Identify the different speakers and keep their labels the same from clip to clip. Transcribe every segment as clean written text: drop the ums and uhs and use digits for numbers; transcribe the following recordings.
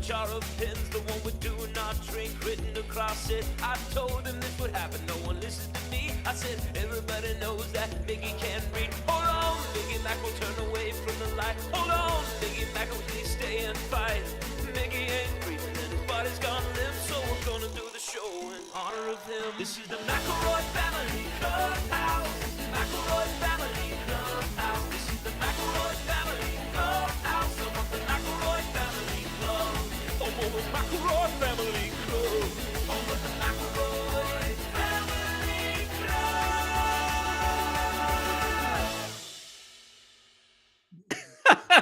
Speaker 1: jar of pins, the one with do not drink written across it. I told him this would happen, no one listened to me. I said, everybody knows that Miggy can't read. Hold on, Miggy Mac will turn away from the light. Hold on, Miggy Mac will please stay and fight. Miggy ain't breathing and his body's gone limp, so we're gonna do the show in honor of him. This is the McElroy family Clubhouse. McElroy family Clubhouse. This is the McElroy family Clubhouse. I want the McElroy family Club. Oh, the McElroy family Club. Oh, the McElroy family Club.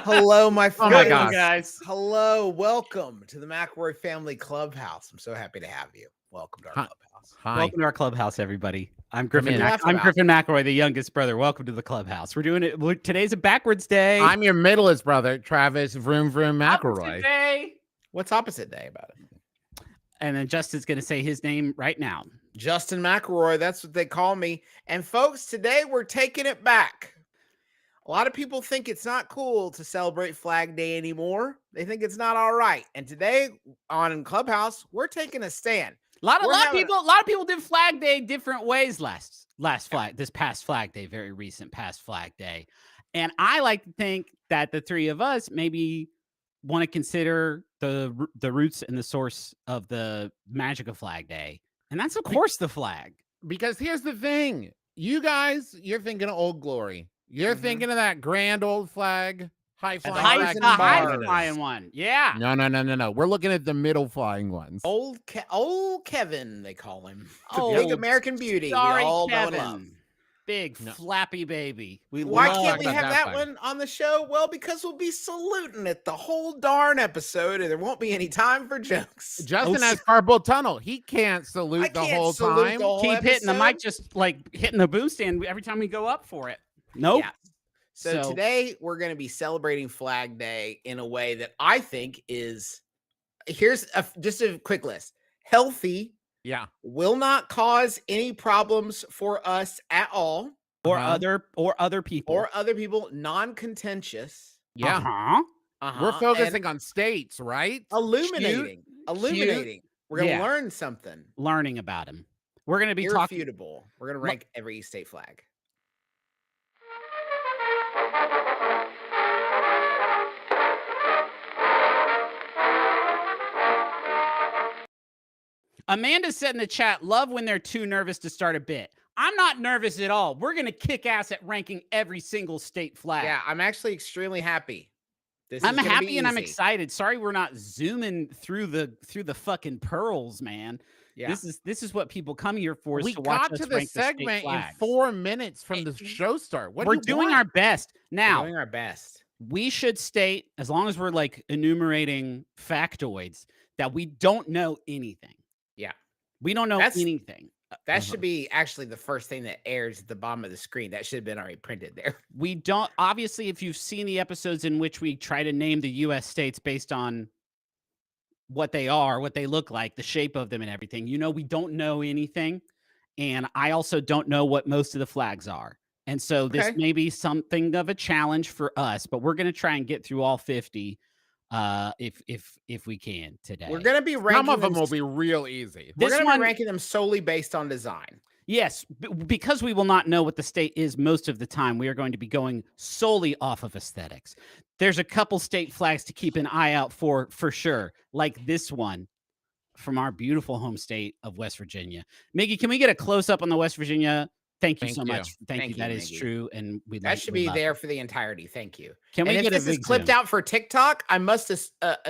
Speaker 2: Hello, my friends.
Speaker 3: Oh my gosh.
Speaker 4: guys.
Speaker 2: Hello, welcome to the McElroy Family Clubhouse. I'm so happy to have you. Welcome to our clubhouse.
Speaker 3: Hi.
Speaker 4: Welcome to our clubhouse, everybody. I'm Griffin.
Speaker 2: in.
Speaker 4: I'm Griffin McElroy, the youngest brother. Welcome to the clubhouse. We're doing it. Today's a backwards day.
Speaker 3: I'm your middleest brother, Travis Vroom Vroom McElroy.
Speaker 4: Day.
Speaker 2: What's opposite day about it?
Speaker 4: And then Justin's going to say his name right now.
Speaker 2: Justin McElroy. That's what they call me. And folks, today we're taking it back. A lot of people think it's not cool to celebrate Flag Day anymore. They think it's not all right. And today on Clubhouse, we're taking a stand.
Speaker 4: A lot of people did Flag Day different ways this past Flag Day, very recent past Flag Day. And I like to think that the three of us maybe want to consider the roots and the source of the magic of Flag Day. And that's, of course, the flag.
Speaker 3: Because here's the thing. You guys, you're thinking of Old Glory. You're thinking of that grand old flag. High flying
Speaker 4: flying one. Yeah.
Speaker 3: No. We're looking at the middle flying ones.
Speaker 2: Old Kevin, they call him.
Speaker 4: Oh,
Speaker 2: Big American beauty.
Speaker 4: Sorry,
Speaker 2: we all know and
Speaker 4: Kevin.
Speaker 2: love.
Speaker 4: Big flappy baby.
Speaker 2: Why can't we
Speaker 3: about
Speaker 2: have
Speaker 3: that
Speaker 2: that one on the show? Well, because we'll be saluting it the whole darn episode, and there won't be any time for jokes.
Speaker 3: Justin has carpal tunnel. He can't salute the whole time.
Speaker 4: Keep hitting the mic, just like hitting the boom stand every time we go up for it. Nope.
Speaker 2: Yeah. So today we're going to be celebrating Flag Day in a way that I think is, here's just a quick list. Healthy.
Speaker 3: Yeah.
Speaker 2: Will not cause any problems for us at all.
Speaker 4: Or other people.
Speaker 2: Non-contentious.
Speaker 3: Yeah. We're focusing on states, right?
Speaker 2: Illuminating. We're going to learn something.
Speaker 4: Learning about him. We're going to be
Speaker 2: irrefutable. We're going to rank every state flag.
Speaker 4: Amanda said in the chat, love when they're too nervous to start a bit. I'm not nervous at all. We're going to kick ass at ranking every single state flag.
Speaker 2: Yeah, I'm actually extremely happy.
Speaker 4: I'm happy and I'm excited. Sorry we're not zooming through the fucking pearls, man.
Speaker 2: Yeah.
Speaker 4: This is what people come here for.
Speaker 3: We got to the segment in 4 minutes from the show start.
Speaker 4: We're doing our best. Now,
Speaker 2: we're doing our best.
Speaker 4: We should state, as long as we're like enumerating factoids, that we don't know anything.
Speaker 2: Yeah.
Speaker 4: We don't know anything.
Speaker 2: That should be actually the first thing that airs at the bottom of the screen. That should have been already printed there.
Speaker 4: We don't, obviously, if you've seen the episodes in which we try to name the U.S. states based on what they are, what they look like, the shape of them and everything, we don't know anything. And I also don't know what most of the flags are. And so this may be something of a challenge for us, but we're going to try and get through all 50 if we can today.
Speaker 2: We're going to be ranking
Speaker 3: some of them will be real easy.
Speaker 2: We're going to be ranking them solely based on design.
Speaker 4: Yes, because we will not know what the state is most of the time. We are going to be going solely off of aesthetics. There's a couple state flags to keep an eye out for sure, like this one from our beautiful home state of West Virginia. Miggy, can we get a close up on the West Virginia? Thank you so much. Thank you. That is true, and
Speaker 2: that should be there for the entirety. Thank you.
Speaker 4: Can we
Speaker 2: get
Speaker 4: this
Speaker 2: is clipped out for TikTok? I must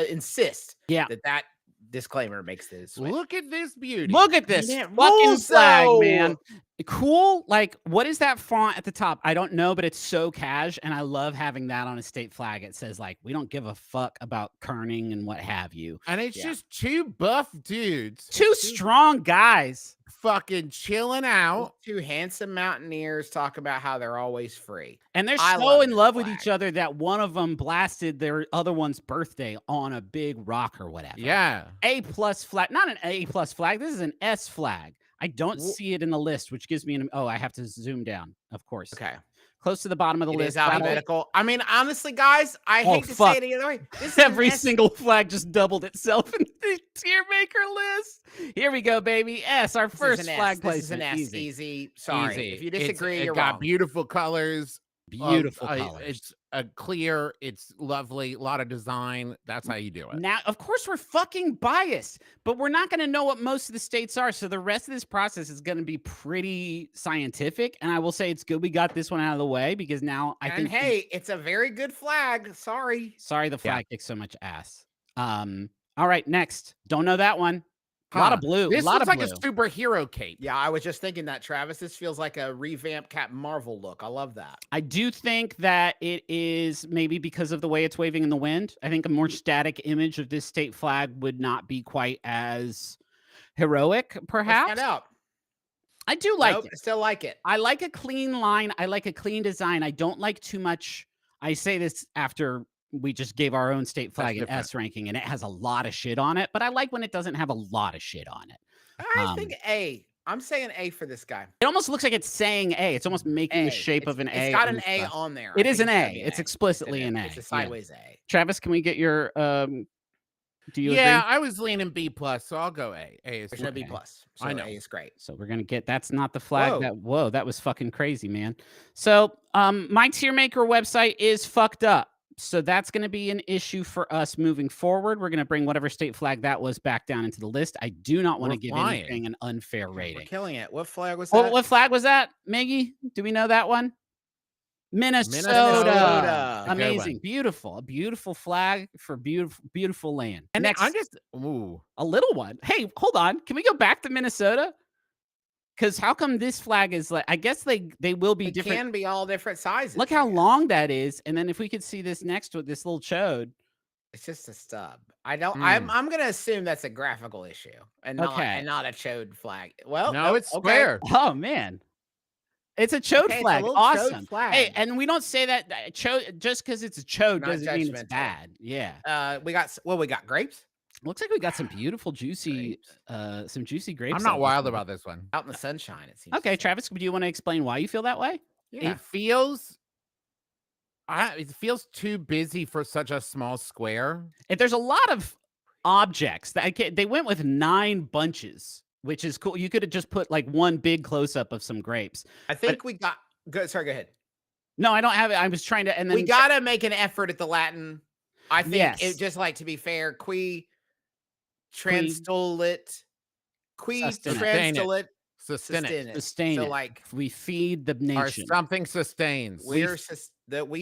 Speaker 2: insist. that disclaimer makes this.
Speaker 3: Look at this beauty.
Speaker 4: Look at this fucking flag, man. Cool. Like, what is that font at the top? I don't know, but it's so cash, and I love having that on a state flag. It says like, we don't give a fuck about kerning and what have you.
Speaker 3: And it's just two buff dudes,
Speaker 4: two strong guys,
Speaker 3: fucking chilling out.
Speaker 2: Two handsome mountaineers talk about how they're always free.
Speaker 4: And they're so in love with each other that one of them blasted their other one's birthday on a big rock or whatever.
Speaker 3: Yeah.
Speaker 4: A+ flag, not an A+ flag. This is an S flag. I don't see it in the list, which gives me I have to zoom down, of course.
Speaker 2: Okay.
Speaker 4: Close to the bottom of the
Speaker 2: It
Speaker 4: list.
Speaker 2: is
Speaker 4: Battle-
Speaker 2: alphabetical. I mean, honestly, guys, I
Speaker 4: Oh,
Speaker 2: hate to
Speaker 4: fuck.
Speaker 2: say it either way. This is
Speaker 4: Every
Speaker 2: an S-
Speaker 4: single flag just doubled itself in the tier maker list. Here we go, baby. S, our
Speaker 2: this is
Speaker 4: first
Speaker 2: an S.
Speaker 4: flag
Speaker 2: This is an
Speaker 4: placement.
Speaker 2: S.
Speaker 4: Easy.
Speaker 2: Easy. Sorry.
Speaker 3: Easy.
Speaker 2: If you
Speaker 3: It's-
Speaker 2: disagree,
Speaker 3: it
Speaker 2: you're
Speaker 3: got
Speaker 2: wrong.
Speaker 3: beautiful colors.
Speaker 4: Beautiful colors.
Speaker 3: It's a clear. It's lovely. A lot of design. That's how you do it.
Speaker 4: Now, of course, we're fucking biased, but we're not going to know what most of the states are. So the rest of this process is going to be pretty scientific. And I will say it's good we got this one out of the way because now I
Speaker 2: And
Speaker 4: think.
Speaker 2: hey, it's a very good flag. Sorry.
Speaker 4: Sorry, the flag kicks so much ass. All right, next. Don't know that one. A lot of blue.
Speaker 3: This
Speaker 4: a lot
Speaker 3: looks
Speaker 4: of
Speaker 3: like
Speaker 4: blue.
Speaker 3: a superhero cape.
Speaker 2: Yeah, I was just thinking that, Travis. This feels like a revamped Captain Marvel look. I love that.
Speaker 4: I do think that it is maybe because of the way it's waving in the wind. I think a more static image of this state flag would not be quite as heroic,
Speaker 2: Let's
Speaker 4: perhaps.
Speaker 2: find out.
Speaker 4: I do like
Speaker 2: Nope,
Speaker 4: it.
Speaker 2: I still like it.
Speaker 4: I like a clean line. I like a clean design. I don't like too much. I say this after we just gave our own state flag an
Speaker 3: different.
Speaker 4: S ranking, and it has a lot of shit on it, but I like when it doesn't have a lot of shit on it.
Speaker 2: I think A. I'm saying A for this guy.
Speaker 4: It almost looks like it's saying A. It's almost making
Speaker 2: A.
Speaker 4: the shape of an A.
Speaker 2: It's got
Speaker 4: on
Speaker 2: an
Speaker 4: the
Speaker 2: A
Speaker 4: flag.
Speaker 2: on there.
Speaker 4: It
Speaker 2: I
Speaker 4: is
Speaker 2: think
Speaker 4: an
Speaker 2: it's gotta
Speaker 4: A.
Speaker 2: be
Speaker 4: It's explicitly an A.
Speaker 2: It's a
Speaker 4: Yeah.
Speaker 2: sideways A.
Speaker 4: Travis, can we get your do you
Speaker 3: Yeah,
Speaker 4: agree?
Speaker 3: I was leaning B plus, so I'll go A. A is
Speaker 2: There's no B
Speaker 3: fine.
Speaker 2: plus. So
Speaker 3: I know.
Speaker 2: A is great.
Speaker 4: So we're gonna get that's not the flag
Speaker 2: Whoa.
Speaker 4: that was fucking crazy, man. So my tier maker website is fucked up. So that's gonna be an issue for us moving forward. We're gonna bring whatever state flag that was back down into the list. I do not want to
Speaker 3: We're
Speaker 4: give
Speaker 3: flying.
Speaker 4: anything an unfair
Speaker 2: We're
Speaker 4: rating.
Speaker 2: killing it. What flag was
Speaker 4: Oh,
Speaker 2: that?
Speaker 4: what flag was that, Miggy? Do we know that one? Minnesota.
Speaker 2: Minnesota.
Speaker 3: A good
Speaker 4: Amazing.
Speaker 3: one.
Speaker 4: Beautiful. A beautiful flag for beautiful land.
Speaker 3: And
Speaker 4: Next,
Speaker 3: I'm just ooh.
Speaker 4: a little one. Hey, hold on. Can we go back to Minnesota? Because how come this flag is like? I guess they will be
Speaker 2: It
Speaker 4: different.
Speaker 2: can be all different sizes.
Speaker 4: Look how
Speaker 2: man.
Speaker 4: long that is, and then if we could see this next with this little chode.
Speaker 2: It's just a stub. I don't.
Speaker 3: Mm.
Speaker 2: I'm gonna assume that's a graphical issue and not
Speaker 4: Okay.
Speaker 2: and not a chode flag. Well,
Speaker 3: No, it's
Speaker 2: okay.
Speaker 3: square.
Speaker 4: Oh man, it's a chode
Speaker 2: Okay, it's a
Speaker 4: flag.
Speaker 2: little chode
Speaker 4: Awesome.
Speaker 2: flag.
Speaker 4: Hey, and we don't say that chode just because it's a chode
Speaker 2: Not
Speaker 4: doesn't mean it's
Speaker 2: judgmental.
Speaker 4: bad. Yeah.
Speaker 2: We got grapes
Speaker 4: Looks like we got some beautiful, juicy,
Speaker 2: Grapes.
Speaker 4: some juicy grapes.
Speaker 3: I'm not
Speaker 4: out this
Speaker 3: wild
Speaker 4: one.
Speaker 3: about this one.
Speaker 2: out in the sunshine. It seems.
Speaker 4: Okay,
Speaker 2: to say.
Speaker 4: Travis, do you want to explain why you feel that way?
Speaker 2: Yeah.
Speaker 3: It feels it feels too busy for such a small square.
Speaker 4: If there's a lot of objects that they went with 9 bunches, which is cool. You could have just put like one big close up of some grapes.
Speaker 2: I think we got. Sorry, go ahead.
Speaker 4: No, I don't have it. I was trying to, and then
Speaker 2: We gotta make an effort at the Latin. I think
Speaker 4: Yes.
Speaker 2: it just like to be fair. Qui transtolit. Qui
Speaker 4: Sustenance.
Speaker 2: transtolit.
Speaker 3: Sustain it.
Speaker 2: Sustain it.
Speaker 4: sustain
Speaker 2: So
Speaker 4: it.
Speaker 2: like
Speaker 4: We feed the
Speaker 3: Or
Speaker 4: nation.
Speaker 3: something sustains.
Speaker 2: we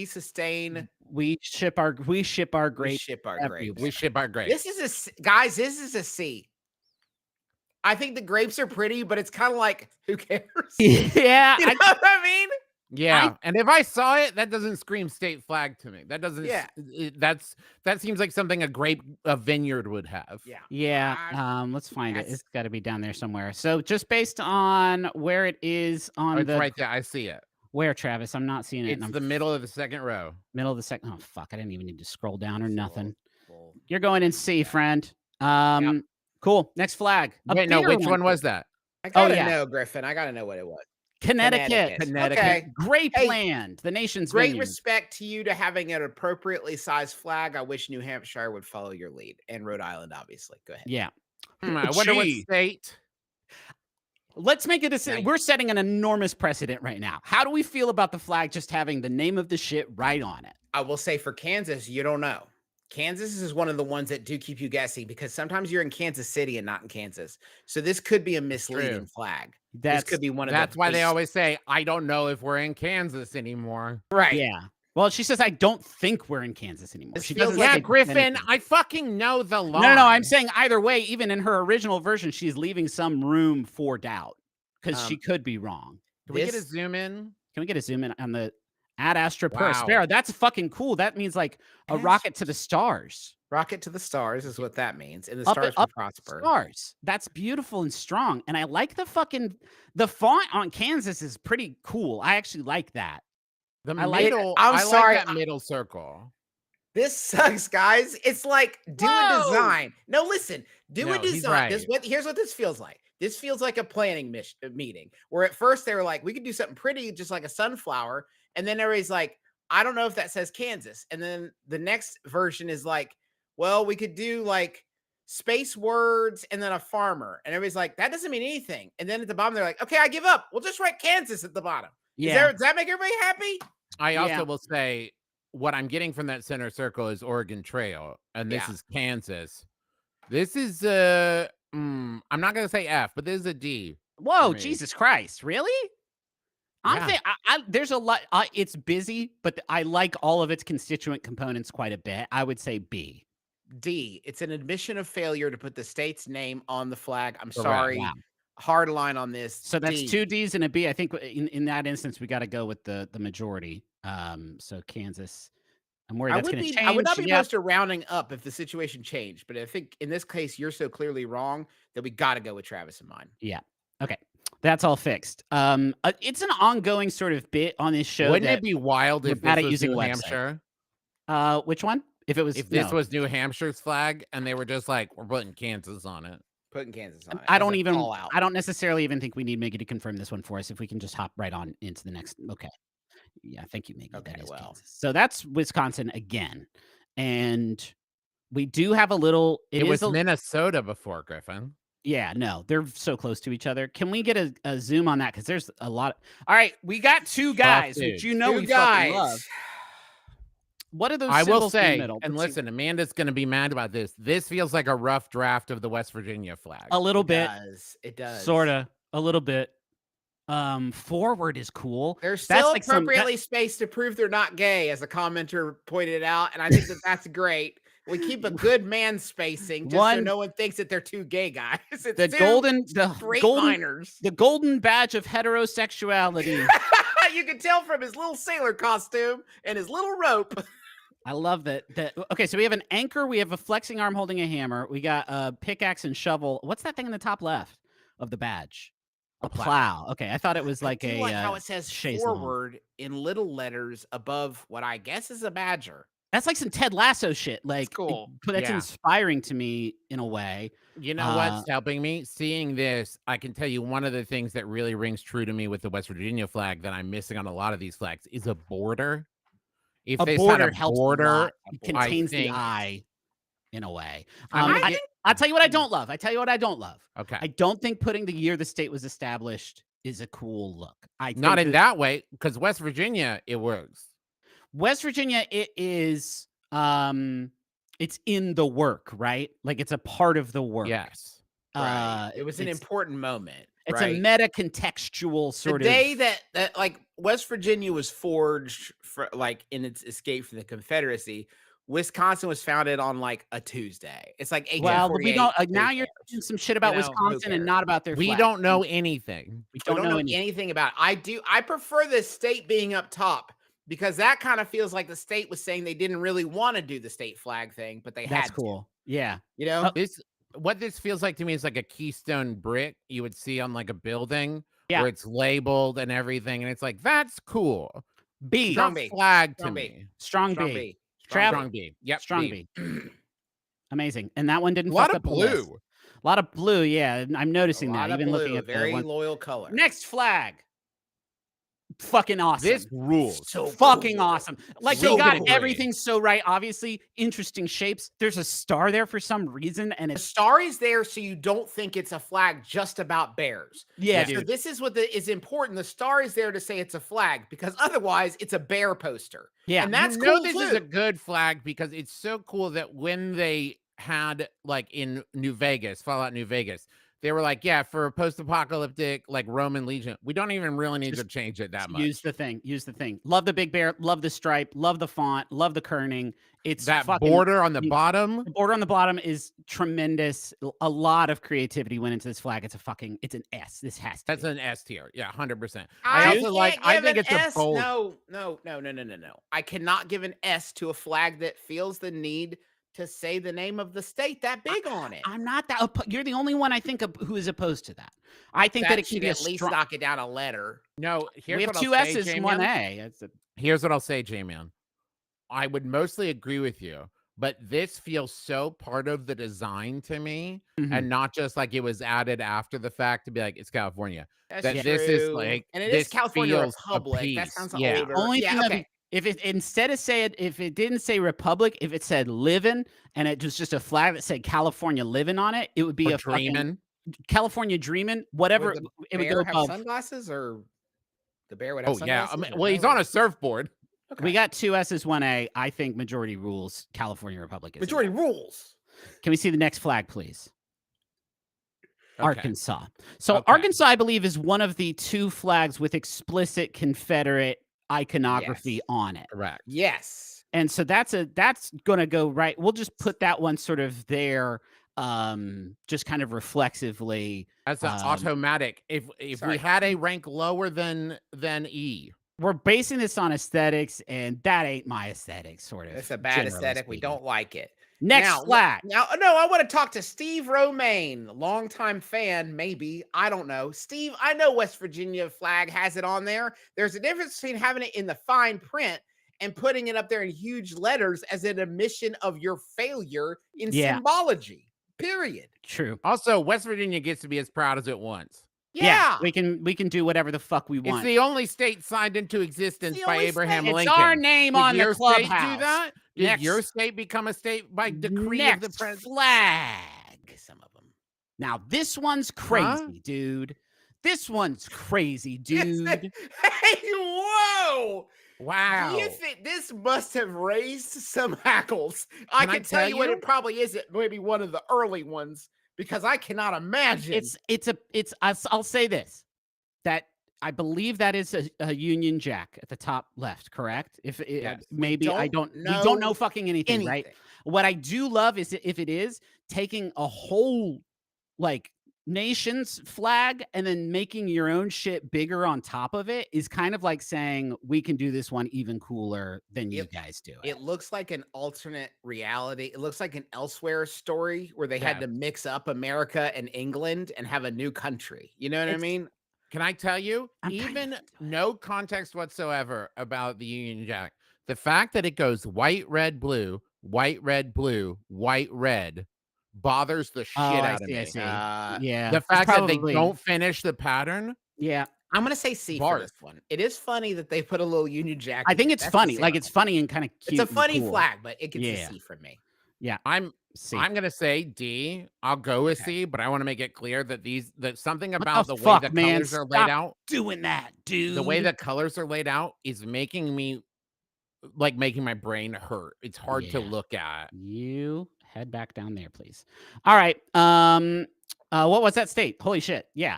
Speaker 2: sustain.
Speaker 4: We ship our
Speaker 2: We
Speaker 4: grapes.
Speaker 2: ship our
Speaker 4: everywhere.
Speaker 2: grapes.
Speaker 3: We ship our grapes.
Speaker 2: This is guys. This is a C. I think the grapes are pretty, but it's kind of like who cares?
Speaker 4: Yeah,
Speaker 2: You know what I mean?
Speaker 3: Yeah, and if I saw it, that doesn't scream state flag to me. That doesn't.
Speaker 2: Yeah.
Speaker 3: That seems like something a vineyard would have.
Speaker 2: Yeah.
Speaker 4: yeah. Let's find it.
Speaker 2: Yes.
Speaker 4: It's got to be down there somewhere. So just based on where it is on
Speaker 3: Oh, it's
Speaker 4: the
Speaker 3: right there. I see it.
Speaker 4: where, Travis, I'm not seeing it.
Speaker 3: It's the middle of the second row.
Speaker 4: middle of the second. Oh fuck! I didn't even need to scroll down or
Speaker 2: It's a
Speaker 4: nothing.
Speaker 2: little-
Speaker 4: You're going in C, friend. Cool. Next flag. A
Speaker 3: Wait, no,
Speaker 4: bigger
Speaker 3: which one was that?
Speaker 2: I gotta
Speaker 4: yeah.
Speaker 2: know, Griffin. I gotta know what it was.
Speaker 4: Connecticut.
Speaker 3: Connecticut.
Speaker 2: Okay.
Speaker 4: Grape
Speaker 2: Hey,
Speaker 4: land. The nation's
Speaker 2: Great
Speaker 4: vineyard.
Speaker 2: respect to you to having an appropriately sized flag. I wish New Hampshire would follow your lead, and Rhode Island, obviously. Go ahead.
Speaker 4: Yeah.
Speaker 3: I wonder what
Speaker 4: Gee.
Speaker 3: state.
Speaker 4: Let's make a decision.
Speaker 2: Nice.
Speaker 4: We're setting an enormous precedent right now. How do we feel about the flag just having the name of the shit right on it?
Speaker 2: I will say for Kansas, you don't know. Kansas is one of the ones that do keep you guessing because sometimes you're in Kansas City and not in Kansas. So this could be a misleading
Speaker 3: True.
Speaker 2: flag.
Speaker 4: That's
Speaker 2: This could be one of
Speaker 3: That's
Speaker 2: the
Speaker 3: why they
Speaker 2: base-
Speaker 3: always say, "I don't know if we're in Kansas anymore."
Speaker 2: right.
Speaker 4: yeah. Well, she says I don't think we're in Kansas anymore.
Speaker 2: This
Speaker 4: She
Speaker 2: feels
Speaker 4: doesn't
Speaker 2: like
Speaker 4: say
Speaker 3: Yeah, Griffin,
Speaker 4: anything.
Speaker 3: I fucking know the law.
Speaker 4: No. I'm saying either way. Even in her original version, she's leaving some room for doubt because she could be wrong.
Speaker 3: Can we get a
Speaker 2: this-
Speaker 3: zoom in?
Speaker 4: Can we get a zoom in on the Ad Astra
Speaker 3: Wow.
Speaker 4: Prospera? That's fucking cool. That means like a
Speaker 2: Ast-
Speaker 4: rocket to the stars.
Speaker 2: Rocket to the stars is what that means. And the
Speaker 4: Up-
Speaker 2: stars will
Speaker 4: up
Speaker 2: prosper.
Speaker 4: Stars. That's beautiful and strong. And I like the font on Kansas is pretty cool. I actually like that.
Speaker 3: The
Speaker 4: I like it.
Speaker 3: middle.
Speaker 2: I'm
Speaker 3: I
Speaker 2: sorry,
Speaker 3: like that middle circle.
Speaker 2: This sucks, guys. It's like do a design. No, listen, do a
Speaker 3: No, he's
Speaker 2: design.
Speaker 3: right.
Speaker 2: Here's what this feels like. This feels like a planning meeting where at first they were like, we could do something pretty, just like a sunflower, and then everybody's like, I don't know if that says Kansas, and then the next version is like, well, we could do like space words and then a farmer, and everybody's like, that doesn't mean anything. And then at the bottom they're like, okay, I give up. We'll just write Kansas at the bottom.
Speaker 4: Yeah.
Speaker 2: Does that make everybody happy?
Speaker 3: I
Speaker 4: Yeah.
Speaker 3: also will say what I'm getting from that center circle is Oregon Trail, and this
Speaker 2: Yeah.
Speaker 3: is Kansas. This is I'm not gonna say F, but this is a D.
Speaker 4: Whoa,
Speaker 3: for me.
Speaker 4: Jesus Christ! Really?
Speaker 3: Yeah.
Speaker 4: There's a lot. It's busy, but I like all of its constituent components quite a bit. I would say B.
Speaker 2: D. It's an admission of failure to put the state's name on the flag. I'm
Speaker 3: Correct.
Speaker 2: sorry.
Speaker 4: Wow.
Speaker 2: Hard line on this.
Speaker 4: So that's
Speaker 2: D.
Speaker 4: 2 Ds and a B. I think in that instance we got to go with the majority. So Kansas. I'm worried that's going to change.
Speaker 2: I would not be
Speaker 4: Yep.
Speaker 2: opposed to rounding up if the situation changed, but I think in this case you're so clearly wrong that we got to go with Travis and mine.
Speaker 4: Yeah. Okay. That's all fixed. It's an ongoing sort of bit on this show.
Speaker 3: Wouldn't it be wild
Speaker 4: we're
Speaker 3: if
Speaker 4: bad
Speaker 3: this
Speaker 4: at
Speaker 3: was
Speaker 4: using
Speaker 3: New
Speaker 4: website.
Speaker 3: Hampshire?
Speaker 4: Which one? If
Speaker 3: This was New Hampshire's flag, and they were just like, we're putting Kansas on it.
Speaker 2: Putting Kansas on it.
Speaker 4: I
Speaker 2: as
Speaker 4: don't
Speaker 2: a
Speaker 4: even.
Speaker 2: call out.
Speaker 4: I don't necessarily even think we need Miggy to confirm this one for us. If we can just hop right on into the next. Okay. Yeah. Thank you, Miggy.
Speaker 2: Okay,
Speaker 4: That is
Speaker 2: well.
Speaker 4: Kansas. So that's Wisconsin again, and we do have a little.
Speaker 3: It was Minnesota before, Griffin.
Speaker 4: Yeah, no, they're so close to each other. Can we get a zoom on that? Because there's a lot. All right, we got 2 guys, which you know
Speaker 2: Two
Speaker 4: we
Speaker 2: guys.
Speaker 4: fucking love. What are those?
Speaker 3: I will
Speaker 4: symbols in the
Speaker 3: say,
Speaker 4: middle?
Speaker 3: and
Speaker 4: Let's see.
Speaker 3: listen, Amanda's going to be mad about this. This feels like a rough draft of the West Virginia flag.
Speaker 4: A little bit,
Speaker 2: It does.
Speaker 4: sorta, a little bit. Forward is cool.
Speaker 2: They're
Speaker 4: That's
Speaker 2: still
Speaker 4: like some-
Speaker 2: appropriately spaced to prove they're not gay, as a commenter pointed out, and I think that's great. We keep a good man spacing just so no one thinks that they're 2 gay guys. It's
Speaker 4: the
Speaker 2: straight
Speaker 4: golden,
Speaker 2: minors.
Speaker 4: the golden badge of heterosexuality.
Speaker 2: You can tell from his little sailor costume and his little rope.
Speaker 4: I love that. Okay, so we have an anchor. We have a flexing arm holding a hammer. We got a pickaxe and shovel. What's that thing in the top left of the badge? A plow. Okay, I thought it was like
Speaker 2: I do like how
Speaker 4: a
Speaker 2: it says
Speaker 4: chaise longue.
Speaker 2: forward in little letters above what I guess is a badger.
Speaker 4: That's like some Ted Lasso shit. Like,
Speaker 2: cool.
Speaker 4: But that's
Speaker 3: Yeah.
Speaker 4: inspiring to me in a way.
Speaker 3: You know what's helping me? Seeing this, I can tell you one of the things that really rings true to me with the West Virginia flag that I'm missing on a lot of these flags is a border. If
Speaker 4: A
Speaker 3: they
Speaker 4: border
Speaker 3: had a
Speaker 4: helps a
Speaker 3: border,
Speaker 4: lot. It contains the
Speaker 3: think-
Speaker 4: eye in a way.
Speaker 3: I think-
Speaker 4: I'll tell you what I don't love.
Speaker 3: Okay.
Speaker 4: I don't think putting the year the state was established is a cool look.
Speaker 3: Not in that way, because West Virginia, it works.
Speaker 4: West Virginia, it is it's in the work, right? Like it's a part of the work.
Speaker 3: Yes.
Speaker 2: Right. It was an
Speaker 4: it's-
Speaker 2: important moment.
Speaker 4: It's
Speaker 2: right?
Speaker 4: a meta contextual sort
Speaker 2: the
Speaker 4: of
Speaker 2: day that like West Virginia was forged for like in its escape from the Confederacy. Wisconsin was founded on like a Tuesday. It's like 1848.
Speaker 4: well, we don't. Now
Speaker 2: Who
Speaker 4: you're
Speaker 2: cares?
Speaker 4: doing some shit about
Speaker 2: You know, who
Speaker 4: Wisconsin and
Speaker 2: cares?
Speaker 4: not about their.
Speaker 3: We
Speaker 4: flag.
Speaker 3: don't know anything.
Speaker 4: We
Speaker 2: We
Speaker 4: don't know anything.
Speaker 2: anything about it. I prefer the state being up top because that kind of feels like the state was saying they didn't really want to do the state flag thing, but they
Speaker 4: That's
Speaker 2: had
Speaker 4: cool. Yeah.
Speaker 2: to. You know?
Speaker 3: What this feels like to me is like a keystone brick you would see on like a building
Speaker 4: Yeah.
Speaker 3: where it's labeled and everything, and it's like that's cool.
Speaker 4: B.
Speaker 2: Strong
Speaker 3: Not
Speaker 2: B.
Speaker 3: flag to
Speaker 2: Strong B.
Speaker 3: me.
Speaker 4: Strong
Speaker 2: Strong
Speaker 4: B.
Speaker 2: B.
Speaker 4: Travel.
Speaker 3: Strong B. Yep.
Speaker 4: Strong B. Amazing. And that one
Speaker 3: A
Speaker 4: didn't
Speaker 3: lot
Speaker 4: fuck
Speaker 3: of
Speaker 4: up the list.
Speaker 3: blue.
Speaker 4: A lot of blue. Yeah, I'm
Speaker 2: A
Speaker 4: noticing
Speaker 2: lot
Speaker 4: that.
Speaker 2: of
Speaker 4: Even
Speaker 2: blue,
Speaker 4: looking at
Speaker 2: very
Speaker 4: the one.
Speaker 2: loyal color.
Speaker 4: Next flag. Fucking awesome.
Speaker 3: This rules.
Speaker 2: So
Speaker 4: fucking
Speaker 2: cool.
Speaker 4: awesome. Like
Speaker 2: So
Speaker 4: they got
Speaker 2: cool.
Speaker 4: everything so right. Obviously, interesting shapes. There's a star there for some reason, and
Speaker 2: The
Speaker 4: it's
Speaker 2: star is there so you don't think it's a flag just about bears.
Speaker 4: yeah,
Speaker 2: So
Speaker 4: dude.
Speaker 2: this is what is important. The star is there to say it's a flag because otherwise it's a bear poster.
Speaker 4: Yeah,
Speaker 2: And that's
Speaker 3: you know
Speaker 2: cool
Speaker 3: this
Speaker 2: too.
Speaker 3: is a good flag because it's so cool that when they had like in New Vegas, Fallout New Vegas, they were like, yeah, for a post-apocalyptic like Roman legion, we don't even really need to change it that much.
Speaker 4: Use the thing. Use the thing. Love the big bear. Love the stripe. Love the font. Love the kerning. It's
Speaker 3: That
Speaker 4: fucking,
Speaker 3: border on the
Speaker 4: you-
Speaker 3: bottom.
Speaker 4: The border on the bottom is tremendous. A lot of creativity went into this flag. It's an S. This has to.
Speaker 3: That's
Speaker 4: be.
Speaker 3: an S tier. Yeah, 100%.
Speaker 2: I
Speaker 3: also like.
Speaker 2: can't
Speaker 3: I
Speaker 2: give
Speaker 3: think
Speaker 2: an
Speaker 3: it's a
Speaker 2: S.
Speaker 3: bold.
Speaker 2: No. I cannot give an S to a flag that feels the need to say the name of the state that big on it.
Speaker 4: I'm not that. You're the only one I think of who is opposed to that. I think that it can
Speaker 2: should
Speaker 4: be a
Speaker 2: at least
Speaker 4: strong.
Speaker 2: knock it down a letter.
Speaker 3: No, here's
Speaker 4: We have
Speaker 3: what
Speaker 4: two
Speaker 3: I'll say,
Speaker 4: S's and one
Speaker 3: J-Man.
Speaker 4: A.
Speaker 3: Here's what I'll say, J-Man. I would mostly agree with you, but this feels so part of the design to me,
Speaker 4: Mhm.
Speaker 3: and not just like it was added after the fact to be like it's California.
Speaker 2: That's
Speaker 3: That
Speaker 2: true.
Speaker 3: this is like
Speaker 2: and it is
Speaker 3: this
Speaker 2: California
Speaker 3: feels a
Speaker 2: Republic. That
Speaker 3: piece.
Speaker 2: sounds
Speaker 3: Yeah.
Speaker 2: older.
Speaker 4: Only
Speaker 2: Yeah,
Speaker 4: thing
Speaker 2: okay.
Speaker 4: if it instead of if it didn't say Republic, if it said living and it was just a flag that said California living on it, it would be
Speaker 3: Or
Speaker 4: a fucking
Speaker 3: dreaming.
Speaker 4: California dreaming, whatever.
Speaker 2: Would the
Speaker 4: It would
Speaker 2: bear
Speaker 4: go
Speaker 2: have
Speaker 4: above.
Speaker 2: sunglasses, or the bear would have
Speaker 3: Oh yeah.
Speaker 2: sunglasses? or
Speaker 3: Well, he's
Speaker 2: no,
Speaker 3: on
Speaker 2: or-
Speaker 3: a surfboard.
Speaker 2: Okay.
Speaker 4: We got 2 S's, 1 A. I think majority rules. California Republic is
Speaker 2: majority rules.
Speaker 4: Can we see the next flag, please?
Speaker 3: Okay.
Speaker 4: Arkansas. So
Speaker 3: Okay.
Speaker 4: Arkansas, I believe, is one of the 2 flags with explicit Confederate iconography
Speaker 2: Yes.
Speaker 4: on it.
Speaker 3: Correct.
Speaker 4: And so that's gonna go right. We'll just put that one sort of there, just kind of reflexively.
Speaker 3: As an automatic. If
Speaker 2: Sorry.
Speaker 3: we had a rank lower than E.
Speaker 4: We're basing this on aesthetics, and that ain't my aesthetic, sort of.
Speaker 2: It's a bad
Speaker 4: generally
Speaker 2: aesthetic. We
Speaker 4: speaking.
Speaker 2: don't like it.
Speaker 4: Next
Speaker 2: Now,
Speaker 4: flag.
Speaker 2: Now, no, I want to talk to Steve Romaine, longtime fan, maybe. I don't know. Steve, I know West Virginia flag has it on there. There's a difference between having it in the fine print and putting it up there in huge letters as an admission of your failure in symbology. Period.
Speaker 4: True.
Speaker 3: Also, West Virginia gets to be as proud as it wants.
Speaker 2: Yeah.
Speaker 4: We can do whatever the fuck we
Speaker 3: It's
Speaker 4: want.
Speaker 3: the only state signed into existence
Speaker 2: the
Speaker 3: by
Speaker 2: only
Speaker 3: Abraham
Speaker 2: state.
Speaker 3: Lincoln.
Speaker 4: It's our name
Speaker 3: Did
Speaker 4: on the
Speaker 3: your state
Speaker 4: Clubhouse.
Speaker 3: do that? Did
Speaker 4: Next-
Speaker 3: your state become a state by decree
Speaker 4: Next
Speaker 3: of the president?
Speaker 4: flag. Some of them. Now this one's crazy,
Speaker 3: Huh?
Speaker 4: dude. This one's crazy,
Speaker 2: Yes,
Speaker 4: dude.
Speaker 2: Hey, whoa.
Speaker 3: Wow.
Speaker 2: Do you think this must have raised some hackles? I
Speaker 3: Can I
Speaker 2: can tell you what
Speaker 3: you?
Speaker 2: it probably isn't. Maybe one of the early ones, because I cannot imagine.
Speaker 4: I'll say this, that I believe that is a Union Jack at the top left, correct? If it,
Speaker 3: Yes.
Speaker 4: maybe I
Speaker 2: don't
Speaker 4: don't, we don't know
Speaker 2: know
Speaker 4: fucking anything, right?
Speaker 2: anything.
Speaker 4: What I do love is if it is taking a whole like nation's flag and then making your own shit bigger on top of it is kind of like saying we can do this one even cooler than you guys do it.
Speaker 2: It looks like an alternate reality. It looks like an Elsewhere story where they had to mix up America and England and have a new country. You know what I mean?
Speaker 3: Can I tell you,
Speaker 4: I'm kinda
Speaker 3: even
Speaker 4: into it.
Speaker 3: no context whatsoever about the Union Jack, the fact that it goes white, red, blue, white, red, blue, white, red bothers the shit out of me.
Speaker 4: I see.
Speaker 2: Yeah.
Speaker 3: The
Speaker 4: it's
Speaker 3: fact that they
Speaker 4: probably-
Speaker 3: don't finish the pattern.
Speaker 4: Yeah,
Speaker 2: I'm gonna say C for this one. It is funny that they put a little Union Jack.
Speaker 4: I
Speaker 2: in
Speaker 4: think
Speaker 2: it.
Speaker 4: it's
Speaker 2: That's the
Speaker 4: funny.
Speaker 2: C
Speaker 4: Like
Speaker 2: on
Speaker 4: it's
Speaker 2: it.
Speaker 4: funny and kind of cute.
Speaker 2: It's a funny
Speaker 4: and cool.
Speaker 2: flag, but it gets
Speaker 4: Yeah.
Speaker 2: a C from me.
Speaker 3: I'm
Speaker 4: See.
Speaker 3: gonna say D. I'll go with C, but I want to make it clear that something
Speaker 4: What
Speaker 3: about
Speaker 4: the
Speaker 3: the way
Speaker 4: fuck,
Speaker 3: the
Speaker 4: man?
Speaker 3: colors are laid
Speaker 4: Stop
Speaker 3: out.
Speaker 4: doing that, dude.
Speaker 3: The way the colors are laid out is making me like making my brain hurt. It's hard to
Speaker 4: Yeah.
Speaker 3: look at.
Speaker 4: You head back down there, please. All right. What was that state? Holy shit. Yeah.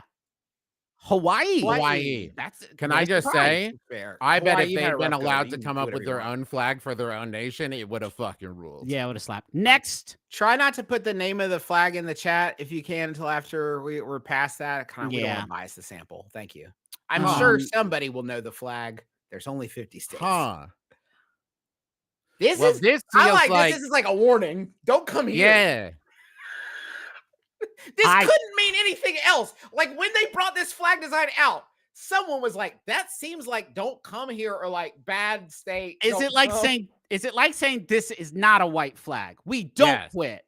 Speaker 4: Hawaii.
Speaker 3: Hawaii.
Speaker 2: That's.
Speaker 3: Can
Speaker 2: no
Speaker 3: I just
Speaker 2: surprise,
Speaker 3: say,
Speaker 2: to be fair.
Speaker 3: I bet
Speaker 2: Hawaii,
Speaker 3: if
Speaker 2: you had
Speaker 3: they'd
Speaker 2: a
Speaker 3: been
Speaker 2: rough go,
Speaker 3: allowed
Speaker 2: you
Speaker 3: to
Speaker 2: can
Speaker 3: come
Speaker 2: do
Speaker 3: up
Speaker 2: whatever
Speaker 3: with
Speaker 2: you
Speaker 3: their
Speaker 2: want.
Speaker 3: own flag for their own nation, it would have fucking ruled.
Speaker 4: Yeah, would have slapped. Next.
Speaker 2: Try not to put the name of the flag in the chat if you can until after we're past that. We don't
Speaker 4: Yeah.
Speaker 2: want to bias the sample. Thank you. I'm
Speaker 4: Um,
Speaker 2: sure somebody will know the flag. There's only 50 states.
Speaker 3: Huh.
Speaker 2: This
Speaker 3: Well,
Speaker 2: is.
Speaker 3: this
Speaker 2: I
Speaker 3: feels
Speaker 2: like
Speaker 3: like
Speaker 2: this. This is like a warning. Don't come here.
Speaker 3: yeah.
Speaker 2: This
Speaker 4: I-
Speaker 2: couldn't mean anything else. Like when they brought this flag design out, someone was like, "That seems like don't come here," or like bad state.
Speaker 4: Is
Speaker 2: don't
Speaker 4: it like
Speaker 2: come."
Speaker 4: saying this is not a white flag? We don't
Speaker 3: Yes.
Speaker 4: quit.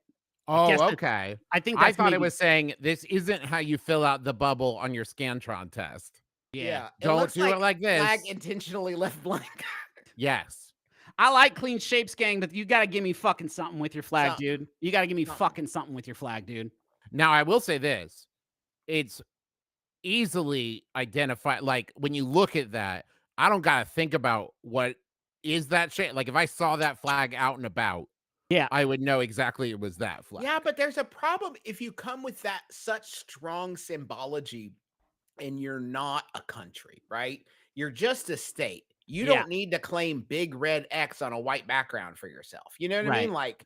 Speaker 3: Oh,
Speaker 4: guess that-
Speaker 3: okay.
Speaker 4: I think
Speaker 3: I
Speaker 4: that's
Speaker 3: thought it
Speaker 4: maybe-
Speaker 3: was saying this isn't how you fill out the bubble on your Scantron test.
Speaker 2: Yeah,
Speaker 3: Don't
Speaker 2: looks
Speaker 3: do it like this.
Speaker 2: Flag intentionally left blank.
Speaker 3: Yes.
Speaker 4: I like clean shapes, gang, but you gotta give me fucking something with your flag,
Speaker 2: Something.
Speaker 4: dude. You gotta give me
Speaker 2: Something.
Speaker 4: fucking something with your flag, dude.
Speaker 3: Now I will say this. It's easily identified. Like when you look at that, I don't gotta think about what is that shape. Like if I saw that flag out and about,
Speaker 4: Yeah.
Speaker 3: I would know exactly it was that flag.
Speaker 2: Yeah, but there's a problem if you come with that such strong symbology and you're not a country, right? You're just a state. You
Speaker 4: Yeah.
Speaker 2: don't need to claim big red X on a white background for yourself. You know what I
Speaker 4: Right.
Speaker 2: mean? Like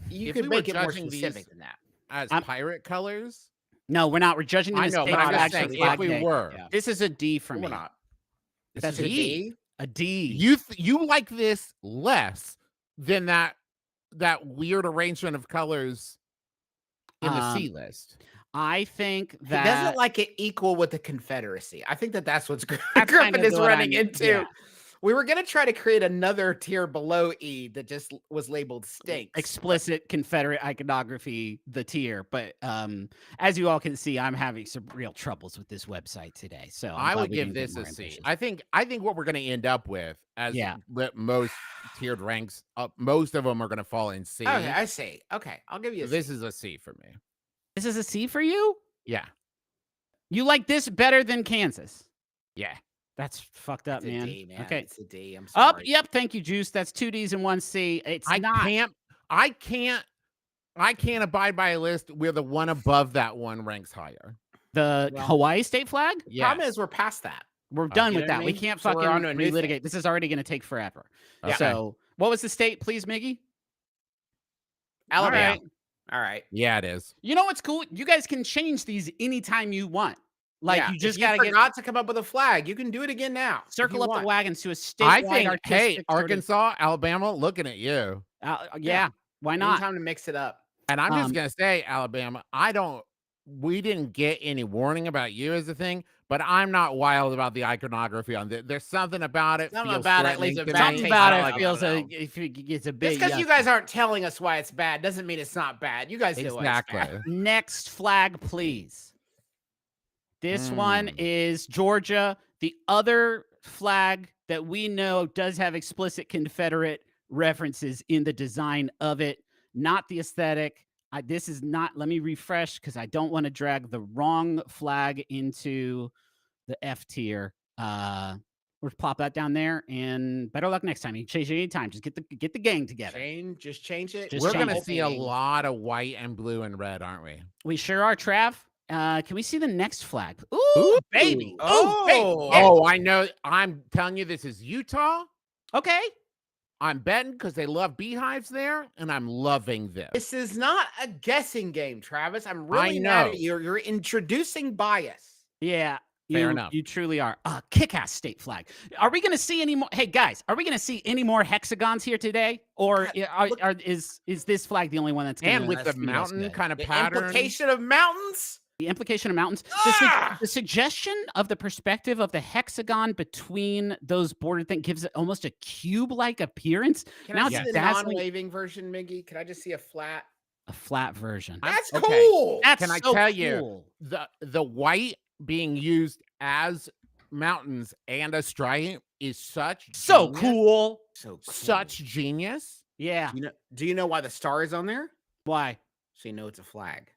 Speaker 2: you
Speaker 3: If
Speaker 2: could
Speaker 3: we were
Speaker 2: make it more
Speaker 3: judging
Speaker 2: specific
Speaker 3: these-
Speaker 2: than that.
Speaker 3: As
Speaker 4: I'm-
Speaker 3: pirate colors.
Speaker 4: No, we're not. We're judging them
Speaker 3: I
Speaker 4: as
Speaker 3: know,
Speaker 4: state
Speaker 3: but I'm just
Speaker 4: flags
Speaker 3: saying
Speaker 4: for
Speaker 3: if
Speaker 4: Flag
Speaker 3: we
Speaker 4: Day.
Speaker 3: were.
Speaker 2: Yeah.
Speaker 4: This is a D for
Speaker 2: We're
Speaker 4: me.
Speaker 2: not.
Speaker 3: That's
Speaker 2: a D.
Speaker 4: A D.
Speaker 3: You like this less than that weird arrangement of colors in the C list.
Speaker 4: I think
Speaker 2: He
Speaker 4: that
Speaker 2: doesn't like it equal with the Confederacy. I think that's what's
Speaker 4: That's
Speaker 2: Griffin
Speaker 4: kind of
Speaker 2: is
Speaker 4: what
Speaker 2: running
Speaker 4: I'm-
Speaker 2: into.
Speaker 4: yeah.
Speaker 2: We were gonna try to create another tier below E that just was labeled stinks.
Speaker 4: Explicit Confederate iconography, the tier. But as you all can see, I'm having some real troubles with this website today. So
Speaker 3: I would give this a C. I think what we're going to end up with, as most tiered ranks, most of them are going to fall in C.
Speaker 2: Okay, I see. Okay, I'll give you a C.
Speaker 3: This is a C for me.
Speaker 4: This is a C for you?
Speaker 3: Yeah.
Speaker 4: You like this better than Kansas?
Speaker 3: Yeah.
Speaker 4: That's fucked up,
Speaker 2: It's a
Speaker 4: man.
Speaker 2: D, man.
Speaker 4: Okay.
Speaker 2: It's a D. I'm sorry.
Speaker 4: Yep. Thank you, Juice. That's 2 Ds and 1 C.
Speaker 3: I can't abide by a list where the one above that one ranks higher.
Speaker 4: The Hawaii state flag?
Speaker 3: Yeah.
Speaker 2: Problem is we're past that.
Speaker 4: We're done with that. We
Speaker 2: mean?
Speaker 4: can't
Speaker 2: So we're on
Speaker 4: fucking
Speaker 2: to a new thing.
Speaker 4: relitigate. This is already going to take forever.
Speaker 3: Okay.
Speaker 4: So, what was the state, please, Miggy?
Speaker 2: Alabama.
Speaker 4: All right.
Speaker 2: All right.
Speaker 3: Yeah, it is.
Speaker 4: You know what's cool? You guys can change these anytime you want. Like,
Speaker 2: Yeah,
Speaker 4: you just
Speaker 2: if
Speaker 4: got to
Speaker 2: forgot to come up with a flag. You can do it again now. if
Speaker 4: circle
Speaker 2: you
Speaker 4: up
Speaker 2: want.
Speaker 4: the wagons to a statewide
Speaker 3: I think,
Speaker 4: artistic
Speaker 3: hey,
Speaker 4: sort of-
Speaker 3: Arkansas, Alabama, looking at you.
Speaker 4: yeah, why not?
Speaker 2: Anytime to mix it up.
Speaker 3: And I'm just going to say, Alabama, we didn't get any warning about you as a thing, but I'm not wild about the iconography on this. There's something about it.
Speaker 2: Something
Speaker 3: feels
Speaker 2: about it
Speaker 3: threatening
Speaker 2: leaves a
Speaker 3: to
Speaker 2: bad
Speaker 3: me.
Speaker 4: Something
Speaker 2: taste
Speaker 4: about
Speaker 2: in
Speaker 4: it
Speaker 2: my mouth.
Speaker 4: feels
Speaker 2: I don't
Speaker 4: if it gets a bit.
Speaker 2: Just because you guys aren't telling us why it's bad doesn't mean it's not bad. You guys know why it's
Speaker 3: Exactly.
Speaker 2: bad.
Speaker 4: Next flag, please. This one is Georgia. The other flag that we know does have explicit Confederate references in the design of it, not the aesthetic. This is not, let me refresh because I don't want to drag the wrong flag into the F tier. We'll plop that down there, and better luck next time. You can change it anytime. Just get the gang together.
Speaker 2: Just change it.
Speaker 4: Just
Speaker 3: We're
Speaker 4: change
Speaker 3: going to
Speaker 4: it.
Speaker 3: see a lot of white and blue and red, aren't we?
Speaker 4: We sure are, Trav. Can we see the next flag? Ooh, baby.
Speaker 2: Oh.
Speaker 4: Ooh, baby. Yeah.
Speaker 3: Oh, I know. I'm telling you, this is Utah.
Speaker 4: Okay.
Speaker 3: I'm betting because they love beehives there, and I'm loving this.
Speaker 2: This is not a guessing game, Travis. I'm really mad at you. You're introducing bias.
Speaker 4: Yeah.
Speaker 3: Fair enough.
Speaker 4: You truly are. Kick-ass state flag. Are we going to see any more? Hey, guys, are we going to see any more hexagons here today? Or is this flag the only one that's going to
Speaker 3: And with the mountain kind of
Speaker 2: The
Speaker 3: pattern.
Speaker 2: implication of mountains.
Speaker 4: The implication of mountains. The suggestion of the perspective of the hexagon between those border things gives it almost a cube-like appearance.
Speaker 2: Can
Speaker 4: Now
Speaker 2: I
Speaker 4: it's
Speaker 2: see the
Speaker 4: dazzling.
Speaker 2: non-waving version, Miggy? Can I just see a flat?
Speaker 4: A flat version.
Speaker 2: That's
Speaker 3: okay.
Speaker 2: cool.
Speaker 4: That's
Speaker 3: Can I
Speaker 4: so
Speaker 3: tell you,
Speaker 4: cool.
Speaker 3: the white being used as mountains and a stripe is
Speaker 4: So
Speaker 3: genius.
Speaker 4: cool.
Speaker 2: So cool.
Speaker 3: Such genius.
Speaker 4: Yeah.
Speaker 2: Do you know why the star is on there?
Speaker 4: Why?
Speaker 2: So you know it's a flag.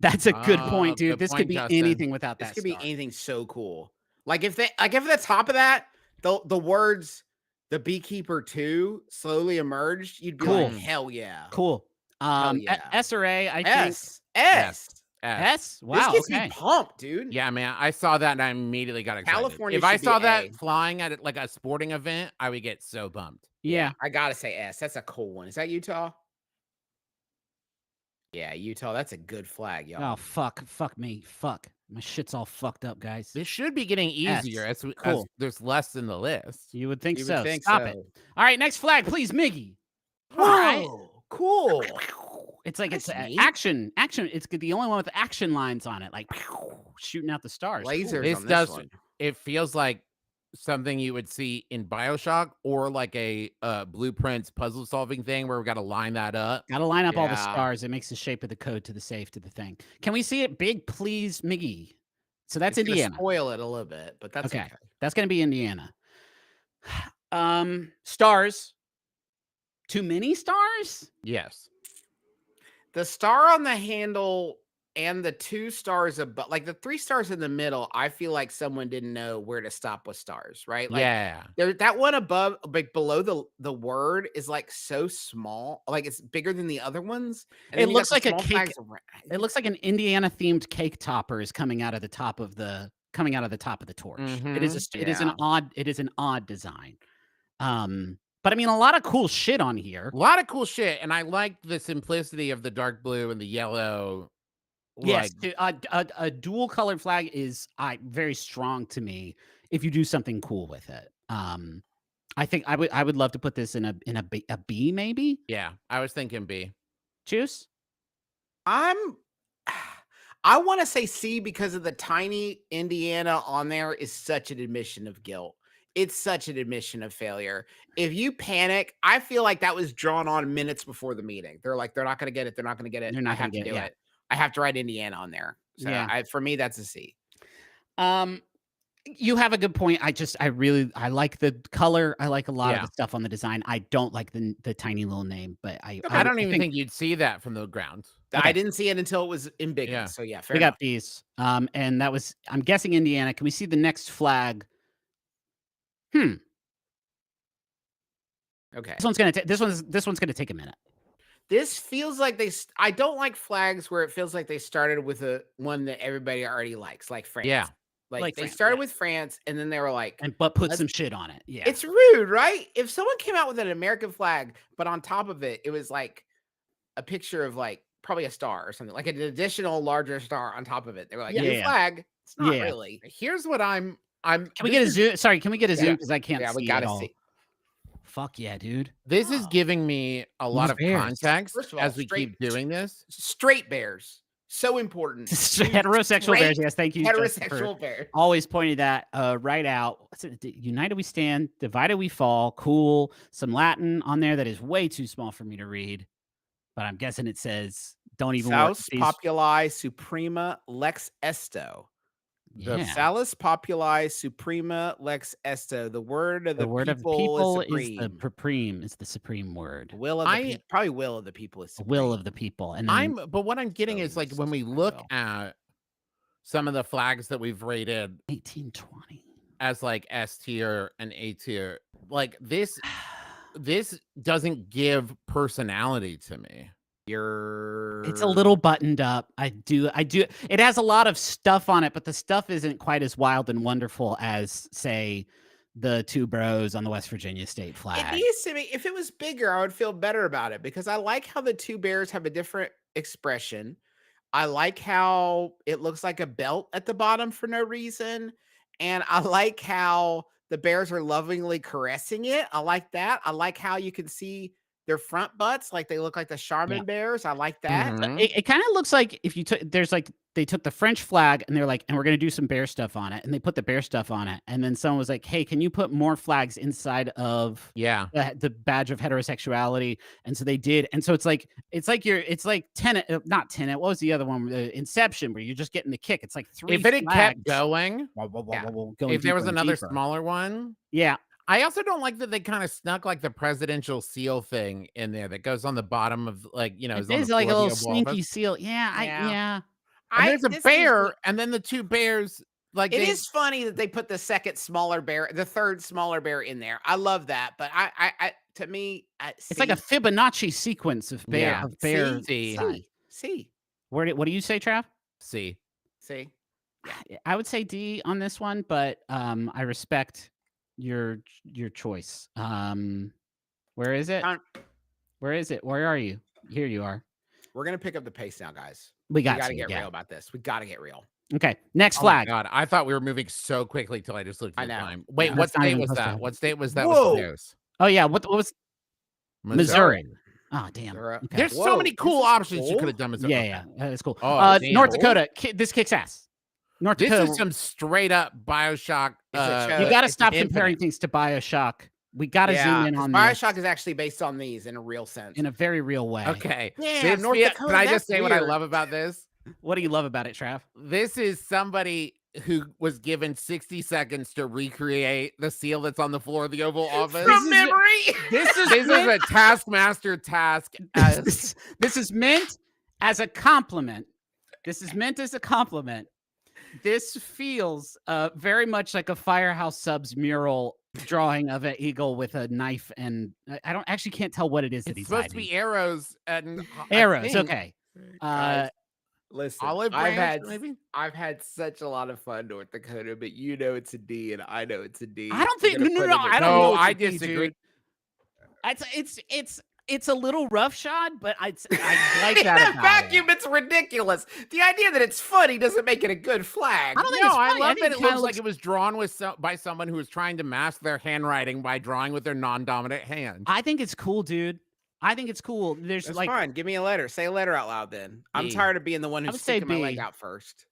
Speaker 4: That's a good point, dude.
Speaker 3: good
Speaker 4: This
Speaker 3: point,
Speaker 4: could be
Speaker 3: Justin.
Speaker 4: anything without
Speaker 2: This
Speaker 4: that.
Speaker 2: could be
Speaker 4: star.
Speaker 2: anything so cool. Like if at the top of that, the words "the beekeeper 2" slowly emerged, you'd be
Speaker 4: Cool.
Speaker 2: like, hell yeah.
Speaker 4: Cool.
Speaker 2: yeah.
Speaker 4: S or A, I think.
Speaker 2: S.
Speaker 4: S. Wow.
Speaker 2: This gets
Speaker 4: Okay.
Speaker 2: me pumped, dude.
Speaker 3: Yeah, man. I saw that and I immediately got excited.
Speaker 2: California
Speaker 3: If I
Speaker 2: should be
Speaker 3: saw
Speaker 2: A.
Speaker 3: that flying at like a sporting event, I would get so pumped.
Speaker 4: Yeah.
Speaker 2: I gotta say S. That's a cool one. Is that Utah? Yeah, Utah. That's a good flag, y'all.
Speaker 4: Oh fuck me. Fuck. My shit's all fucked up, guys.
Speaker 3: This should be getting
Speaker 4: S.
Speaker 3: easier as
Speaker 4: Cool.
Speaker 3: there's less in the list.
Speaker 4: You would think
Speaker 2: You
Speaker 4: so.
Speaker 2: would think
Speaker 4: Stop
Speaker 2: so.
Speaker 4: it. All right, next flag, please, Miggy.
Speaker 2: Whoa,
Speaker 4: All right.
Speaker 2: cool.
Speaker 4: It's like
Speaker 2: That's
Speaker 4: it's
Speaker 2: neat.
Speaker 4: action. It's the only one with action lines on it, like shooting out the stars. Cool.
Speaker 2: Lasers
Speaker 3: This
Speaker 2: on this
Speaker 3: does-
Speaker 2: one.
Speaker 3: It feels like something you would see in BioShock or like a Blueprints puzzle solving thing where we got to line that up.
Speaker 4: Got to line up all the
Speaker 2: Yeah.
Speaker 4: stars. It makes the shape of the code to the safe to the thing. Can we see it big, please, Miggy? So that's
Speaker 2: It's gonna
Speaker 4: Indiana.
Speaker 2: Spoil it a little bit, but that's okay.
Speaker 4: That's going to be Indiana. Stars. Too many stars?
Speaker 3: Yes.
Speaker 2: The star on the handle and the 2 stars above, like the 3 stars in the middle, I feel like someone didn't know where to stop with stars, right? Like
Speaker 3: yeah.
Speaker 2: that one above, like below the word is like so small, like it's bigger than the other ones. And
Speaker 4: It
Speaker 2: then you got
Speaker 4: looks
Speaker 2: the
Speaker 4: like a
Speaker 2: small
Speaker 4: cake.
Speaker 2: flags around.
Speaker 4: It looks like an Indiana themed cake topper is coming out of the top of the torch. It is an odd design. But I mean, a lot of cool shit on here.
Speaker 3: A lot of cool shit. And I like the simplicity of the dark blue and the yellow.
Speaker 4: Yes, a dual colored flag is very strong to me. If you do something cool with it, I think I would love to put this in a B maybe.
Speaker 3: Yeah, I was thinking B.
Speaker 4: Juice.
Speaker 2: I want to say C because of the tiny Indiana on there is such an admission of guilt. it's such an admission of failure. If you panic, I feel like that was drawn on minutes before the meeting. They're like, they're not going to get it. They're not going to get it.
Speaker 4: They're not
Speaker 2: I
Speaker 4: gonna
Speaker 2: have to
Speaker 4: get it,
Speaker 2: do
Speaker 4: yeah.
Speaker 2: it. I have to write Indiana on there. So
Speaker 4: Yeah.
Speaker 2: for me, that's a C.
Speaker 4: You have a good point. I like the color. I like a lot of
Speaker 3: Yeah.
Speaker 4: the stuff on the design. I don't like the tiny little name, but
Speaker 3: I don't even think you'd see that from the ground.
Speaker 2: I didn't see it until it was in big.
Speaker 3: Yeah.
Speaker 2: So yeah, fair
Speaker 4: we
Speaker 2: enough.
Speaker 4: got these. And that was, I'm guessing, Indiana. Can we see the next flag?
Speaker 2: Okay.
Speaker 4: This one's gonna take a minute.
Speaker 2: This feels like I don't like flags where it feels like they started with one that everybody already likes, like France.
Speaker 3: Yeah.
Speaker 2: Like they
Speaker 4: France,
Speaker 2: started
Speaker 4: yeah.
Speaker 2: with France and then they were like,
Speaker 4: But put
Speaker 2: let's-
Speaker 4: some shit on it. Yeah.
Speaker 2: It's rude, right? If someone came out with an American flag, but on top of it, it was like a picture of like probably a star or something, like an additional larger star on top of it. They were like,
Speaker 4: Yeah.
Speaker 2: new
Speaker 4: Yeah.
Speaker 2: flag. It's not
Speaker 4: Yeah.
Speaker 2: really.
Speaker 3: Here's what I'm.
Speaker 4: Can we get a zoom? Sorry, can we get a zoom?
Speaker 2: Yeah.
Speaker 4: Because I can't
Speaker 2: Yeah,
Speaker 4: see
Speaker 2: we
Speaker 4: it
Speaker 2: gotta
Speaker 4: all.
Speaker 2: see.
Speaker 4: Fuck yeah, dude.
Speaker 3: This is giving me a lot of
Speaker 4: bears.
Speaker 3: context
Speaker 2: First of all,
Speaker 3: as we keep doing this.
Speaker 2: Straight bears. So important.
Speaker 4: Heterosexual
Speaker 2: Straight
Speaker 4: bears. Yes, thank you. Justin, for
Speaker 2: Heterosexual bear.
Speaker 4: always pointing that right out. What's it? United we stand, divided we fall. Cool. Some Latin on there that is way too small for me to read, but I'm guessing it says don't even work.
Speaker 2: Salus populi suprema lex esto.
Speaker 4: Yeah.
Speaker 2: Salus populi suprema lex esto. The word of the
Speaker 4: word
Speaker 2: people,
Speaker 4: of the people
Speaker 2: is supreme.
Speaker 4: the supreme. Is the supreme word.
Speaker 2: Will of the probably will of the people is
Speaker 4: The
Speaker 2: supreme.
Speaker 4: will of the people. And then,
Speaker 3: But what I'm getting is like when we look at some of the flags that we've rated
Speaker 4: 1820
Speaker 3: as like S tier and A tier, like this doesn't give personality to me.
Speaker 4: it's a little buttoned up. I do. It has a lot of stuff on it, but the stuff isn't quite as wild and wonderful as, say, the two bros on the West Virginia state flag.
Speaker 2: It needs to be. If it was bigger, I would feel better about it because I like how the two bears have a different expression. I like how it looks like a belt at the bottom for no reason. And I like how the bears are lovingly caressing it. I like that. I like how you can see their front butts, like they look like the Charmin bears. I like that.
Speaker 3: Mhm.
Speaker 4: It kind of looks like if you took, they took the French flag and they're like, and we're going to do some bear stuff on it. And they put the bear stuff on it. And then someone was like, hey, can you put more flags inside of the badge of heterosexuality? And so they did. And so it's like Tenet, not Tenet. What was the other one? Inception, where you're just getting the kick. It's like three
Speaker 3: If it had
Speaker 4: flags.
Speaker 3: kept going,
Speaker 4: Going
Speaker 3: if there was
Speaker 4: deeper and
Speaker 3: another
Speaker 4: deeper.
Speaker 3: smaller one.
Speaker 4: Yeah.
Speaker 3: I also don't like that they kind of snuck like the presidential seal thing in there that goes on the bottom of like,
Speaker 4: It
Speaker 3: is
Speaker 4: is like a little sneaky seal. Yeah.
Speaker 3: And there's a bear, and then the two bears. Like
Speaker 2: It is funny that they put the third smaller bear in there. I love that, but I to me,
Speaker 4: it's like a Fibonacci sequence of bear.
Speaker 3: C.
Speaker 2: C.
Speaker 4: What do you say, Trav?
Speaker 3: C.
Speaker 2: See,
Speaker 4: I would say D on this one, but I respect your choice. Where is it? Where is it? Where are you? Here you are.
Speaker 2: We're gonna pick up the pace now, guys.
Speaker 4: We got
Speaker 2: to get real about this. We got to get real.
Speaker 4: Okay, next
Speaker 3: Oh
Speaker 4: flag.
Speaker 3: my God, I thought we were moving so quickly till I just looked at the time. Wait,
Speaker 4: Yeah,
Speaker 3: what
Speaker 4: that's not
Speaker 3: state
Speaker 4: even
Speaker 3: was
Speaker 4: close to
Speaker 3: that?
Speaker 4: happening.
Speaker 3: What state was that?
Speaker 2: Whoa.
Speaker 3: With the bears?
Speaker 4: Oh yeah, what was Missouri? Oh damn.
Speaker 2: Missouri.
Speaker 4: Okay.
Speaker 3: There's so many cool options you could have done. Missouri.
Speaker 4: Yeah, that's cool.
Speaker 3: Oh, damn.
Speaker 4: North Dakota. This kicks ass. North
Speaker 3: This
Speaker 4: Dakota.
Speaker 3: is some straight up Bioshock.
Speaker 2: It's a show.
Speaker 4: You got to
Speaker 2: it's
Speaker 4: stop
Speaker 3: infinite.
Speaker 4: comparing things to Bioshock. We got to zoom in on this
Speaker 2: Bioshock is actually based on these in a real sense.
Speaker 4: in a very real way.
Speaker 3: Okay.
Speaker 2: Yeah,
Speaker 3: This
Speaker 2: North
Speaker 3: feel-
Speaker 2: Dakota,
Speaker 3: Can I just
Speaker 2: that's
Speaker 3: say what I
Speaker 2: weird.
Speaker 3: love about this?
Speaker 4: What do you love about it, Trav?
Speaker 3: This is somebody who was given 60 seconds to recreate the seal that's on the floor of the Oval Office.
Speaker 2: From memory.
Speaker 4: This is
Speaker 3: This is a taskmaster task.
Speaker 4: this is meant as a compliment. This is meant as a compliment. This feels very much like a Firehouse Subs mural drawing of an eagle with a knife, and I don't actually can't tell what it is that
Speaker 3: It's
Speaker 4: he's
Speaker 3: supposed to
Speaker 4: hiding.
Speaker 3: be arrows and
Speaker 4: Arrows. Okay.
Speaker 2: Guys, listen,
Speaker 3: olive branch, maybe.
Speaker 2: I've had such a lot of fun, North Dakota, but you know it's a D, and I know it's a D.
Speaker 4: I don't think.
Speaker 2: We're gonna
Speaker 4: No,
Speaker 2: put
Speaker 4: no,
Speaker 2: it in
Speaker 4: I don't
Speaker 3: No,
Speaker 4: know. It's
Speaker 3: I
Speaker 4: a D,
Speaker 3: disagree.
Speaker 4: dude. It's a little roughshod, but I like that
Speaker 2: In a
Speaker 4: about
Speaker 2: vacuum,
Speaker 4: it.
Speaker 2: it's ridiculous. The idea that it's funny doesn't make it a good flag.
Speaker 4: I don't think
Speaker 3: No,
Speaker 4: it's
Speaker 3: I
Speaker 4: funny.
Speaker 3: love
Speaker 4: think
Speaker 3: that it
Speaker 4: kinda
Speaker 3: looks like it was drawn with by someone who was trying to mask their handwriting by drawing with their non-dominant hand.
Speaker 4: I think it's cool, dude. I think it's cool. There's
Speaker 2: That's
Speaker 4: like
Speaker 2: fine. Give me a letter. Say a letter out loud then. I'm
Speaker 3: B.
Speaker 2: tired of being the one
Speaker 4: I
Speaker 2: who's
Speaker 4: would say
Speaker 2: sticking my
Speaker 4: B.
Speaker 2: leg out first.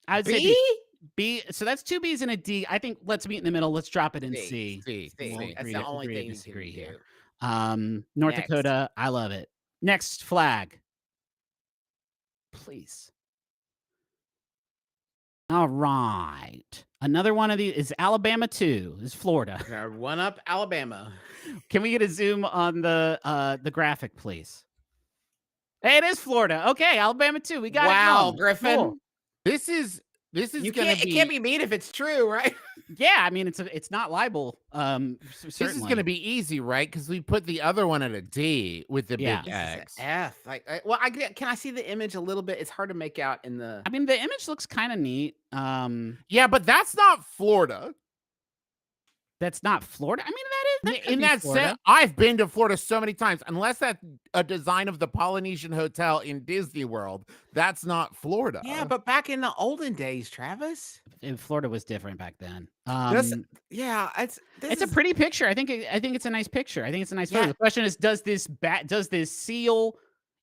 Speaker 4: I would say
Speaker 2: B?
Speaker 4: B. So that's 2 B's and a D. I think let's meet in the middle. Let's drop it in
Speaker 2: C.
Speaker 4: C.
Speaker 3: C.
Speaker 2: See,
Speaker 4: We'll
Speaker 3: C.
Speaker 2: that's
Speaker 4: agree
Speaker 2: the
Speaker 4: to-
Speaker 2: only
Speaker 4: agree to
Speaker 2: thing you
Speaker 4: disagree
Speaker 2: can
Speaker 4: here.
Speaker 2: do.
Speaker 4: North
Speaker 2: Next.
Speaker 4: Dakota, I love it. Next flag, please. All right. Another one of these is Alabama 2. Is Florida.
Speaker 2: One up Alabama.
Speaker 4: Can we get a zoom on the graphic, please? Hey, it is Florida. Okay, Alabama 2. We got it.
Speaker 2: Wow,
Speaker 4: going.
Speaker 2: Griffin.
Speaker 4: Cool.
Speaker 3: This is
Speaker 2: You
Speaker 3: gonna
Speaker 2: can't. It can't be mean if it's true, right?
Speaker 4: Yeah, I mean it's not libel.
Speaker 3: This is gonna be easy, right? Because we put the other one at a D with the
Speaker 4: Yeah.
Speaker 3: big
Speaker 2: This is
Speaker 3: X.
Speaker 2: an F. Can I see the image a little bit? It's hard to make out in the.
Speaker 4: I mean, the image looks kind of neat.
Speaker 3: Yeah, but that's not Florida.
Speaker 4: That's not Florida. I mean, that could
Speaker 3: In
Speaker 4: be
Speaker 3: that
Speaker 4: Florida.
Speaker 3: sense, I've been to Florida so many times. Unless that's a design of the Polynesian Hotel in Disney World, that's not Florida.
Speaker 2: Yeah, but back in the olden days, Travis.
Speaker 4: And Florida was different back then.
Speaker 2: Yeah,
Speaker 4: It's a pretty picture. I think it's a nice picture. I think it's a nice photo.
Speaker 2: Yeah.
Speaker 4: The question is, does this seal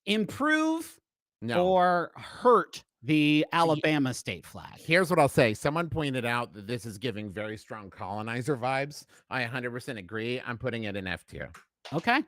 Speaker 4: improve
Speaker 3: no.
Speaker 4: or hurt the Alabama state flag?
Speaker 3: Here's what I'll say. Someone pointed out that this is giving very strong colonizer vibes. I 100% agree. I'm putting it in F tier.
Speaker 4: Okay.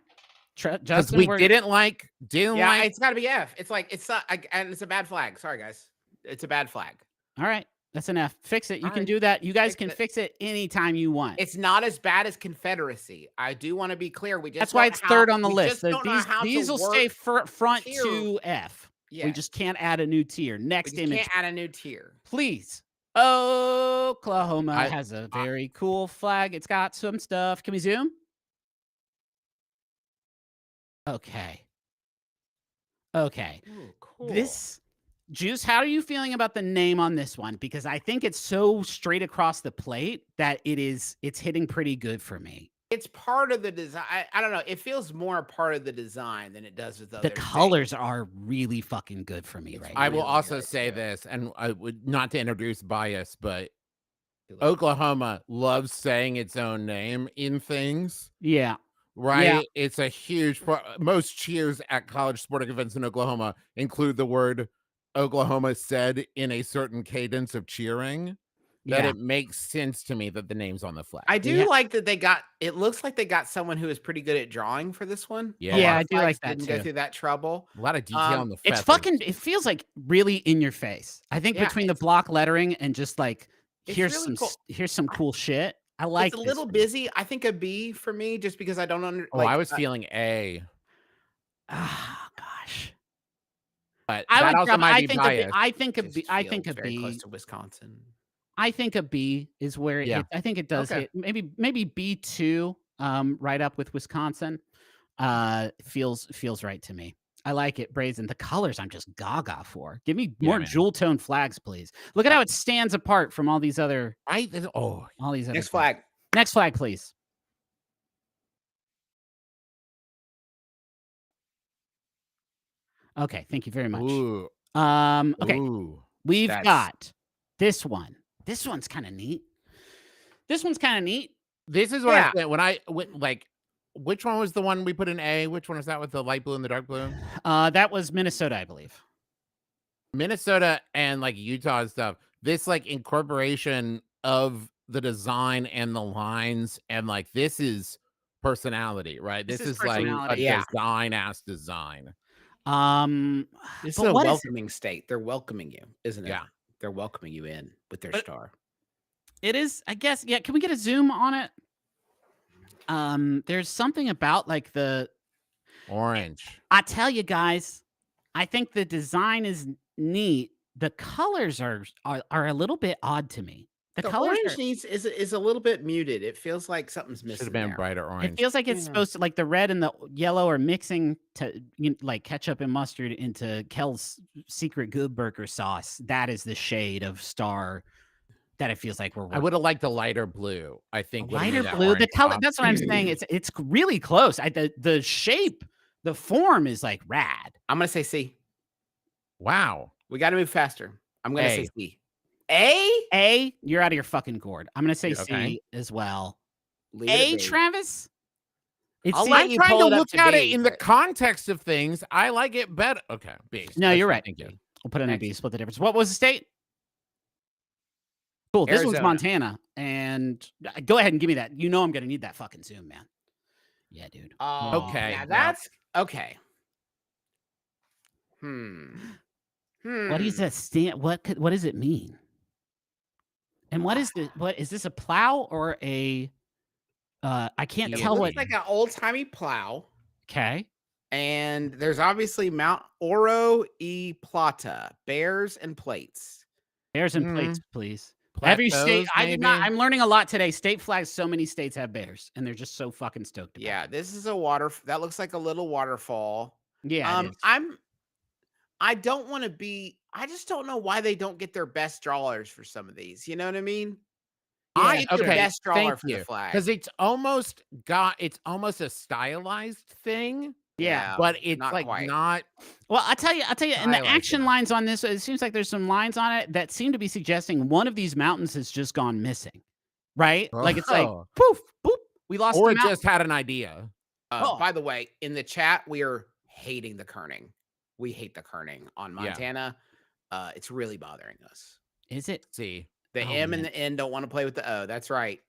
Speaker 3: Because
Speaker 4: Justin,
Speaker 3: we
Speaker 4: we're-
Speaker 3: didn't like.
Speaker 2: Yeah, it's got to be F. It's like it's not, and it's a bad flag. Sorry, guys. It's a bad flag.
Speaker 4: All right. That's an F. Fix it. You
Speaker 2: All
Speaker 4: can
Speaker 2: right.
Speaker 4: do that. You guys
Speaker 2: Fix
Speaker 4: can
Speaker 2: it.
Speaker 4: fix it anytime you want.
Speaker 2: It's not as bad as Confederacy. I do want to be clear. We just
Speaker 4: That's why
Speaker 2: don't
Speaker 4: it's
Speaker 2: how-
Speaker 4: third on the
Speaker 2: we
Speaker 4: list.
Speaker 2: just don't know how
Speaker 4: These
Speaker 2: to
Speaker 4: will stay
Speaker 2: work
Speaker 4: front
Speaker 2: tier.
Speaker 4: to F. We
Speaker 2: Yes.
Speaker 4: just can't add a new tier.
Speaker 2: We
Speaker 4: Next
Speaker 2: just
Speaker 4: image,
Speaker 2: can't add a new tier.
Speaker 4: please. Oklahoma
Speaker 3: I-
Speaker 4: has a very cool flag. It's got some stuff. Can we zoom? Okay. Okay.
Speaker 2: Ooh, cool.
Speaker 4: This Juice, how are you feeling about the name on this one? Because I think it's so straight across the plate that it's hitting pretty good for me.
Speaker 2: It's part of the design. I don't know. It feels more a part of the design than it does with other
Speaker 4: The colors are really fucking good for me right
Speaker 3: I
Speaker 4: now.
Speaker 3: will
Speaker 2: really
Speaker 3: also
Speaker 2: good,
Speaker 3: say
Speaker 2: yeah.
Speaker 3: this, and I would not to introduce bias, but
Speaker 2: things.
Speaker 3: Oklahoma loves saying its own name in things,
Speaker 4: Yeah.
Speaker 3: right?
Speaker 4: Yeah.
Speaker 3: It's a huge part. Most cheers at college sporting events in Oklahoma include the word Oklahoma said in a certain cadence of cheering. That
Speaker 4: Yeah.
Speaker 3: it makes sense to me that the name's on the flag.
Speaker 2: I do
Speaker 4: Yeah.
Speaker 2: like that they got. It looks like they got someone who is pretty good at drawing for this one.
Speaker 3: Yeah.
Speaker 2: A lot
Speaker 4: Yeah,
Speaker 2: of
Speaker 4: I do like
Speaker 2: flags
Speaker 4: that
Speaker 2: Didn't go
Speaker 4: too.
Speaker 2: through that trouble.
Speaker 3: A lot of detail on the
Speaker 4: It's
Speaker 3: feathers.
Speaker 4: fucking, it feels like really in your face. I think
Speaker 2: Yeah,
Speaker 4: between the
Speaker 2: it's-
Speaker 4: block lettering and just like,
Speaker 2: It's
Speaker 4: here's
Speaker 2: really
Speaker 4: some,
Speaker 2: cool.
Speaker 4: here's some cool shit. I like
Speaker 2: It's a
Speaker 4: this
Speaker 2: little
Speaker 4: one.
Speaker 2: busy. I think a B for me, just because I don't under.
Speaker 3: Oh, I was feeling A,
Speaker 4: Ah, gosh.
Speaker 3: but
Speaker 4: I
Speaker 3: that
Speaker 4: would
Speaker 3: also
Speaker 4: drop,
Speaker 3: might
Speaker 4: I
Speaker 3: be
Speaker 4: think a B,
Speaker 3: biased.
Speaker 4: I think a
Speaker 2: just
Speaker 4: B, I
Speaker 2: feel
Speaker 4: think a
Speaker 2: very
Speaker 4: B,
Speaker 2: close to Wisconsin.
Speaker 4: I think a B is where
Speaker 3: Yeah.
Speaker 4: I think it does
Speaker 2: Okay.
Speaker 4: hit. Maybe B2, right up with Wisconsin. Feels right to me. I like it, Brazen. The colors I'm just gaga for. Give me
Speaker 3: Yeah,
Speaker 4: more
Speaker 3: man.
Speaker 4: jewel tone flags, please. Look at how it stands apart from all these other
Speaker 3: Oh,
Speaker 4: all these other
Speaker 2: Next
Speaker 4: things.
Speaker 2: flag.
Speaker 4: Next flag, please. Okay, thank you very much.
Speaker 3: ooh,
Speaker 4: Okay,
Speaker 3: ooh.
Speaker 4: we've
Speaker 2: That's-
Speaker 4: got this one. This one's kind of neat. This one's kind of neat.
Speaker 3: This is what
Speaker 2: Yeah.
Speaker 3: I said when I went like. Which one was the one we put in A? Which one is that with the light blue and the dark blue?
Speaker 4: That was Minnesota, I believe.
Speaker 3: Minnesota and like Utah and stuff. This like incorporation of the design and the lines and like this is personality, right?
Speaker 4: This
Speaker 3: This
Speaker 4: is
Speaker 3: is like a
Speaker 4: personality.
Speaker 2: Yeah.
Speaker 3: design ass design.
Speaker 2: This
Speaker 4: But
Speaker 2: is a
Speaker 4: what is it?
Speaker 2: welcoming state. They're welcoming you, isn't it?
Speaker 3: Yeah.
Speaker 2: They're welcoming you in with their
Speaker 4: But-
Speaker 2: star.
Speaker 4: It is, I guess. Yeah, can we get a zoom on it? There's something about like
Speaker 3: Orange.
Speaker 4: I tell you guys, I think the design is neat. The colors are a little bit odd to me. The
Speaker 2: The
Speaker 4: colors
Speaker 2: orange is a little bit muted. It feels like something's
Speaker 3: Should
Speaker 2: missing
Speaker 3: have been
Speaker 2: there.
Speaker 3: brighter
Speaker 4: it
Speaker 3: orange.
Speaker 4: feels like it's
Speaker 2: Yeah.
Speaker 4: supposed to, like the red and the yellow are mixing to like ketchup and mustard into Kel's secret good burger sauce. That is the shade of star that it feels like we're
Speaker 3: I
Speaker 4: working.
Speaker 3: would have liked a lighter blue. I think would've made
Speaker 4: Lighter
Speaker 3: that
Speaker 4: blue, the
Speaker 3: orange
Speaker 4: color.
Speaker 3: pop.
Speaker 4: That's what I'm saying. It's really close. The shape, the form is like rad.
Speaker 2: I'm gonna say C.
Speaker 3: Wow.
Speaker 2: We got to move faster. I'm gonna say
Speaker 3: A.
Speaker 2: C. A.
Speaker 4: A, you're out of your fucking gourd. I'm gonna say
Speaker 3: Yeah,
Speaker 4: C
Speaker 3: okay.
Speaker 4: as well.
Speaker 2: Leave it at
Speaker 4: A,
Speaker 2: B.
Speaker 4: Travis. It's
Speaker 2: I'll
Speaker 4: C.
Speaker 2: let
Speaker 3: I'm
Speaker 2: you
Speaker 3: trying to
Speaker 2: pull it up
Speaker 3: look
Speaker 2: to
Speaker 3: at
Speaker 2: B,
Speaker 3: it in the
Speaker 2: but-
Speaker 3: context of things. I like it better. Okay, B.
Speaker 4: No,
Speaker 3: That's
Speaker 4: you're
Speaker 3: fine,
Speaker 4: right.
Speaker 3: Thank you.
Speaker 4: We'll put it in a
Speaker 2: Next.
Speaker 4: B. Split the difference. What was the state? Cool. This one's
Speaker 2: Arizona.
Speaker 4: Montana. And go ahead and give me that. You know I'm going to need that fucking zoom, man. Yeah, dude.
Speaker 2: Oh,
Speaker 3: Okay,
Speaker 2: yeah,
Speaker 3: yeah.
Speaker 2: that's okay.
Speaker 4: What is that stand? What does it mean? And what is this a plow or a I can't
Speaker 2: It
Speaker 4: tell
Speaker 2: looks
Speaker 4: what.
Speaker 2: like an old-timey plow.
Speaker 4: Okay.
Speaker 2: And there's obviously Mount Oro y Plata, bears and plates.
Speaker 4: Bears and plates, please. Every state,
Speaker 3: Plateaus,
Speaker 4: I did not.
Speaker 3: maybe?
Speaker 4: I'm learning a lot today. State flags, so many states have bears, and they're just so fucking stoked about
Speaker 2: Yeah,
Speaker 4: it.
Speaker 2: this is a water. That looks like a little waterfall.
Speaker 4: Yeah, it is.
Speaker 2: I don't want to be. I just don't know why they don't get their best drawers for some of these. You know what I mean?
Speaker 4: Yeah,
Speaker 2: Get your
Speaker 3: okay,
Speaker 2: best drawer
Speaker 3: thank
Speaker 2: for the
Speaker 3: you.
Speaker 2: flag.
Speaker 3: Because it's almost a stylized thing,
Speaker 4: Yeah.
Speaker 3: but it's
Speaker 2: not
Speaker 3: like
Speaker 2: quite.
Speaker 3: not.
Speaker 4: Well, I'll tell you, and the
Speaker 3: Highlights
Speaker 4: action
Speaker 3: enough.
Speaker 4: lines on this, it seems like there's some lines on it that seem to be suggesting one of these mountains has just gone missing, right? Like it's like
Speaker 3: Oh.
Speaker 4: poof, boop, we lost
Speaker 3: Or
Speaker 4: the
Speaker 3: it
Speaker 4: mountain.
Speaker 3: just had an idea.
Speaker 4: Oh.
Speaker 2: By the way, in the chat, we are hating the kerning. We hate the kerning on
Speaker 3: Yeah.
Speaker 2: Montana. It's really bothering us.
Speaker 4: Is it?
Speaker 3: See,
Speaker 2: The
Speaker 4: Oh,
Speaker 2: M and
Speaker 4: man.
Speaker 2: the N don't want to play with the O. That's right.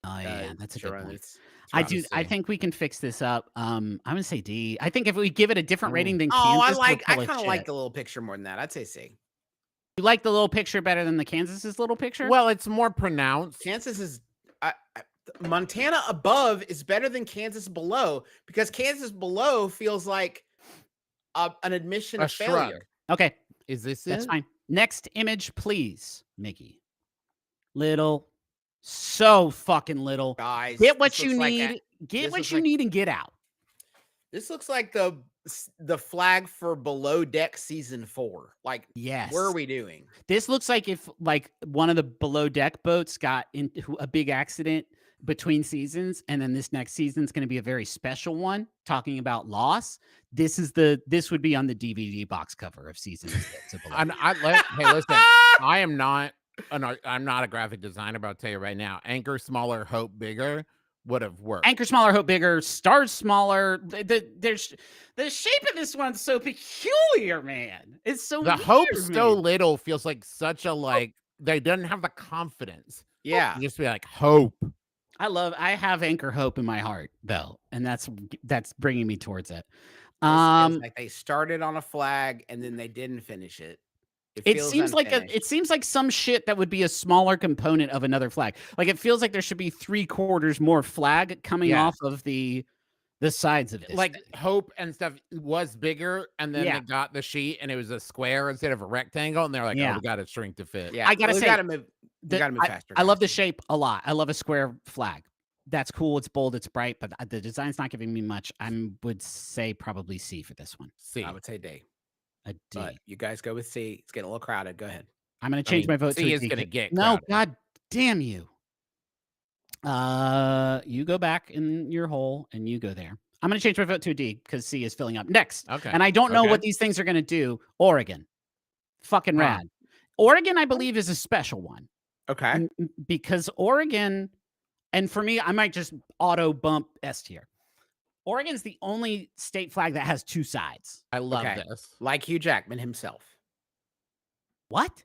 Speaker 4: Oh yeah, that's a good
Speaker 2: Sharon,
Speaker 4: point.
Speaker 2: it's
Speaker 4: I
Speaker 2: rough.
Speaker 4: do. I
Speaker 3: see.
Speaker 4: think we can fix this up. I'm gonna say D. I think if we give it a different rating than
Speaker 2: Oh,
Speaker 4: Kansas,
Speaker 2: I
Speaker 4: we're
Speaker 2: kind
Speaker 4: full
Speaker 2: of
Speaker 4: of
Speaker 2: like
Speaker 4: shit.
Speaker 2: the little picture more than that. I'd say C.
Speaker 4: You like the little picture better than the Kansas's little picture?
Speaker 3: well, it's more pronounced.
Speaker 2: Kansas is Montana above is better than Kansas below because Kansas below feels like an admission
Speaker 3: A
Speaker 2: of failure.
Speaker 3: shrug.
Speaker 4: Okay,
Speaker 3: Is this
Speaker 4: that's
Speaker 3: it?
Speaker 4: fine. Next image, please, Miggy. Little, so fucking little.
Speaker 2: Guys,
Speaker 4: Get what
Speaker 2: this
Speaker 4: you
Speaker 2: looks like
Speaker 4: need. Get
Speaker 2: this
Speaker 4: what
Speaker 2: looks
Speaker 4: you
Speaker 2: like-
Speaker 4: need and get out.
Speaker 2: This looks like the flag for Below Deck season 4. Like,
Speaker 4: Yes.
Speaker 2: where are we doing?
Speaker 4: This looks like if like one of the below deck boats got into a big accident between seasons, and then this next season's going to be a very special one talking about loss. This would be on the DVD box cover of season 6 of Below.
Speaker 3: Hey, listen, I'm not a graphic designer, but I'll tell you right now, anchor smaller, hope bigger would have worked.
Speaker 4: Anchor smaller, hope bigger, stars smaller. There's the shape of this one's so peculiar, man. It's so
Speaker 3: The
Speaker 4: weird,
Speaker 3: hope so
Speaker 4: man.
Speaker 3: little feels like such a they didn't have the confidence.
Speaker 2: Yeah.
Speaker 3: To just be like hope.
Speaker 4: I have anchor hope in my heart though, and that's bringing me towards it.
Speaker 2: This is like they started on a flag and then they didn't finish it.
Speaker 4: It
Speaker 2: feels
Speaker 4: seems like
Speaker 2: unfinished.
Speaker 4: it seems like some shit that would be a smaller component of another flag. Like it feels like there should be 3/4 more flag coming
Speaker 3: Yes.
Speaker 4: off of the sides of this.
Speaker 3: Like
Speaker 4: thing.
Speaker 3: hope and stuff was bigger, and then
Speaker 4: Yeah.
Speaker 3: they got the sheet and it was a square instead of a rectangle, and they're like,
Speaker 4: Yeah.
Speaker 3: "Oh, we got to shrink to fit."
Speaker 2: Yeah,
Speaker 4: I gotta
Speaker 2: we
Speaker 4: say,
Speaker 2: gotta move. We
Speaker 4: the-
Speaker 2: gotta move faster.
Speaker 4: I love the
Speaker 2: guys.
Speaker 4: shape a lot. I love a square flag. That's cool. It's bold. It's bright. But the design's not giving me much. I would say probably C for this one.
Speaker 3: See,
Speaker 2: I would say D.
Speaker 4: A D.
Speaker 2: But you guys go with C. It's getting a little crowded. Go ahead.
Speaker 4: I'm going to change my vote
Speaker 3: C
Speaker 4: to a
Speaker 3: is
Speaker 4: D.
Speaker 3: gonna get
Speaker 4: No,
Speaker 3: crowded.
Speaker 4: God damn you. You go back in your hole and you go there. I'm going to change my vote to a D because C is filling up. Next.
Speaker 3: Okay.
Speaker 4: And I don't know
Speaker 3: Okay.
Speaker 4: what these things are going to do. Oregon. Fucking
Speaker 3: Huh.
Speaker 4: rad. Oregon, I believe, is a special one.
Speaker 2: Okay.
Speaker 4: Because Oregon, and for me, I might just auto bump S tier. Oregon's the only state flag that has 2 sides.
Speaker 3: I love
Speaker 2: Okay.
Speaker 3: this.
Speaker 2: Like Hugh Jackman himself.
Speaker 4: What?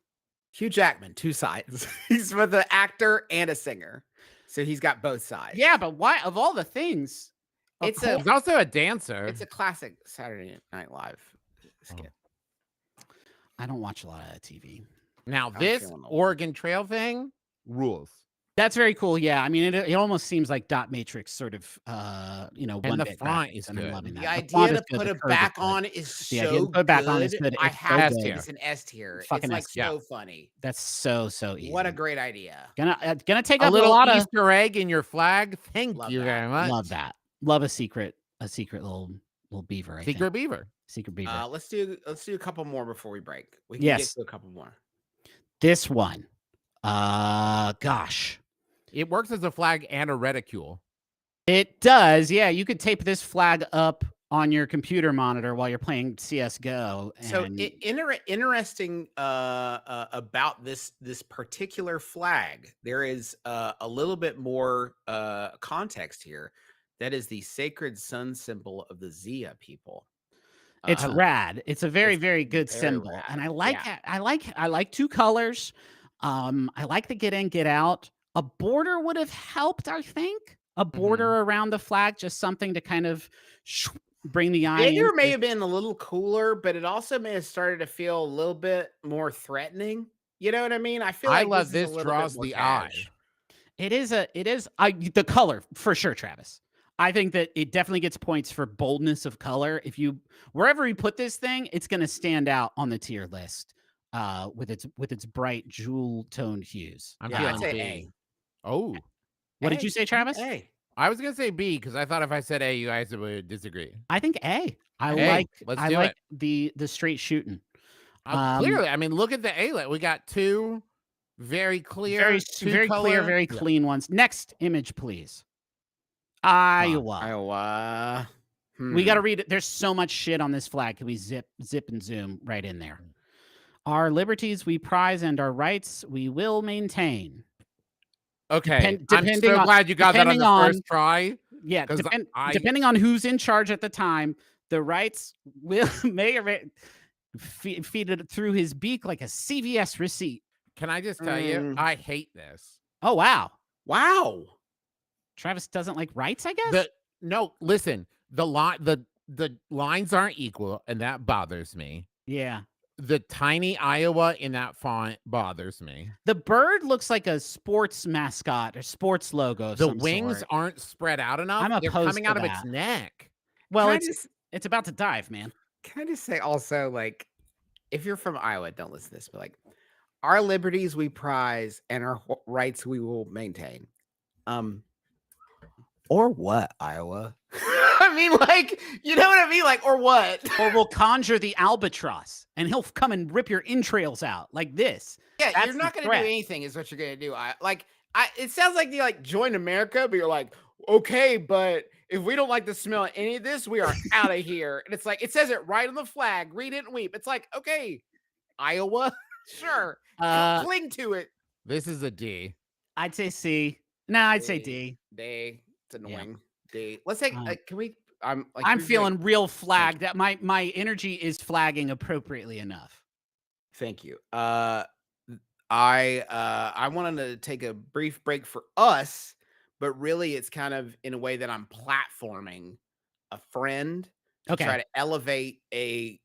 Speaker 2: Hugh Jackman, 2 sides. He's both an actor and a singer. So he's got both sides.
Speaker 4: Yeah, but why, of all the things, of
Speaker 2: It's a-
Speaker 3: He's also a dancer.
Speaker 2: It's a classic Saturday Night Live skit.
Speaker 4: I don't watch a lot of TV.
Speaker 3: Now
Speaker 2: I'm
Speaker 3: this
Speaker 2: feeling old.
Speaker 3: Oregon Trail thing rules.
Speaker 4: That's very cool. Yeah, I mean, it almost seems like dot matrix sort of,
Speaker 3: And
Speaker 4: one
Speaker 3: the
Speaker 4: bit
Speaker 3: font
Speaker 4: graphics,
Speaker 3: is
Speaker 4: and I'm
Speaker 3: good.
Speaker 4: loving
Speaker 2: The
Speaker 4: that.
Speaker 2: idea
Speaker 4: font
Speaker 2: to
Speaker 4: is good,
Speaker 2: put
Speaker 4: the
Speaker 2: it
Speaker 4: curve is
Speaker 2: back
Speaker 4: good.
Speaker 2: on is
Speaker 4: The idea
Speaker 2: so
Speaker 4: to put it back on is good.
Speaker 2: I
Speaker 4: It's so
Speaker 2: have
Speaker 3: good.
Speaker 2: to. It's an S tier.
Speaker 4: Fucking
Speaker 2: It's like
Speaker 4: S
Speaker 3: tier.
Speaker 2: so funny.
Speaker 4: That's so easy.
Speaker 2: What a great idea.
Speaker 4: Gonna take
Speaker 3: A
Speaker 4: up a
Speaker 3: little
Speaker 4: lot of
Speaker 3: Easter egg in your flag. Thank
Speaker 2: Love
Speaker 3: you
Speaker 2: that.
Speaker 3: very much.
Speaker 4: love that. Love a secret little beaver. I think.
Speaker 3: Secret Beaver.
Speaker 4: Secret beaver.
Speaker 2: Let's do a couple more before we break. We can
Speaker 4: Yes.
Speaker 2: get to a couple more.
Speaker 4: This one, gosh,
Speaker 3: It works as a flag and a reticule.
Speaker 4: it does. Yeah, you could tape this flag up on your computer monitor while you're playing CS:GO.
Speaker 2: So
Speaker 4: and
Speaker 2: interesting about this particular flag. There is a little bit more context here. That is the sacred sun symbol of the Zia people.
Speaker 4: it's rad. It's a very,
Speaker 2: it's
Speaker 4: very good
Speaker 2: very
Speaker 4: symbol,
Speaker 2: rad.
Speaker 4: and I like
Speaker 2: Yeah.
Speaker 4: I like 2 colors. I like the get in, get out. A border would have helped, I think. A border around the flag, just something to kind of bring the eye in.
Speaker 2: Bigger may have been a little cooler, but it also may have started to feel a little bit more threatening. You know what I mean? I feel
Speaker 3: I
Speaker 2: like
Speaker 3: love
Speaker 2: this is
Speaker 3: this
Speaker 2: a little
Speaker 3: draws
Speaker 2: bit more
Speaker 3: the eye.
Speaker 2: cash.
Speaker 4: It is the color for sure, Travis. I think that it definitely gets points for boldness of color. Wherever you put this thing, it's going to stand out on the tier list with its bright jewel toned hues.
Speaker 3: I'm
Speaker 2: I'd
Speaker 3: feeling
Speaker 2: say
Speaker 3: B.
Speaker 2: A.
Speaker 3: Oh,
Speaker 4: What did you say, Travis?
Speaker 2: A.
Speaker 3: I was gonna say B because I thought if I said A, you guys would disagree.
Speaker 4: I think A. I
Speaker 3: A, let's do
Speaker 4: like
Speaker 3: it.
Speaker 4: the straight shooting.
Speaker 3: Clearly, I mean, look at the A. We got two very clear,
Speaker 4: Very clear, very clean ones. Next image, please. Iowa.
Speaker 2: Iowa.
Speaker 4: We got to read it. There's so much shit on this flag. Can we zip and zoom right in there? Our liberties we prize and our rights we will maintain.
Speaker 3: Okay, I'm
Speaker 4: depending
Speaker 3: so
Speaker 4: on-
Speaker 3: glad you got that on
Speaker 4: depending
Speaker 3: the
Speaker 4: on-
Speaker 3: first try.
Speaker 4: Yeah,
Speaker 3: 'Cause
Speaker 4: depending on who's in charge at the time, the rights will may or may feed it through his beak like a CVS receipt.
Speaker 3: Can I just tell you, I hate this.
Speaker 4: Oh, wow.
Speaker 2: Wow.
Speaker 4: Travis doesn't like rights, I guess?
Speaker 3: No, listen, the lines aren't equal, and that bothers me.
Speaker 4: Yeah.
Speaker 3: The tiny Iowa in that font bothers me.
Speaker 4: The bird looks like a sports mascot or sports logo of
Speaker 3: The
Speaker 4: some
Speaker 3: wings
Speaker 4: sort.
Speaker 3: aren't spread out enough.
Speaker 4: I'm
Speaker 3: They're
Speaker 4: opposed
Speaker 3: coming
Speaker 4: to
Speaker 3: out of its
Speaker 4: that.
Speaker 3: neck.
Speaker 4: Well,
Speaker 2: Can I just-
Speaker 4: it's about to dive, man.
Speaker 2: Can I just say also, like, if you're from Iowa, don't listen to this, but like, our liberties we prize and our rights we will maintain. Or what, Iowa? I mean, like, you know what I mean? Like, or what?
Speaker 4: Or we'll conjure the albatross and he'll come and rip your entrails out like this.
Speaker 2: Yeah,
Speaker 4: That's
Speaker 2: you're not
Speaker 4: the
Speaker 2: going to do
Speaker 4: threat.
Speaker 2: anything is what you're going to do. It sounds like you like join America, but you're like, okay, but if we don't like the smell of any of this, we are out of here. And it's like, it says it right on the flag, read it and weep. It's like, okay, Iowa, sure. Cling to it.
Speaker 3: This is a D.
Speaker 4: I'd say C. No, I'd say D.
Speaker 2: D. It's annoying. D. Let's take, can we,
Speaker 4: I'm
Speaker 2: we're
Speaker 4: feeling
Speaker 2: like,
Speaker 4: real flagged. That my energy is flagging appropriately enough.
Speaker 2: thank you. I wanted to take a brief break for us, but really it's kind of in a way that I'm platforming a friend to try to elevate I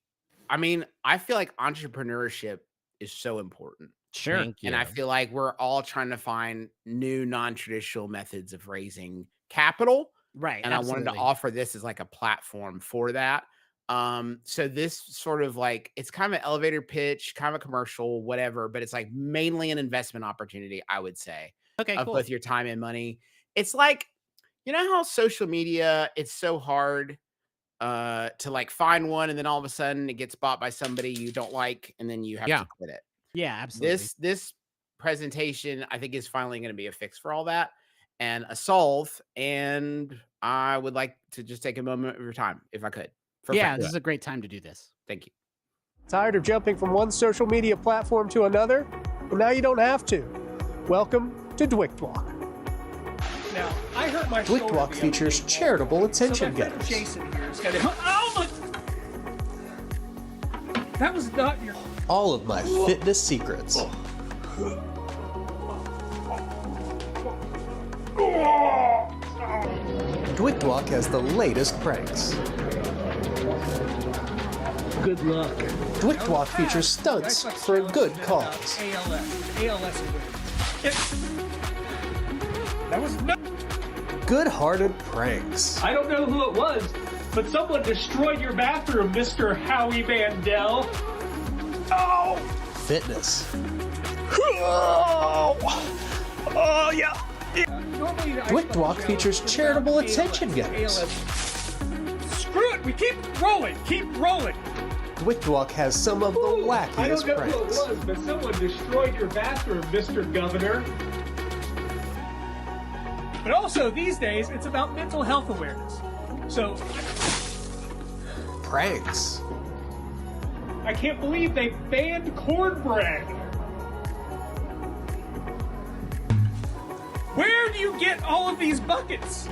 Speaker 2: feel like entrepreneurship is so important.
Speaker 4: Sure.
Speaker 3: Thank you.
Speaker 2: And I feel like we're all trying to find new non-traditional methods of raising capital.
Speaker 4: Right.
Speaker 2: And
Speaker 4: absolutely.
Speaker 2: I wanted to offer this as like a platform for that. So this sort of like, it's kind of an elevator pitch, kind of a commercial, whatever, but it's like mainly an investment opportunity, I would say,
Speaker 4: Okay,
Speaker 2: of
Speaker 4: cool.
Speaker 2: both your time and money. It's like, you know how social media, it's so hard to like find one and then all of a sudden it gets bought by somebody you don't like and then you have to quit it.
Speaker 4: Yeah, absolutely.
Speaker 2: This presentation I think is finally going to be a fix for all that and a solve, and I would like to just take a moment of your time if I could.
Speaker 4: This is a great time to do this.
Speaker 2: Thank you.
Speaker 5: Tired of jumping from one social media platform to another? Well, now you don't have to. Welcome to Dwik Dwok.
Speaker 6: Now, I hurt my
Speaker 5: Dwik
Speaker 6: shoulder
Speaker 5: Dwok
Speaker 6: the
Speaker 5: features
Speaker 6: other day.
Speaker 5: charitable attention
Speaker 6: So my friend
Speaker 5: getters.
Speaker 6: Jason here is gonna help. Oh, my... That was not your...
Speaker 5: All of my fitness secrets. Dwik Dwok has the latest pranks.
Speaker 6: Good luck.
Speaker 5: Dwik Dwok features stunts for a good cause.
Speaker 6: ALS That was not...
Speaker 5: Good-hearted pranks.
Speaker 6: I don't know who it was, but someone destroyed your bathroom, Mr. Howie Mandel. Oh!
Speaker 5: Fitness.
Speaker 6: Oh, yeah.
Speaker 5: Dwik Dwok features charitable attention getters.
Speaker 6: Screw it, we keep rolling,
Speaker 5: Dwik Dwok has some of the
Speaker 6: I
Speaker 5: wackiest
Speaker 6: don't know
Speaker 5: pranks.
Speaker 6: who it was, but someone destroyed your bathroom, Mr. Governor. But also, these days, it's about mental health awareness. So,
Speaker 5: Pranks.
Speaker 6: I can't believe they banned cornbread. Where do you get all of these buckets?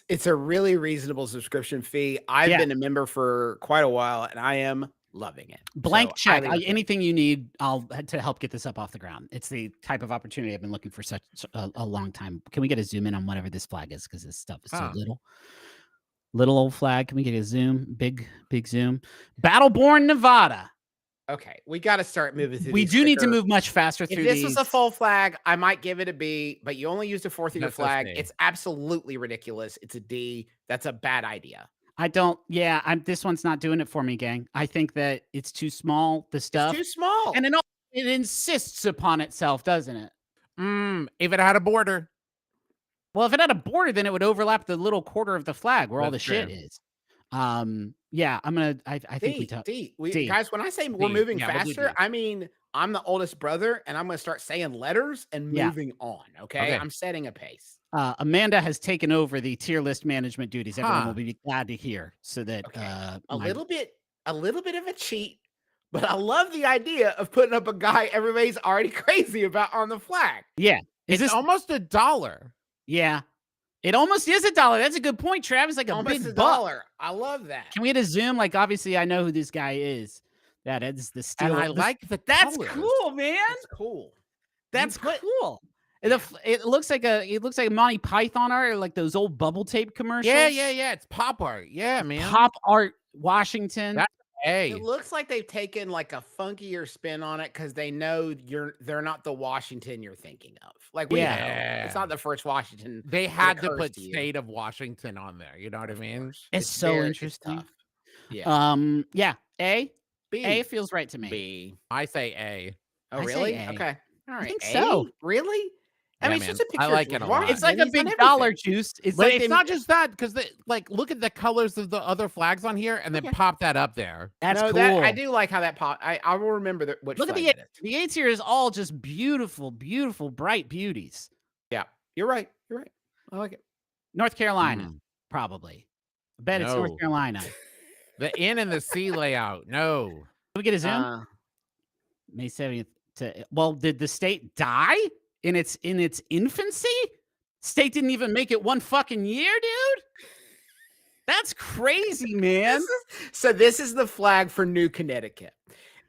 Speaker 2: It's a really reasonable subscription fee. I've
Speaker 4: Yeah.
Speaker 2: been a member for quite a while, and I am loving it.
Speaker 4: Blank
Speaker 2: So,
Speaker 4: check.
Speaker 2: highly recommend.
Speaker 4: Anything you need, I'll to help get this up off the ground. It's the type of opportunity I've been looking for such a long time. Can we get a zoom in on whatever this flag is? Because this stuff is so little. Little old flag. Can we get a zoom? Big zoom. Battleborn, Nevada.
Speaker 2: Okay, we got to start moving through.
Speaker 4: We
Speaker 2: these
Speaker 4: do need to
Speaker 2: quicker.
Speaker 4: move much faster
Speaker 2: If
Speaker 4: through
Speaker 2: this
Speaker 4: these.
Speaker 2: was a full flag, I might give it a B, but you only used a fourth of your
Speaker 3: That's a
Speaker 2: flag.
Speaker 3: C.
Speaker 2: It's absolutely ridiculous. It's a D. That's a bad idea.
Speaker 4: I don't. Yeah, this one's not doing it for me, gang. I think that it's too small. The stuff.
Speaker 2: It's too small.
Speaker 4: And it insists upon itself, doesn't it?
Speaker 3: If it had a border.
Speaker 4: Well, if it had a border, then it would overlap the little quarter of the flag where all the
Speaker 3: That's
Speaker 4: shit
Speaker 3: true.
Speaker 4: is. Yeah, I'm gonna. I think we talk.
Speaker 2: D.
Speaker 4: D.
Speaker 2: Guys, when I say we're
Speaker 3: D.
Speaker 2: moving
Speaker 3: Yeah, we'll do
Speaker 2: faster,
Speaker 3: D.
Speaker 2: I mean I'm the oldest brother, and I'm going to start saying letters and
Speaker 4: Yeah.
Speaker 2: moving on. Okay, I'm setting a pace.
Speaker 4: Amanda has taken over the tier list management duties. Everyone
Speaker 3: Huh.
Speaker 4: will be glad to hear. So that
Speaker 2: A little bit of a cheat, but I love the idea of putting up a guy everybody's already crazy about on the flag.
Speaker 4: Yeah,
Speaker 3: It's almost $1.
Speaker 4: Yeah, it almost is $1. That's a good point, Travis. Like a
Speaker 2: Almost
Speaker 4: big
Speaker 2: $1. I love that.
Speaker 4: Can we get a zoom? Like, obviously, I know who this guy is. That is the steel.
Speaker 3: And I like the
Speaker 4: That's
Speaker 3: colors.
Speaker 4: cool, man.
Speaker 2: That's cool.
Speaker 4: That's cool. It looks like a Monty Python art, or like those old bubble tape commercials.
Speaker 3: Yeah. It's pop art. Yeah, man.
Speaker 4: Pop art, Washington.
Speaker 3: That's A.
Speaker 2: It looks like they've taken like a funkier spin on it because they know they're not the Washington you're thinking of. Like, we know it's not the first Washington.
Speaker 3: They had to
Speaker 2: occurs
Speaker 3: put
Speaker 2: to you.
Speaker 3: state of Washington on there. You know what I mean?
Speaker 4: It's so
Speaker 2: very-
Speaker 4: interesting.
Speaker 2: tough. Yeah.
Speaker 4: Yeah. A.
Speaker 2: B.
Speaker 4: A feels right to me.
Speaker 2: B.
Speaker 3: I say A.
Speaker 2: Oh,
Speaker 4: I say
Speaker 2: really?
Speaker 4: A.
Speaker 2: Okay. All right.
Speaker 4: think
Speaker 2: A?
Speaker 4: so.
Speaker 2: Really? I
Speaker 3: Yeah,
Speaker 2: mean,
Speaker 3: man.
Speaker 2: it's just a picture.
Speaker 3: I like
Speaker 2: of
Speaker 3: it a
Speaker 2: rock
Speaker 3: lot.
Speaker 4: It's like a
Speaker 2: and he's
Speaker 4: big
Speaker 2: on
Speaker 4: dollar
Speaker 2: everything.
Speaker 4: juice. It's
Speaker 3: But
Speaker 4: like
Speaker 3: it's
Speaker 4: they-
Speaker 3: not just that, because they look at the colors of the other flags on here and then pop that up there.
Speaker 4: That's
Speaker 2: No,
Speaker 4: cool.
Speaker 2: I do like how that pop. I will remember which.
Speaker 4: Look at
Speaker 2: flag
Speaker 4: the
Speaker 2: it is.
Speaker 4: the A tier is all just beautiful, beautiful, bright beauties.
Speaker 2: Yeah, you're right. You're right. I like it.
Speaker 4: North Carolina, probably. I bet it's
Speaker 3: No.
Speaker 4: North Carolina.
Speaker 3: The N and the C layout. No.
Speaker 4: Can we get a zoom? May 70th did the state die in its infancy? State didn't even make it one fucking year, dude. That's crazy, man.
Speaker 2: This is the flag for New Connecticut.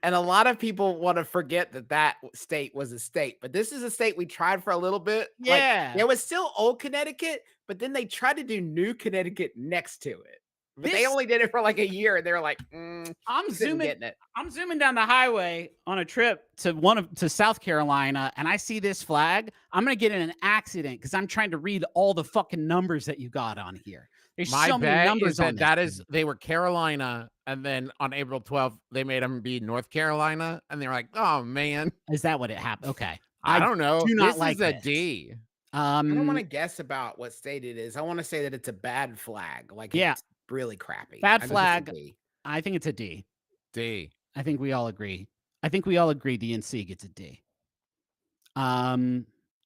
Speaker 2: And a lot of people want to forget that state was a state, but this is a state we tried for a little bit.
Speaker 4: Yeah.
Speaker 2: Like, it was still old Connecticut, but then they tried to do New Connecticut next to it. But they only did it for like a year, and they were like,
Speaker 4: I'm zooming.
Speaker 2: getting it.
Speaker 4: I'm zooming down the highway on a trip to South Carolina, and I see this flag. I'm gonna get in an accident because I'm trying to read all the fucking numbers that you got on here. There's
Speaker 3: My
Speaker 4: so many
Speaker 3: bet
Speaker 4: numbers
Speaker 3: is
Speaker 4: on
Speaker 3: that
Speaker 4: this thing.
Speaker 3: they were Carolina, and then on April 12th, they made them be North Carolina, and they're like, oh, man.
Speaker 4: Is that what it happened? Okay.
Speaker 3: I don't know.
Speaker 4: do not
Speaker 3: This
Speaker 4: like
Speaker 3: is a
Speaker 4: this.
Speaker 3: D.
Speaker 2: I don't want to guess about what state it is. I want to say that it's a bad flag. Like, it's really crappy.
Speaker 4: Bad
Speaker 2: I think it's a
Speaker 4: flag.
Speaker 2: D.
Speaker 4: I think it's a D.
Speaker 3: D.
Speaker 4: I think we all agree. The NC gets a D.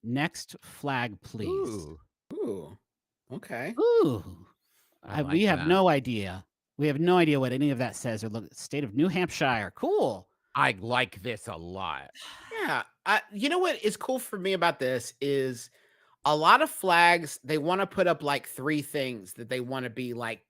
Speaker 4: Next flag, please.
Speaker 2: Ooh. Okay.
Speaker 4: Ooh.
Speaker 3: I
Speaker 4: We
Speaker 3: like
Speaker 4: have
Speaker 3: that.
Speaker 4: no idea. We have no idea what any of that says or look. State of New Hampshire. Cool.
Speaker 3: I like this a lot.
Speaker 2: Yeah. You know what is cool for me about this is a lot of flags, they want to put up like 3 things that they want to be like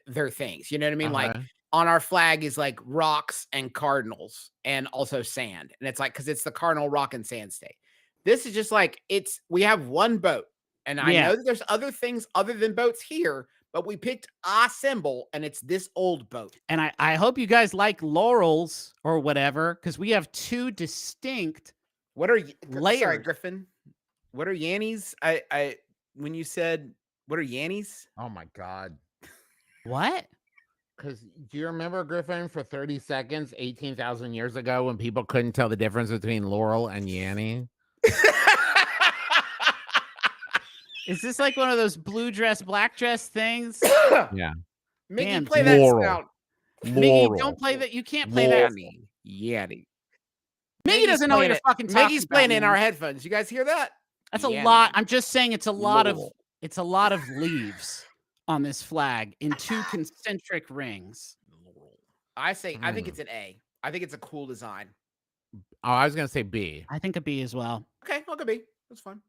Speaker 2: their things. You know what I mean? Like on our flag is like rocks and cardinals and also sand. And it's like, because it's the cardinal rock and sand state. This is just like, we have one boat. And I know that there's other things other than boats here, but we picked a symbol and it's this old boat.
Speaker 4: And I hope you guys like laurels or whatever, because we have 2 distinct.
Speaker 2: What are
Speaker 4: layers.
Speaker 2: Sorry, Griffin. What are Yannies? When you said what are Yannies?
Speaker 3: Oh, my God.
Speaker 4: What?
Speaker 3: Because do you remember, Griffin, for 30 seconds, 18,000 years ago, when people couldn't tell the difference between Laurel and Yanny?
Speaker 4: Is this like one of those blue dress, black dress things?
Speaker 3: Yeah.
Speaker 2: Mickey,
Speaker 4: Damn,
Speaker 2: play that
Speaker 3: Laurel.
Speaker 2: sound.
Speaker 4: Miggy, don't play that. You can't play that.
Speaker 2: Yanny.
Speaker 4: Miggy doesn't know what you're fucking talking
Speaker 2: Miggy's
Speaker 4: about,
Speaker 2: playing in
Speaker 4: man.
Speaker 2: our headphones. You guys hear that?
Speaker 4: That's a
Speaker 2: Yanny.
Speaker 4: lot. I'm just saying it's a lot
Speaker 2: Laurel.
Speaker 4: of leaves on this flag in 2 concentric rings.
Speaker 2: I think it's an A. I think it's a cool design.
Speaker 3: Oh, I was going to say B.
Speaker 4: I think a B as well.
Speaker 2: Okay, I'll go B. That's fine.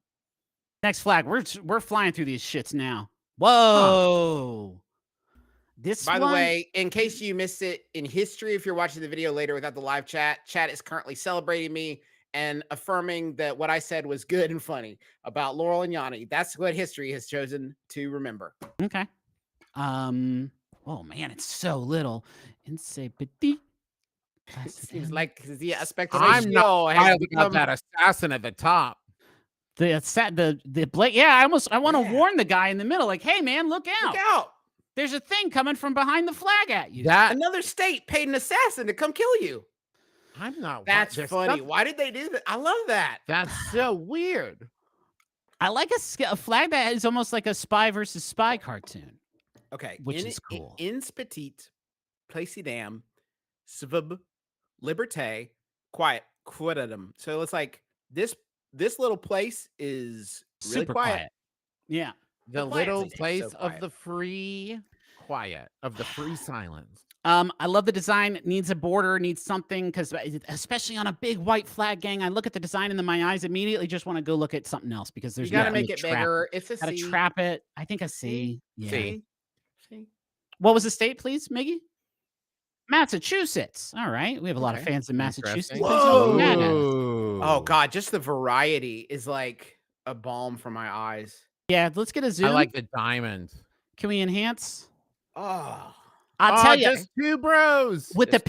Speaker 4: Next flag. We're flying through these shits now. Whoa. This
Speaker 2: By the
Speaker 4: one?
Speaker 2: way, in case you missed it in history, if you're watching the video later without the live chat is currently celebrating me and affirming that what I said was good and funny about Laurel and Yanni. That's what history has chosen to remember.
Speaker 4: Okay. Oh man, it's so little. C'est petit.
Speaker 2: Seems like the aspect
Speaker 3: I'm not
Speaker 2: has
Speaker 3: wild
Speaker 2: become
Speaker 3: about that assassin at the top.
Speaker 4: The blade. Yeah, I want to
Speaker 2: Yeah.
Speaker 4: warn the guy in the middle, like, hey man, look out.
Speaker 2: look out.
Speaker 4: There's a thing coming from behind the flag at you.
Speaker 3: That
Speaker 2: Another state paid an assassin to come kill you.
Speaker 3: I'm not.
Speaker 2: That's
Speaker 3: there's
Speaker 2: funny.
Speaker 3: stuff-
Speaker 2: Why did they do that? I love that.
Speaker 3: That's so weird.
Speaker 4: I like a flag that is almost like a spy versus spy cartoon.
Speaker 2: Okay.
Speaker 4: Which is cool.
Speaker 2: Ins petite, placidam, svb, liberté, quiet, quietedum. So it's like this little place is really
Speaker 4: Super
Speaker 2: quiet.
Speaker 4: Yeah.
Speaker 3: The
Speaker 2: quiet
Speaker 3: little
Speaker 2: thing is
Speaker 3: place
Speaker 2: so
Speaker 3: of
Speaker 2: quiet.
Speaker 3: the free quiet, of the free silence.
Speaker 4: I love the design. It needs a border, needs something, because especially on a big white flag, gang, I look at the design and then my eyes immediately just want to go look at something else because there's
Speaker 2: You got to
Speaker 4: nothing
Speaker 2: make it
Speaker 4: trap
Speaker 2: bigger. It's a
Speaker 4: Gotta
Speaker 2: C.
Speaker 4: trap it. I think a C. Yeah.
Speaker 2: See?
Speaker 4: What was the state, please, Miggy? Massachusetts. All right. We have a lot of
Speaker 2: Okay.
Speaker 4: fans in Massachusetts.
Speaker 3: Interesting.
Speaker 2: Whoa.
Speaker 4: Yeah.
Speaker 2: Oh God, just the variety is like a balm for my eyes.
Speaker 4: Yeah, let's get a zoom.
Speaker 3: I like the diamond.
Speaker 4: Can we enhance?
Speaker 2: Oh,
Speaker 4: I'll tell you,
Speaker 3: just two bros.
Speaker 4: with the
Speaker 2: just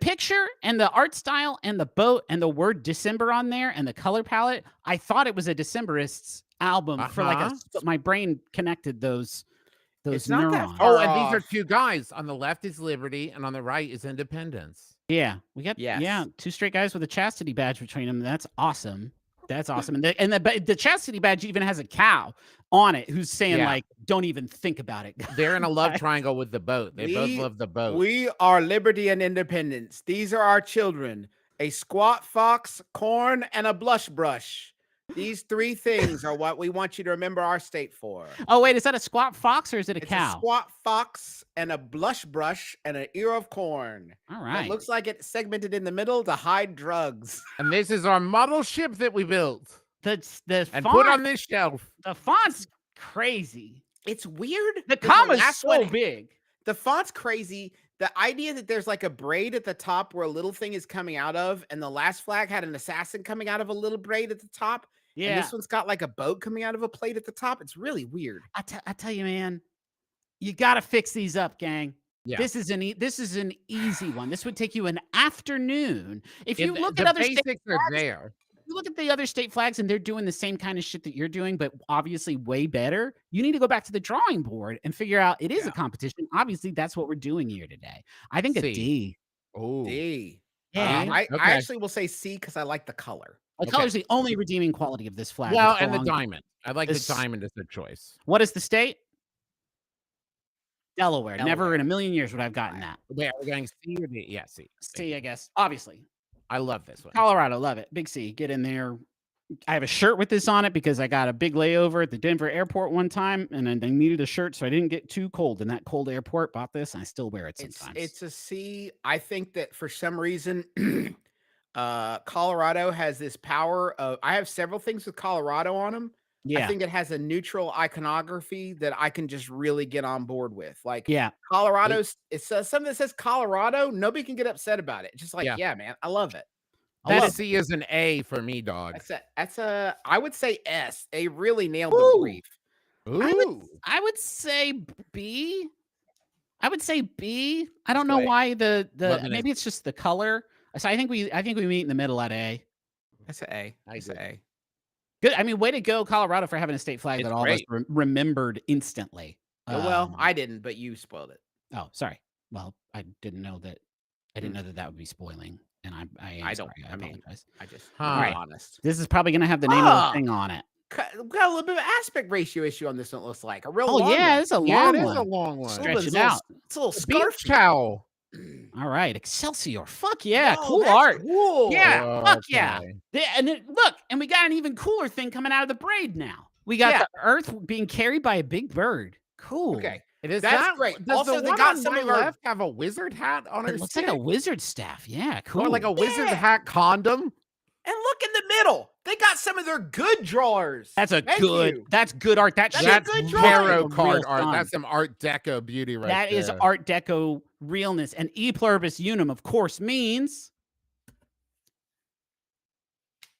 Speaker 4: picture and the art style and the boat and the word December on there and the color palette, I thought it was a Decemberists album for like my brain connected those
Speaker 2: It's not that
Speaker 4: neurons.
Speaker 2: far
Speaker 3: Oh, and these are
Speaker 2: off.
Speaker 3: two guys. On the left is Liberty, and on the right is Independence.
Speaker 4: Yeah, we got
Speaker 2: Yes.
Speaker 4: two straight guys with a chastity badge between them. That's awesome. That's awesome. And the chastity badge even has a cow on it who's saying
Speaker 3: Yeah.
Speaker 4: like, "Don't even think about it."
Speaker 3: They're in a love triangle with the boat. They both
Speaker 2: We-
Speaker 3: love the boat.
Speaker 2: We are liberty and independence. These are our children: a squat fox, corn, and a blush brush. These three things are what we want you to remember our state for.
Speaker 4: Oh wait, is that a squat fox or is it a
Speaker 2: It's
Speaker 4: cow?
Speaker 2: a squat fox and a blush brush and an ear of corn.
Speaker 4: All
Speaker 2: It
Speaker 4: right.
Speaker 2: looks like it's segmented in the middle to hide drugs.
Speaker 3: And this is our model ship that we built
Speaker 4: the
Speaker 3: and
Speaker 4: font,
Speaker 3: put on this shelf.
Speaker 4: the font's crazy.
Speaker 2: It's weird.
Speaker 4: The
Speaker 2: 'cause
Speaker 4: comma's
Speaker 2: last
Speaker 4: so
Speaker 2: one-
Speaker 4: big.
Speaker 2: The font's crazy. The idea that there's like a braid at the top where a little thing is coming out of, and the last flag had an assassin coming out of a little braid at the top. And
Speaker 4: Yeah,
Speaker 2: this one's got like a boat coming out of a plate at the top. It's really weird.
Speaker 4: I tell you, man, you got to fix these up, gang.
Speaker 3: Yeah.
Speaker 4: This is an easy one. This would take you an afternoon. If you
Speaker 3: And
Speaker 4: look
Speaker 3: the
Speaker 4: at other state
Speaker 3: basics are
Speaker 4: flags,
Speaker 3: there.
Speaker 4: you look at the other state flags and they're doing the same kind of shit that you're doing, but obviously way better. You need to go back to the drawing board and figure out it is a competition. Obviously, that's what we're doing here today. I think a
Speaker 3: C.
Speaker 4: D.
Speaker 3: Oh,
Speaker 2: D.
Speaker 4: Yeah.
Speaker 2: I
Speaker 3: Okay.
Speaker 2: actually will say C because I like the color.
Speaker 4: The color's the only redeeming quality of this flag.
Speaker 3: well,
Speaker 4: which
Speaker 3: and the
Speaker 4: belongs-
Speaker 3: diamond. I like
Speaker 4: This-
Speaker 3: the diamond as a choice.
Speaker 4: What is the state? Delaware. Never
Speaker 2: Delaware.
Speaker 4: in a million years would I have gotten that.
Speaker 3: Wait, are we going C or D? Yeah, C.
Speaker 4: C, I guess. Obviously.
Speaker 3: I love this one.
Speaker 4: Colorado, love it. Big C, get in there. I have a shirt with this on it because I got a big layover at the Denver airport one time and I needed a shirt so I didn't get too cold in that cold airport. Bought this and I still wear it sometimes.
Speaker 2: It's a C. I think that for some reason, Colorado has this power of. I have several things with Colorado on them.
Speaker 4: yeah.
Speaker 2: I think it has a neutral iconography that I can just really get on board with. Like
Speaker 4: Yeah.
Speaker 2: Colorado's, it says something that says Colorado. Nobody can get upset about it. It's just like,
Speaker 3: Yeah.
Speaker 2: yeah, man, I love it.
Speaker 3: That C is an A for me, dog.
Speaker 2: That's a. I would say S. They really nailed the
Speaker 4: Ooh.
Speaker 2: brief.
Speaker 3: Ooh.
Speaker 4: I would say B. I would say B. I don't know
Speaker 2: Wait.
Speaker 4: why the
Speaker 3: Loving it.
Speaker 4: maybe it's just the color. So I think we meet in the middle at A.
Speaker 2: That's an A. That's an
Speaker 3: agree.
Speaker 2: A.
Speaker 4: Good. I mean, way to go, Colorado, for having a state flag
Speaker 3: It's
Speaker 4: that all of us
Speaker 3: great.
Speaker 4: remembered instantly.
Speaker 2: Well, I didn't, but you spoiled it.
Speaker 4: Oh, sorry. Well, I didn't know that. I didn't know that would be spoiling, and I am
Speaker 2: I don't-
Speaker 4: sorry. I
Speaker 2: I mean,
Speaker 4: apologize.
Speaker 2: I just,
Speaker 3: Huh.
Speaker 2: I'm
Speaker 4: Right.
Speaker 2: honest.
Speaker 4: This is probably going to have the name of
Speaker 2: Ah.
Speaker 4: the thing on it.
Speaker 2: Got a little bit of aspect ratio issue on this one. It looks like a real.
Speaker 4: Oh
Speaker 2: long
Speaker 4: yeah,
Speaker 2: one.
Speaker 4: it's a
Speaker 3: Yeah,
Speaker 4: long
Speaker 3: it is
Speaker 4: one.
Speaker 3: a long one.
Speaker 4: Stretch
Speaker 2: It's
Speaker 4: it
Speaker 2: a little-
Speaker 4: out.
Speaker 2: It's a little
Speaker 3: Beach
Speaker 2: scarf.
Speaker 3: cow.
Speaker 4: All right, Excelsior. Fuck yeah,
Speaker 2: Whoa,
Speaker 4: cool
Speaker 2: that's
Speaker 4: art.
Speaker 2: Cool.
Speaker 4: Yeah, fuck yeah.
Speaker 3: Okay.
Speaker 4: And look, and we got an even cooler thing coming out of the braid now. We got
Speaker 2: Yeah.
Speaker 4: the Earth being carried by a big bird. Cool.
Speaker 2: Okay.
Speaker 3: It is
Speaker 2: That's
Speaker 3: that,
Speaker 2: great.
Speaker 3: Does
Speaker 2: Also,
Speaker 3: the
Speaker 2: they
Speaker 3: one
Speaker 2: got
Speaker 3: on
Speaker 2: some
Speaker 3: my
Speaker 2: of our-
Speaker 3: left have a wizard hat on her
Speaker 4: It looks
Speaker 3: stick?
Speaker 4: like a wizard staff. Yeah, cool.
Speaker 3: Or like a wizard
Speaker 2: Yeah.
Speaker 3: hat condom?
Speaker 2: And look in the middle. They got some of their good drawers.
Speaker 4: That's
Speaker 2: Thank
Speaker 4: good.
Speaker 2: you.
Speaker 4: That's good art.
Speaker 2: That's
Speaker 4: That's
Speaker 2: a good
Speaker 4: real
Speaker 2: drawing.
Speaker 3: tarot
Speaker 4: real
Speaker 3: card art.
Speaker 4: fun.
Speaker 3: That's some Art Deco beauty right there.
Speaker 4: That is Art Deco realness. And E pluribus unum, of course, means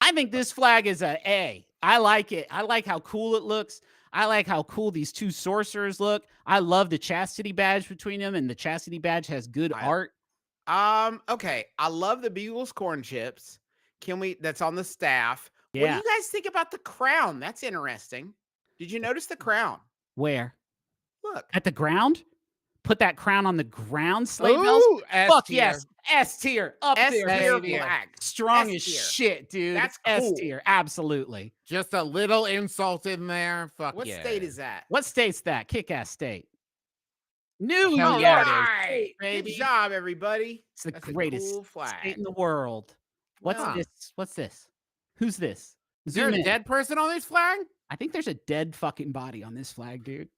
Speaker 4: I think this flag is a A. I like it. I like how cool it looks. I like how cool these two sorcerers look. I love the chastity badge between them, and the chastity badge has good art.
Speaker 2: Okay. I love the Bugles corn chips. That's on the staff. What do
Speaker 4: Yeah.
Speaker 2: you guys think about the crown? That's interesting. Did you notice the crown?
Speaker 4: Where?
Speaker 2: Look.
Speaker 4: At the ground? Put that crown on the ground, sleigh bells?
Speaker 3: Ooh, S
Speaker 4: Fuck
Speaker 3: tier.
Speaker 4: yes. S tier. Up
Speaker 2: S
Speaker 4: there,
Speaker 2: tier
Speaker 4: baby.
Speaker 2: flag.
Speaker 4: Strong
Speaker 2: S
Speaker 4: as
Speaker 2: tier.
Speaker 4: shit, dude.
Speaker 2: That's
Speaker 4: S
Speaker 2: cool.
Speaker 4: tier. Absolutely.
Speaker 3: Just a little insult in there. Fuck
Speaker 2: What
Speaker 3: yeah.
Speaker 2: state is that?
Speaker 4: What state's that? Kick-ass state. New
Speaker 3: Hell
Speaker 2: All
Speaker 3: yeah, it is.
Speaker 2: right.
Speaker 4: baby.
Speaker 2: Good job, everybody.
Speaker 4: It's the
Speaker 2: That's a
Speaker 4: greatest
Speaker 2: cool flag.
Speaker 4: state in the world. What's
Speaker 2: Wow.
Speaker 4: this? What's this? Who's this?
Speaker 3: Is there
Speaker 4: Zoom
Speaker 3: a
Speaker 4: in.
Speaker 3: dead person on this flag?
Speaker 4: I think there's a dead fucking body on this flag, dude.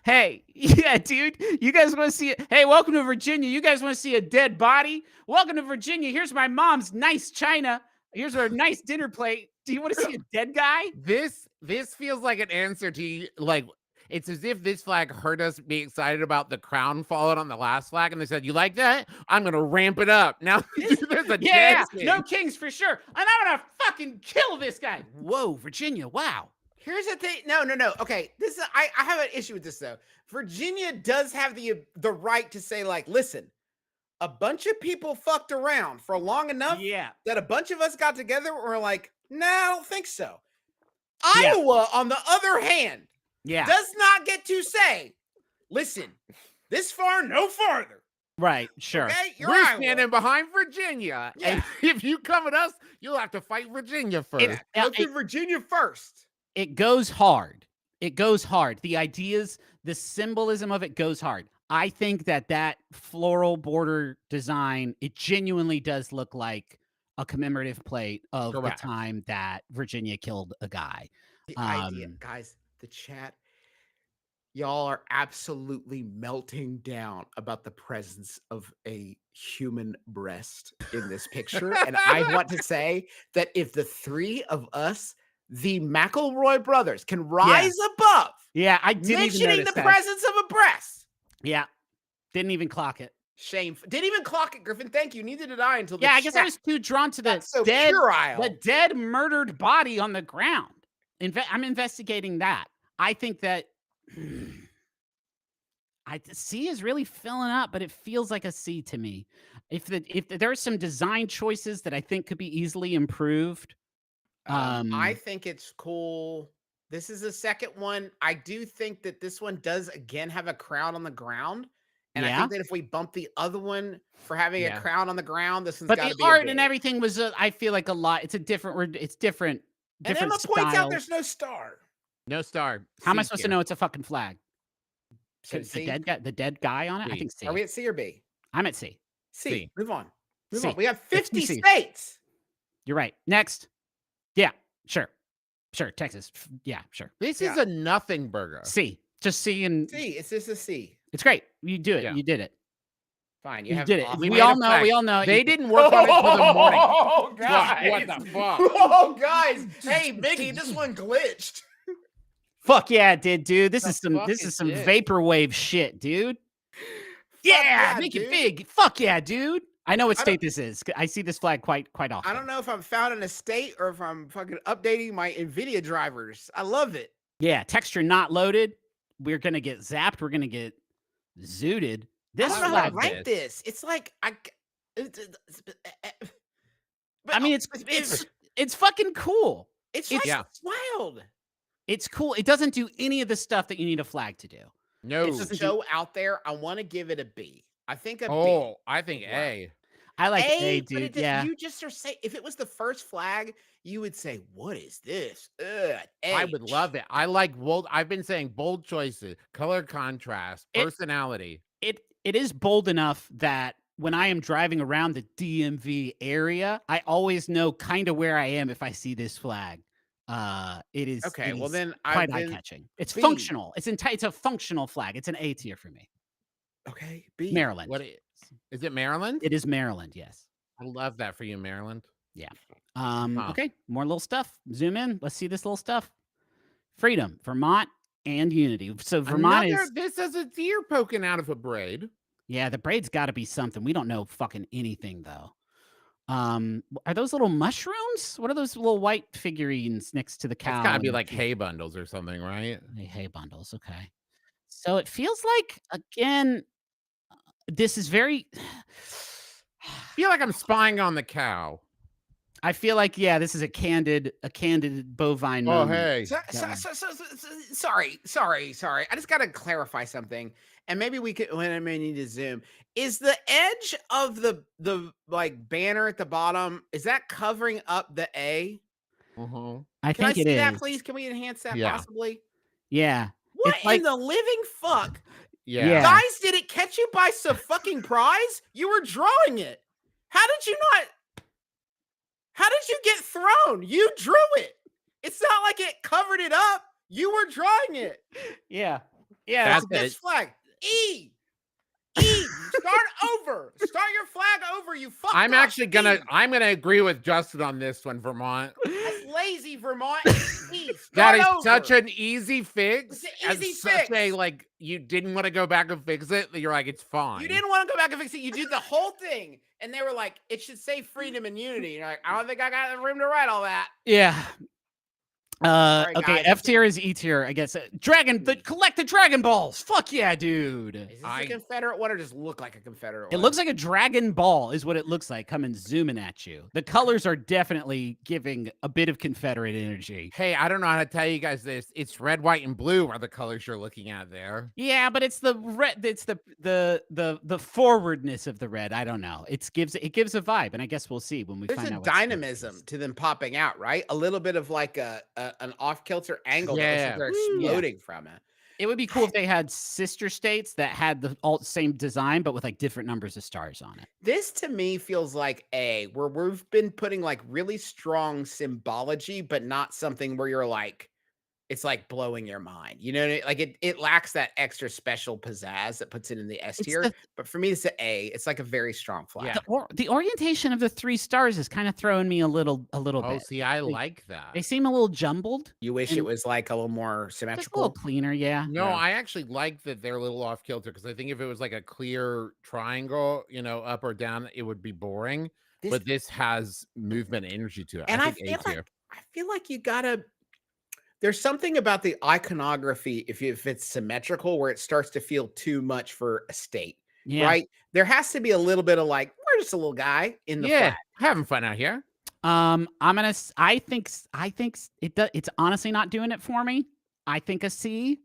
Speaker 4: Hey, yeah, dude. You guys want to see it? Hey, welcome to Virginia. You guys want to see a dead body? Welcome to Virginia. Here's my mom's nice china. Here's her nice dinner plate. Do you want to see a dead guy?
Speaker 3: This feels like an answer to like it's as if this flag heard us be excited about the crown falling on the last flag, and they said, "You like that? I'm gonna ramp it up." Now there's a
Speaker 4: Yeah,
Speaker 3: dead king.
Speaker 4: no kings for sure. And I'm gonna fucking kill this guy. Whoa, Virginia. Wow.
Speaker 2: Here's the thing. No. Okay, this is I have an issue with this though. Virginia does have the right to say, like, listen, a bunch of people fucked around for long enough
Speaker 4: Yeah.
Speaker 2: that a bunch of us got together and we're like, no, I don't think so.
Speaker 4: Yeah.
Speaker 2: Iowa, on the other hand,
Speaker 4: Yeah.
Speaker 2: does not get to say, listen, this far, no farther.
Speaker 4: Right. Sure.
Speaker 2: Okay, you're
Speaker 3: We're
Speaker 2: Iowa.
Speaker 3: standing behind Virginia, and if you come at us, you'll have to fight Virginia first.
Speaker 2: Go to Virginia first.
Speaker 4: It goes hard. It goes hard. The ideas, the symbolism of it goes hard. I think that floral border design, it genuinely does look like a commemorative plate of
Speaker 3: Correct.
Speaker 4: the time that Virginia killed a guy.
Speaker 2: The idea, guys, the chat, y'all are absolutely melting down about the presence of a human breast in this picture. And I want to say that if the three of us, the McElroy brothers, can rise above
Speaker 4: Yeah, I didn't even
Speaker 2: mentioning
Speaker 4: notice
Speaker 2: the
Speaker 4: that.
Speaker 2: presence of a breast.
Speaker 4: Yeah, didn't even clock it.
Speaker 2: Shameful. Didn't even clock it, Griffin. Thank you. Neither did I until the
Speaker 4: Yeah, I guess I
Speaker 2: chat
Speaker 4: was too drawn to the
Speaker 2: got so
Speaker 4: dead,
Speaker 2: puerile.
Speaker 4: the dead murdered body on the ground. I'm investigating that. I think that C is really filling up, but it feels like a C to me. If there are some design choices that I think could be easily improved.
Speaker 2: I think it's cool. This is the second one. I do think that this one does again have a crown on the ground. And I
Speaker 4: Yeah.
Speaker 2: think that if we bump the other one for having
Speaker 3: Yeah.
Speaker 2: a crown on the ground, this one's
Speaker 4: But
Speaker 2: got to
Speaker 4: the
Speaker 2: be a
Speaker 4: art
Speaker 2: big.
Speaker 4: and everything was, I feel like a lot. It's a different. It's different.
Speaker 2: And
Speaker 4: Different
Speaker 2: Emma points out
Speaker 4: styles.
Speaker 2: there's no star.
Speaker 3: No star.
Speaker 4: How am I
Speaker 3: C
Speaker 4: supposed to
Speaker 3: tier.
Speaker 4: know it's a fucking flag?
Speaker 2: So
Speaker 4: The
Speaker 2: C?
Speaker 4: dead guy on it. I
Speaker 3: C.
Speaker 4: think C.
Speaker 2: Are we at C or B?
Speaker 4: I'm at C.
Speaker 2: C.
Speaker 3: C.
Speaker 2: Move on. Move
Speaker 4: C.
Speaker 2: on. We have
Speaker 4: Let's do
Speaker 2: 50
Speaker 4: C.
Speaker 2: states.
Speaker 4: You're right. Next. Yeah. Sure. Texas. Yeah. Sure.
Speaker 3: This
Speaker 2: Yeah.
Speaker 3: is a nothing burger.
Speaker 4: C. Just C and
Speaker 2: C. It's just a C.
Speaker 4: it's great. You do it.
Speaker 3: Yeah.
Speaker 4: You did it.
Speaker 2: Fine.
Speaker 4: You
Speaker 2: have
Speaker 4: did it.
Speaker 2: awesome-
Speaker 3: We
Speaker 4: We
Speaker 3: made
Speaker 4: all
Speaker 3: a
Speaker 4: know.
Speaker 3: flag.
Speaker 4: We all know.
Speaker 3: They
Speaker 4: you-
Speaker 3: didn't work on it till the morning.
Speaker 2: Oh,
Speaker 3: What
Speaker 2: guys.
Speaker 3: the fuck?
Speaker 2: Oh, guys. Hey, Miggy, this one glitched.
Speaker 4: Fuck yeah, it did, dude. This
Speaker 3: The
Speaker 4: is some.
Speaker 3: fuck
Speaker 4: This
Speaker 3: is
Speaker 4: is some
Speaker 3: this?
Speaker 4: vaporwave shit, dude. Yeah, make it
Speaker 2: dude.
Speaker 4: big. Fuck yeah, dude. I know what
Speaker 2: I
Speaker 4: state this is. I see this flag quite often.
Speaker 2: I don't know if I'm found in a state or if I'm fucking updating my NVIDIA drivers. I love it.
Speaker 4: Yeah, texture not loaded. We're gonna get zapped. We're gonna get zooted. This
Speaker 2: I don't know how to
Speaker 4: flag.
Speaker 2: rank this. It's like
Speaker 4: I mean, it's fucking cool.
Speaker 2: it's
Speaker 4: it's-
Speaker 2: like it's wild.
Speaker 4: It's cool. It doesn't do any of the stuff that you need a flag to do.
Speaker 3: No.
Speaker 2: It's so out there. I want to give it a B. I think a B.
Speaker 3: Oh, I think A.
Speaker 4: I like
Speaker 2: A,
Speaker 4: A,
Speaker 2: but
Speaker 4: dude.
Speaker 2: it does,
Speaker 4: Yeah.
Speaker 2: you just are saying if it was the first flag, you would say, "What is this?" Ugh,
Speaker 3: I would
Speaker 2: H.
Speaker 3: love it. I like bold. I've been saying bold choices, color contrast,
Speaker 4: It-
Speaker 3: personality.
Speaker 4: It is bold enough that when I am driving around the DMV area, I always know kind of where I am if I see this flag. It is
Speaker 2: Okay,
Speaker 4: it
Speaker 2: well
Speaker 4: is
Speaker 2: then
Speaker 4: quite
Speaker 2: I've
Speaker 4: eye
Speaker 2: been
Speaker 4: catching. It's
Speaker 2: B.
Speaker 4: functional. It's a functional flag. It's an A tier for me.
Speaker 2: okay B.
Speaker 4: Maryland.
Speaker 3: What is it? Maryland?
Speaker 4: It is Maryland. Yes.
Speaker 3: I love that for you, Maryland.
Speaker 4: Okay, more little stuff. Zoom in. Let's see this little stuff. Freedom, Vermont, and Unity. So Vermont is
Speaker 3: This is a deer poking out of a braid.
Speaker 4: yeah. The braid's got to be something. We don't know fucking anything though. Are those little mushrooms? What are those little white figurines next to the cow?
Speaker 3: It's gotta be
Speaker 4: and the
Speaker 3: like
Speaker 4: sheep?
Speaker 3: hay bundles or something, right?
Speaker 4: Hay bundles. Okay. So it feels like again, this is very.
Speaker 3: I feel like I'm spying on the cow.
Speaker 4: I feel like this is a candid bovine
Speaker 3: Oh,
Speaker 4: moment.
Speaker 3: hey.
Speaker 2: Sorry. I just gotta clarify something, and maybe we could. When I may need to zoom. Is the edge of the like banner at the bottom? Is that covering up the A?
Speaker 4: I
Speaker 2: Can I
Speaker 4: think
Speaker 2: see
Speaker 4: it
Speaker 2: that,
Speaker 4: is.
Speaker 2: please? Can we enhance that
Speaker 3: Yeah.
Speaker 2: possibly?
Speaker 4: Yeah.
Speaker 2: What
Speaker 4: It's like-
Speaker 2: in the living fuck?
Speaker 3: Yeah.
Speaker 2: Guys, did it catch you by some fucking prize? You were drawing it. How did you get thrown? You drew it. It's not like it covered it up. You were drawing it.
Speaker 4: Yeah.
Speaker 3: That's
Speaker 2: This
Speaker 3: it.
Speaker 2: flag. E. Start over. Start your flag over. You fucked
Speaker 3: I'm
Speaker 2: up.
Speaker 3: actually gonna
Speaker 2: E.
Speaker 3: I'm gonna agree with Justin on this one, Vermont.
Speaker 2: That's lazy, Vermont. E.
Speaker 3: That
Speaker 2: Start
Speaker 3: is
Speaker 2: over.
Speaker 3: such an easy fix.
Speaker 2: It's an easy
Speaker 3: and such a
Speaker 2: fix.
Speaker 3: like you didn't want to go back and fix it. That you're like, it's fine.
Speaker 2: You didn't want to go back and fix it. You did the whole thing. And they were like, it should say freedom and unity. And you're like, I don't think I got the room to write all that.
Speaker 4: Yeah.
Speaker 2: Sorry,
Speaker 4: Okay,
Speaker 2: guys.
Speaker 4: F tier is E tier, I guess. Collect the Dragon Balls. Fuck yeah, dude.
Speaker 2: Is this a Confederate one or just look like a Confederate
Speaker 4: It
Speaker 2: one?
Speaker 4: looks like a Dragon Ball is what it looks like coming zooming at you. The colors are definitely giving a bit of Confederate energy.
Speaker 3: Hey, I don't know how to tell you guys this. It's red, white, and blue are the colors you're looking at there.
Speaker 4: Yeah, but it's the red. It's the forwardness of the red. I don't know. It gives a vibe, and I guess we'll see when we
Speaker 2: There's
Speaker 4: find
Speaker 2: a
Speaker 4: out. What
Speaker 2: dynamism to them popping out, right? A little bit of like an off-kilter angle that looks like they're exploding from it.
Speaker 4: It would be cool if they had sister states that had the same design, but with like different numbers of stars on it.
Speaker 2: This to me feels like where we've been putting like really strong symbology, but not something where you're like, it's like blowing your mind. You know, like it lacks that extra special pizzazz that puts it in the S tier. But for me, it's an A. It's like a very strong flag.
Speaker 4: The orientation of the 3 stars is kind of throwing me a little
Speaker 3: Oh,
Speaker 4: bit.
Speaker 3: see, I like that.
Speaker 4: They seem a little jumbled.
Speaker 2: You wish it was like a little more
Speaker 4: Just a
Speaker 2: symmetrical.
Speaker 4: little cleaner, yeah.
Speaker 3: No, I actually like that they're a little off kilter because I think if it was like a clear triangle, you know, up or down, it would be boring. But this has movement and energy to it.
Speaker 2: And I
Speaker 3: think
Speaker 2: feel like you gotta. There's something about the iconography if it's symmetrical where it starts to feel too much for a state, right? There has to be a little bit of like we're just a little guy in the flag.
Speaker 3: Having fun out here.
Speaker 4: I think it does. It's honestly not doing it for me. I think a C.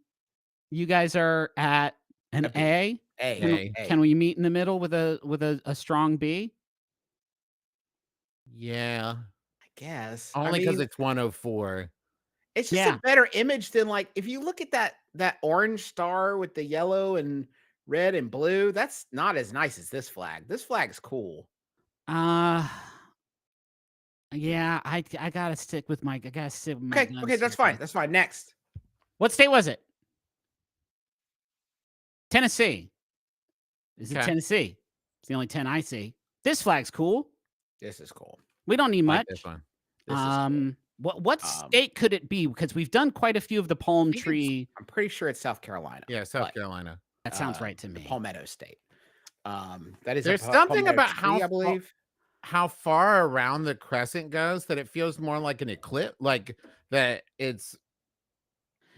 Speaker 4: You guys are at an A. Can we meet in the middle with a strong B?
Speaker 3: Yeah,
Speaker 2: I guess
Speaker 3: only because it's 104.
Speaker 2: It's just a better image than like if you look at that orange star with the yellow and red and blue. That's not as nice as this flag. This flag's cool.
Speaker 4: Yeah, I gotta stick with my. Okay,
Speaker 2: that's fine. That's fine. Next,
Speaker 4: what state was it? Tennessee. Is it Tennessee? It's the only 10 I see. This flag's cool.
Speaker 2: This is cool.
Speaker 4: We don't need much.
Speaker 3: This one.
Speaker 2: This is cool.
Speaker 4: What state could it be? Because we've done quite a few of the palm tree.
Speaker 2: I'm pretty sure it's South Carolina.
Speaker 3: Yeah, South Carolina.
Speaker 4: That sounds right to me.
Speaker 2: The Palmetto State. That is.
Speaker 3: There's something about
Speaker 2: I believe
Speaker 3: how far around the crescent goes that it feels more like an eclipse, like that it's.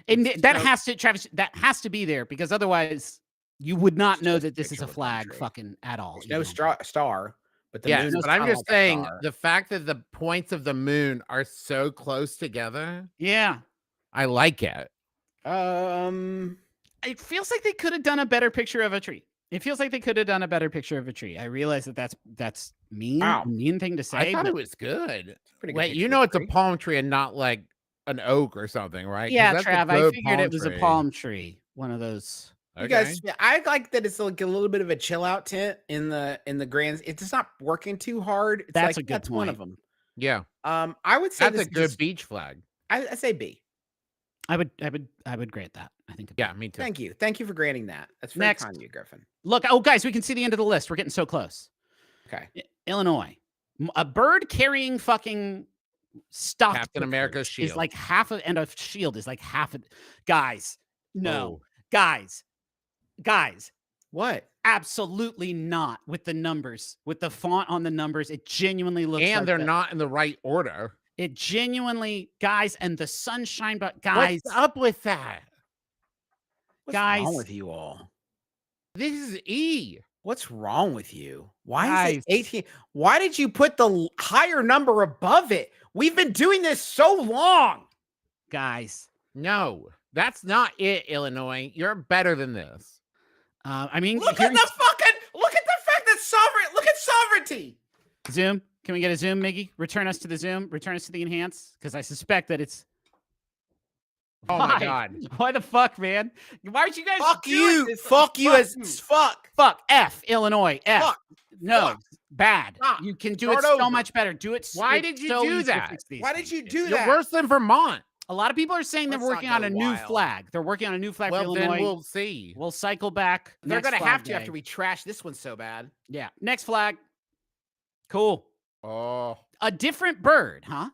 Speaker 4: And that has to, Travis. That has to be there because otherwise you would not know that this is a flag, fucking at all.
Speaker 2: There's no star. But the moon
Speaker 3: but I'm just saying the fact that the points of the moon are so close together.
Speaker 4: Yeah,
Speaker 3: I like it.
Speaker 4: It feels like they could have done a better picture of a tree. It feels like they could have done a better picture of a tree. I realize that's mean, mean thing to say.
Speaker 3: I thought it was good.
Speaker 2: Pretty good.
Speaker 3: Wait, you know it's a palm tree and not like an oak or something, right?
Speaker 4: Yeah, Trav, I figured it was a palm tree. One of those.
Speaker 2: You guys, I like that it's like a little bit of a chill out tint in the grand. It's just not working too hard. It's
Speaker 4: that's
Speaker 2: like,
Speaker 4: a good point.
Speaker 2: One of them.
Speaker 3: Yeah.
Speaker 2: I would say
Speaker 3: that's a good beach flag.
Speaker 2: I say B.
Speaker 4: I would grant that. I think.
Speaker 3: Yeah, me too.
Speaker 2: Thank you for granting that. That's very kind of you, Griffin.
Speaker 4: Look, guys, we can see the end of the list. We're getting so close.
Speaker 2: Okay.
Speaker 4: Illinois. A bird carrying fucking stuff.
Speaker 3: Captain America's
Speaker 4: is
Speaker 3: shield.
Speaker 4: like half of, and a shield is like half of. Guys, no,
Speaker 3: Oh.
Speaker 4: guys,
Speaker 2: What?
Speaker 4: absolutely not with the numbers, with the font on the numbers. It genuinely looks
Speaker 3: And
Speaker 4: like
Speaker 3: they're not in the right order.
Speaker 4: It genuinely, guys, and the sunshine, but guys,
Speaker 3: What's up with that?
Speaker 2: What's
Speaker 4: Guys.
Speaker 2: wrong with you all?
Speaker 3: This is E.
Speaker 2: What's wrong with you? Why
Speaker 4: Guys.
Speaker 2: is it 18? Why did you put the higher number above it? We've been doing this so long.
Speaker 4: guys.
Speaker 3: No, that's not it, Illinois. You're better than this.
Speaker 4: I mean,
Speaker 2: Look at the fact that look at sovereignty.
Speaker 4: zoom. Can we get a zoom, Miggy? Return us to the zoom. Return us to the enhance, because I suspect that it's.
Speaker 3: Oh
Speaker 4: Why?
Speaker 3: my God.
Speaker 4: Why the fuck, man? Why aren't you guys?
Speaker 2: Fuck
Speaker 4: doing
Speaker 2: you.
Speaker 4: this?
Speaker 2: Fuck you as fuck.
Speaker 4: Fuck. F. Illinois. F.
Speaker 2: Fuck.
Speaker 4: No.
Speaker 2: Fuck.
Speaker 4: Bad.
Speaker 2: Stop.
Speaker 4: You can do
Speaker 2: Start
Speaker 4: it so
Speaker 2: over.
Speaker 4: much better. Do it.
Speaker 3: Why
Speaker 4: it's
Speaker 3: did you
Speaker 4: so
Speaker 3: do
Speaker 4: easy to
Speaker 3: that?
Speaker 4: fix these
Speaker 2: Why did
Speaker 4: things,
Speaker 2: you
Speaker 4: dude.
Speaker 2: do
Speaker 3: You're
Speaker 2: that?
Speaker 3: worse than Vermont.
Speaker 4: A lot of people are saying
Speaker 2: Let's
Speaker 4: they're
Speaker 2: not
Speaker 4: working on
Speaker 2: go
Speaker 4: a new
Speaker 2: wild.
Speaker 4: flag. They're working on a new flag for
Speaker 3: Well, then
Speaker 4: Illinois.
Speaker 3: we'll see.
Speaker 4: We'll cycle back.
Speaker 2: They're
Speaker 4: next
Speaker 2: gonna
Speaker 4: flag
Speaker 2: have to
Speaker 4: day.
Speaker 2: after we trash this one so bad.
Speaker 4: Yeah. Next flag. Cool.
Speaker 3: Oh,
Speaker 4: A different bird, huh?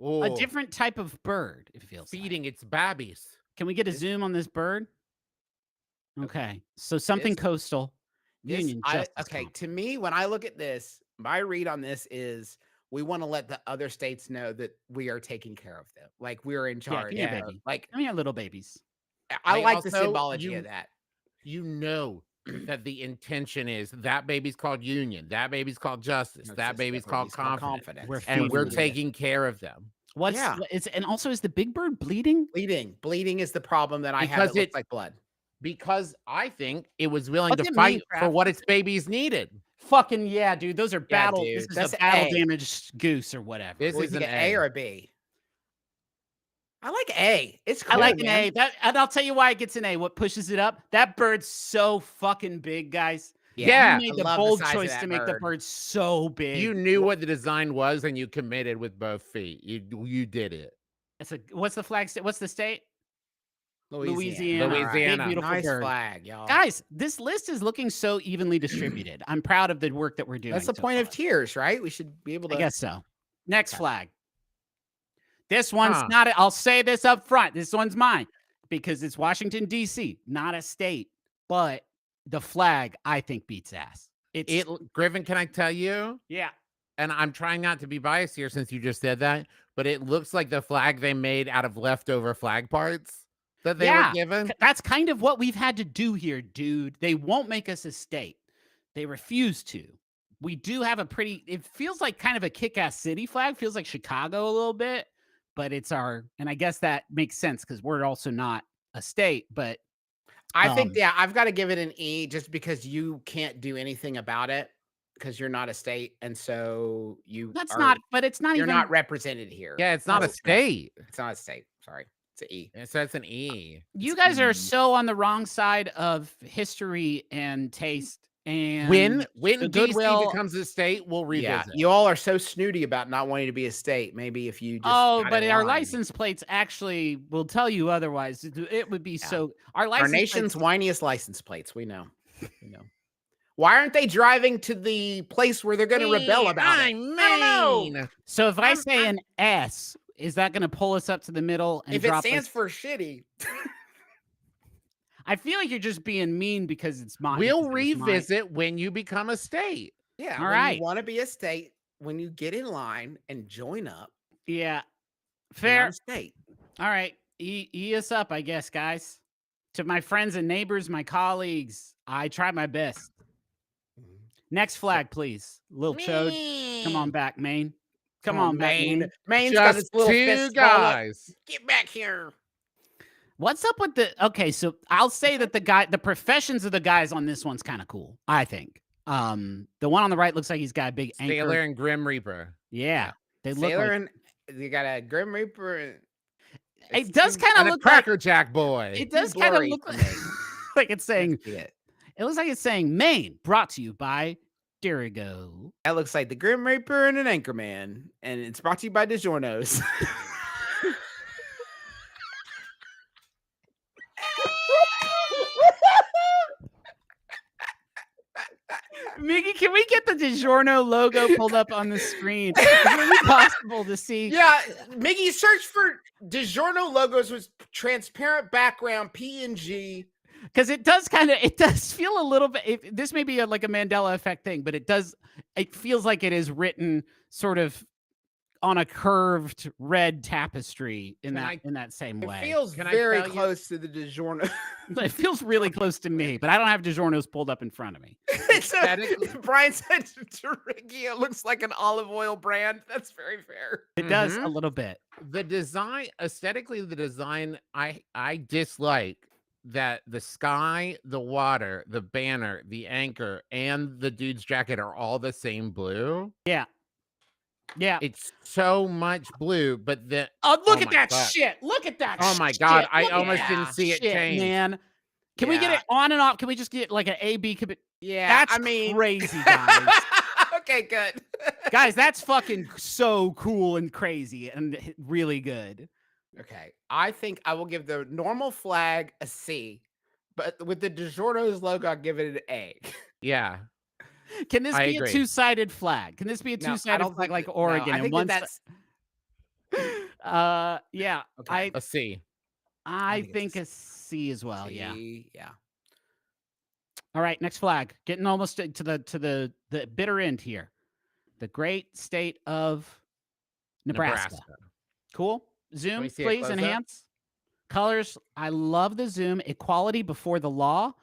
Speaker 3: oh.
Speaker 4: A different type of bird, it feels like.
Speaker 3: Feeding its babbies.
Speaker 4: Can we get a zoom on this bird? Okay. So something
Speaker 2: This-
Speaker 4: coastal.
Speaker 2: This-
Speaker 4: Union
Speaker 2: I-
Speaker 4: Justice
Speaker 2: okay,
Speaker 4: Conference.
Speaker 2: to me, when I look at this, my read on this is we want to let the other states know that we are taking care of them. Like we're in charge.
Speaker 4: give me a baby.
Speaker 2: Like
Speaker 4: I mean, little babies.
Speaker 2: I like the
Speaker 3: also-
Speaker 2: symbology of that.
Speaker 3: You know that the intention is that baby's called Union. That baby's called Justice.
Speaker 2: No,
Speaker 3: that
Speaker 2: just
Speaker 3: baby's called Confidence.
Speaker 4: We're
Speaker 3: And we're
Speaker 4: feeding
Speaker 3: taking care of them.
Speaker 4: What's
Speaker 2: Yeah.
Speaker 4: and also is the big bird bleeding?
Speaker 2: Bleeding is the problem that I have.
Speaker 3: Because
Speaker 2: It looks
Speaker 3: it-
Speaker 2: like blood.
Speaker 3: Because I think it was willing
Speaker 4: What's
Speaker 3: to
Speaker 4: it mean,
Speaker 3: fight for
Speaker 4: Kraft?
Speaker 3: what its babies needed.
Speaker 4: Fucking yeah, dude. Those are battle.
Speaker 2: dude,
Speaker 4: This is
Speaker 2: that's
Speaker 4: a battle
Speaker 2: A.
Speaker 4: damaged goose or whatever.
Speaker 3: This
Speaker 2: Well,
Speaker 3: is
Speaker 2: is
Speaker 3: an
Speaker 2: it A or a B? I like A. It's cool,
Speaker 4: I like an
Speaker 2: man.
Speaker 4: A. That, and I'll tell you why it gets an A. What pushes it up? That bird's so fucking big, guys.
Speaker 3: Yeah.
Speaker 4: You
Speaker 2: I
Speaker 4: made the
Speaker 2: love
Speaker 4: bold
Speaker 2: size of
Speaker 4: choice
Speaker 2: that
Speaker 4: to make the
Speaker 2: bird.
Speaker 4: bird so big.
Speaker 3: You knew what the design was and you committed with both feet. You did it.
Speaker 4: What's the flag state? What's the state?
Speaker 2: Louisiana.
Speaker 4: All right.
Speaker 3: Louisiana.
Speaker 4: Big, beautiful
Speaker 2: Nice
Speaker 4: bird.
Speaker 2: flag, y'all.
Speaker 4: Guys, this list is looking so evenly distributed. I'm proud of the work that we're doing.
Speaker 2: That's the
Speaker 4: so
Speaker 2: point of
Speaker 4: far.
Speaker 2: tiers, right? We should be able to.
Speaker 4: I guess so. Next
Speaker 2: Okay.
Speaker 4: flag. This one's
Speaker 3: Huh.
Speaker 4: not. I'll say this up front. This one's mine because it's Washington D.C., not a state. But the flag, I think, beats ass. It's
Speaker 3: Griffin, can I tell you?
Speaker 4: yeah.
Speaker 3: And I'm trying not to be biased here since you just said that, but it looks like the flag they made out of leftover flag parts that they
Speaker 4: Yeah.
Speaker 3: were given.
Speaker 4: That's kind of what we've had to do here, dude. They won't make us a state. They refuse to. We do have a pretty, it feels like kind of a kick-ass city flag. Feels like Chicago a little bit, but it's our, and I guess that makes sense because we're also not a state, but
Speaker 2: I think, yeah, I've got to give it an E just because you can't do anything about it because you're not a state. And so
Speaker 4: that's not, but it's not
Speaker 2: you're
Speaker 4: even,
Speaker 2: not represented here.
Speaker 3: Yeah, it's not a
Speaker 2: That's okay.
Speaker 3: state.
Speaker 2: It's not a state. Sorry. It's an E.
Speaker 3: So it's an E.
Speaker 4: you guys are
Speaker 2: E.
Speaker 4: so on the wrong side of history and taste. And
Speaker 3: When
Speaker 4: the
Speaker 3: DC
Speaker 4: goodwill-
Speaker 3: becomes a state, we'll
Speaker 2: Yeah.
Speaker 3: revisit.
Speaker 2: You all are so snooty about not wanting to be a state. Maybe if you just.
Speaker 4: Oh,
Speaker 2: got
Speaker 4: but
Speaker 2: in
Speaker 4: our
Speaker 2: line.
Speaker 4: license plates actually will tell you otherwise. It would be
Speaker 2: Yeah.
Speaker 4: so. Our
Speaker 2: Our
Speaker 4: license
Speaker 2: nation's
Speaker 4: plates,
Speaker 2: whiniest license plates. We know. We know. Why aren't they driving to the place where they're going to rebel about it?
Speaker 3: I'm
Speaker 2: I don't know.
Speaker 3: Maine.
Speaker 4: So if I
Speaker 2: I'm-
Speaker 4: say an S, is that going to pull us up to the middle and
Speaker 2: If it
Speaker 4: drop
Speaker 2: stands
Speaker 4: us?
Speaker 2: for shitty,
Speaker 4: I feel like you're just being mean because it's mine.
Speaker 3: We'll
Speaker 4: because it's mine.
Speaker 3: revisit when you become a state.
Speaker 2: yeah.
Speaker 4: All
Speaker 2: when
Speaker 4: right.
Speaker 2: you want to be a state, when you get in line and join up,
Speaker 4: Yeah,
Speaker 2: you're not
Speaker 4: fair.
Speaker 2: a state.
Speaker 4: All right, E us up, I guess, guys. To my friends and neighbors, my colleagues, I tried my best. Next flag, please. Lil Chode, come on back, Maine. Come on back, Maine.
Speaker 2: Maine's got his
Speaker 3: Just
Speaker 2: little
Speaker 3: two
Speaker 2: fist swallowed.
Speaker 3: guys.
Speaker 2: Get back here.
Speaker 4: What's up with the? Okay, so I'll say that the professions of the guys on this one's kind of cool. I think. The one on the right looks like he's got a big anchor.
Speaker 3: Sailor and Grim Reaper.
Speaker 4: Yeah, they look
Speaker 2: Sailor
Speaker 4: like.
Speaker 2: and you got a Grim Reaper. And
Speaker 4: It does kind of
Speaker 3: And a
Speaker 4: look like.
Speaker 3: Cracker Jack boy.
Speaker 4: It does kind of
Speaker 2: blurry
Speaker 4: look
Speaker 2: for
Speaker 4: like,
Speaker 2: me.
Speaker 4: like it's saying.
Speaker 2: It.
Speaker 4: It looks like it's saying Maine, brought to you by Dirigo.
Speaker 2: That looks like the Grim Reaper and an Anchorman, and it's brought to you by DiGiorno's.
Speaker 4: Miggy, can we get the DiGiorno logo pulled up on the screen? Is it really possible to see?
Speaker 2: Yeah, Miggy, search for DiGiorno logos with transparent background PNG.
Speaker 4: Because it does feel a little bit. This may be like a Mandela effect thing, but it feels like it is written sort of on a curved red tapestry in that same way.
Speaker 2: It feels very close to the DiGiorno.
Speaker 4: It feels really close to me, but I don't have DiGiorno's pulled up in front of me.
Speaker 2: Brian said to Ricky, it looks like an olive oil brand. That's very fair.
Speaker 4: It does a little bit.
Speaker 3: The design, aesthetically, the design, I dislike that the sky, the water, the banner, the anchor, and the dude's jacket are all the same blue.
Speaker 4: Yeah. Yeah.
Speaker 3: It's so much blue, but the
Speaker 4: look at that shit. Look at that.
Speaker 3: Oh my
Speaker 4: shit.
Speaker 3: God. I
Speaker 4: Look
Speaker 3: almost
Speaker 4: at
Speaker 3: didn't
Speaker 4: that
Speaker 3: see it
Speaker 4: shit,
Speaker 3: change.
Speaker 4: Man. Can we get it on and off? Can we just get like an A-B?
Speaker 2: Yeah.
Speaker 4: That's crazy, guys.
Speaker 2: Okay, good.
Speaker 4: Guys, that's fucking so cool and crazy and really good.
Speaker 2: Okay. I think I will give the normal flag a C, but with the DiGiorno's logo, I'll give it an A.
Speaker 3: Yeah.
Speaker 4: Can this be
Speaker 3: agree.
Speaker 4: a two-sided flag? Can this be a two-sided flag like Oregon?
Speaker 2: No, I think that's
Speaker 4: yeah.
Speaker 2: okay.
Speaker 3: A C.
Speaker 4: I think a C as well.
Speaker 2: C,
Speaker 4: Yeah. All right, next flag. Getting almost to the bitter end here. The great state of Nebraska. Cool. Zoom, please enhance. Colors. I love the zoom. Equality before the law.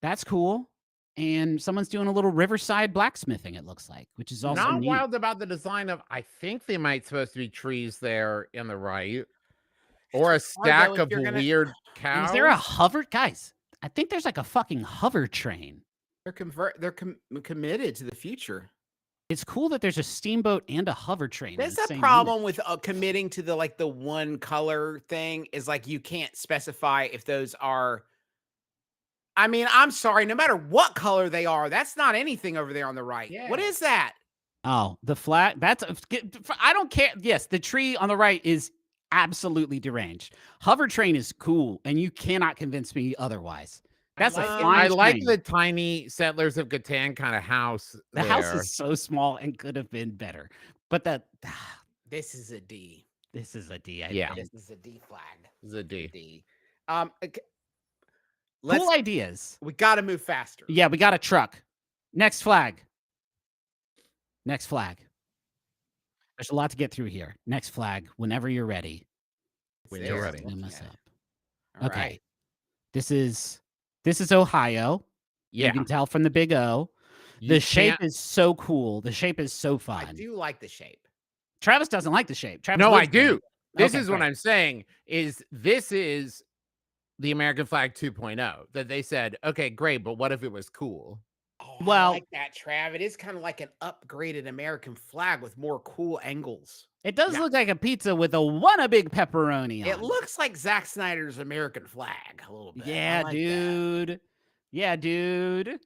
Speaker 4: That's cool. And someone's doing a little riverside blacksmithing, it looks like, which is also
Speaker 3: not
Speaker 4: neat.
Speaker 3: wild about the design of. I think they might supposed to be trees there in the right, or a stack of weird cows.
Speaker 4: Is there a hover, guys? I think there's like a fucking hover train.
Speaker 2: They're committed to the future.
Speaker 4: It's cool that there's a steamboat and a hover train.
Speaker 2: There's a problem with committing to the one color thing is like you can't specify if those are. I mean, I'm sorry, no matter what color they are, that's not anything over there on the right. Yeah. What is that?
Speaker 4: Oh, the flag. I don't care. Yes, the tree on the right is absolutely deranged. Hover train is cool, and you cannot convince me otherwise. That's
Speaker 3: I like the tiny Settlers of Catan kind of house.
Speaker 4: The house is so small and could have been better. But
Speaker 2: this is a D.
Speaker 4: This is a D.
Speaker 3: Yeah.
Speaker 2: This is a D flag.
Speaker 3: This is a D.
Speaker 2: D.
Speaker 4: Cool ideas.
Speaker 2: We got to move faster.
Speaker 4: Yeah, we got a truck. Next flag. Next flag. There's a lot to get through here. Next flag. Whenever you're ready.
Speaker 3: When you're ready.
Speaker 4: Okay.
Speaker 2: Right.
Speaker 4: This is Ohio.
Speaker 3: Yeah.
Speaker 4: You can tell from the big O. The shape is so cool. The shape is so fun.
Speaker 2: I do like the shape.
Speaker 4: Travis doesn't like the shape. Travis
Speaker 3: no, I do. This
Speaker 4: Okay,
Speaker 3: is what I'm saying is this is the American flag 2.0 that they said, okay, great, but what if it was cool?
Speaker 2: Oh,
Speaker 4: well,
Speaker 2: I like that, Trav. It is kind of like an upgraded American flag with more cool angles.
Speaker 4: It does look like a pizza with a big pepperoni on it.
Speaker 2: It looks like Zack Snyder's American flag a little bit.
Speaker 4: Yeah,
Speaker 2: like
Speaker 4: dude.
Speaker 2: That.
Speaker 4: Yeah, dude.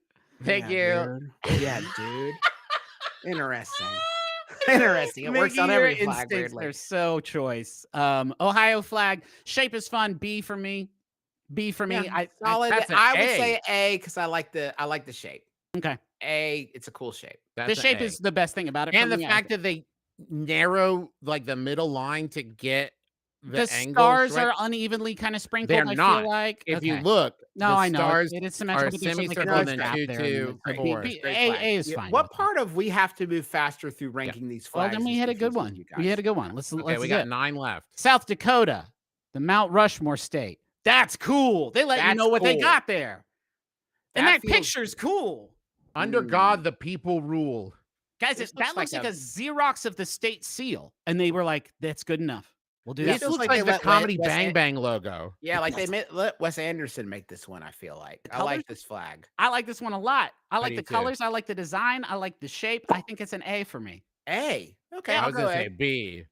Speaker 3: Thank you.
Speaker 2: Dude. Yeah, dude. Interesting. Interesting. It works on every flag.
Speaker 4: They're so choice. Ohio flag shape is fun. B for me. B for me.
Speaker 2: Yeah, solid. I would say A because I like the shape.
Speaker 4: Okay.
Speaker 2: A. It's a cool shape.
Speaker 4: The shape is the best thing about it.
Speaker 3: And the fact that they narrow like the middle line to get the
Speaker 4: stars are unevenly kind of sprinkled.
Speaker 3: They're not.
Speaker 4: I feel like
Speaker 3: if you look,
Speaker 4: no, I know
Speaker 3: stars
Speaker 4: it is symmetrical.
Speaker 3: Semicircle and then 2, 2, 4.
Speaker 4: A is fine.
Speaker 2: What part of we have to move faster through ranking these flags?
Speaker 4: Well, then we had a good one. We had a good one. Let's
Speaker 3: we got 9 left.
Speaker 4: South Dakota, the Mount Rushmore state. That's cool. They let you know what they got there. And that picture's cool.
Speaker 3: Under God, the people rule.
Speaker 4: Guys, that looks like a Xerox of the state seal. And they were like, that's good enough. We'll do that.
Speaker 3: This looks like the Comedy Bang Bang logo.
Speaker 2: Yeah, like they let Wes Anderson make this one, I feel like. I like this flag.
Speaker 4: I like this one a lot. I like the colors. I like the design. I like the shape. I think it's an A for me.
Speaker 2: A. Okay,
Speaker 3: I was going to
Speaker 2: A.
Speaker 3: say B.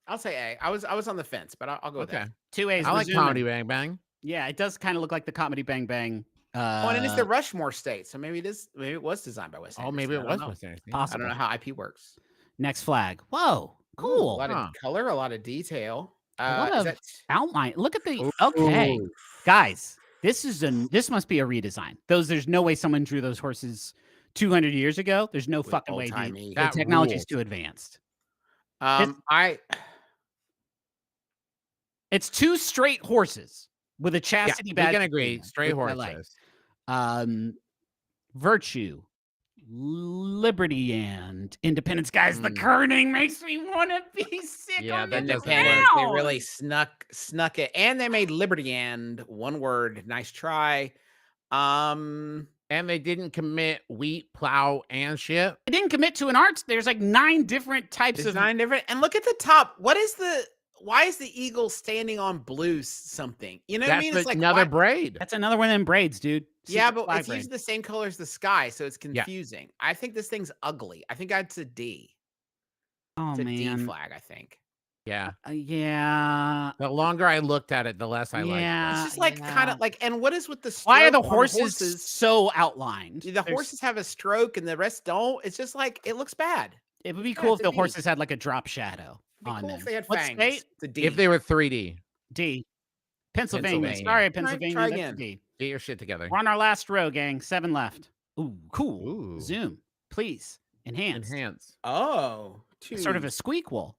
Speaker 2: I'll say A. I was on the fence, but I'll go with that.
Speaker 4: 2 A's.
Speaker 3: I like Comedy Bang Bang.
Speaker 4: Yeah, it does kind of look like the Comedy Bang Bang.
Speaker 2: And it's the Rushmore state, so maybe it was designed by Wes Anderson.
Speaker 3: Oh, maybe it was Wes Anderson.
Speaker 2: I don't know how IP works.
Speaker 4: Next flag. Whoa, cool.
Speaker 2: A lot of color, a lot of detail.
Speaker 4: A lot of outline. Look at the guys. This must be a redesign. There's no way someone drew those horses 200 years ago. There's no
Speaker 2: With
Speaker 4: fucking way,
Speaker 2: old-timey.
Speaker 4: dude. The
Speaker 3: That
Speaker 4: technology's
Speaker 3: rules.
Speaker 4: too advanced. It's 2 straight horses with a chastity
Speaker 3: We
Speaker 4: badge.
Speaker 3: can agree.
Speaker 4: between them,
Speaker 3: Straight
Speaker 4: which I like.
Speaker 3: horses.
Speaker 4: Virtue, liberty, and independence. Guys, the
Speaker 2: Mm.
Speaker 4: kerning makes me want to be sick
Speaker 3: Yeah,
Speaker 4: on
Speaker 3: that
Speaker 4: the
Speaker 3: doesn't
Speaker 2: Independence.
Speaker 3: work.
Speaker 2: They really snuck it, and they made Liberty and one word. Nice try.
Speaker 3: And they didn't commit wheat, plow, and shit.
Speaker 4: I didn't commit to an art. There's like 9 different types
Speaker 2: There's
Speaker 4: of
Speaker 2: 9 different. And look at the top. Why is the eagle standing on blue something? You know what I
Speaker 3: That's
Speaker 2: mean? It's like
Speaker 3: another
Speaker 2: why-
Speaker 3: braid.
Speaker 4: That's another one of them braids, dude.
Speaker 2: Yeah,
Speaker 4: Secret
Speaker 2: but
Speaker 4: flag
Speaker 2: it's
Speaker 4: braid.
Speaker 2: using the same color as the sky, so it's
Speaker 3: Yeah.
Speaker 2: confusing. I think this thing's ugly. I think it's a D.
Speaker 4: Oh
Speaker 2: It's a D
Speaker 4: man.
Speaker 2: flag, I think.
Speaker 3: Yeah.
Speaker 4: Yeah.
Speaker 3: The longer I looked at it, the less I liked
Speaker 4: Yeah.
Speaker 2: It's just like kind of like, and what is with the
Speaker 4: Why are the
Speaker 2: stroke on
Speaker 4: horses so outlined?
Speaker 2: The
Speaker 4: There's-
Speaker 2: horses have a stroke and the rest don't. It's just like it looks bad.
Speaker 4: It would be
Speaker 2: Yeah,
Speaker 4: cool
Speaker 2: it's
Speaker 4: if
Speaker 2: a
Speaker 4: the
Speaker 2: D.
Speaker 4: horses had like a drop shadow
Speaker 2: It'd be
Speaker 4: on
Speaker 2: cool
Speaker 4: them.
Speaker 2: if they had
Speaker 4: What
Speaker 2: fangs.
Speaker 4: state?
Speaker 2: It's a D.
Speaker 3: If they were 3D.
Speaker 4: D. Pennsylvania.
Speaker 3: Pennsylvania.
Speaker 4: Sorry,
Speaker 2: Try
Speaker 4: Pennsylvania.
Speaker 2: again.
Speaker 4: That's a D.
Speaker 3: Get your shit together.
Speaker 4: We're on our last row, gang. 7 left. Ooh, cool.
Speaker 3: Ooh.
Speaker 4: Zoom, please. Enhance.
Speaker 3: Enhance.
Speaker 2: Oh,
Speaker 4: Sort of a squeakquel.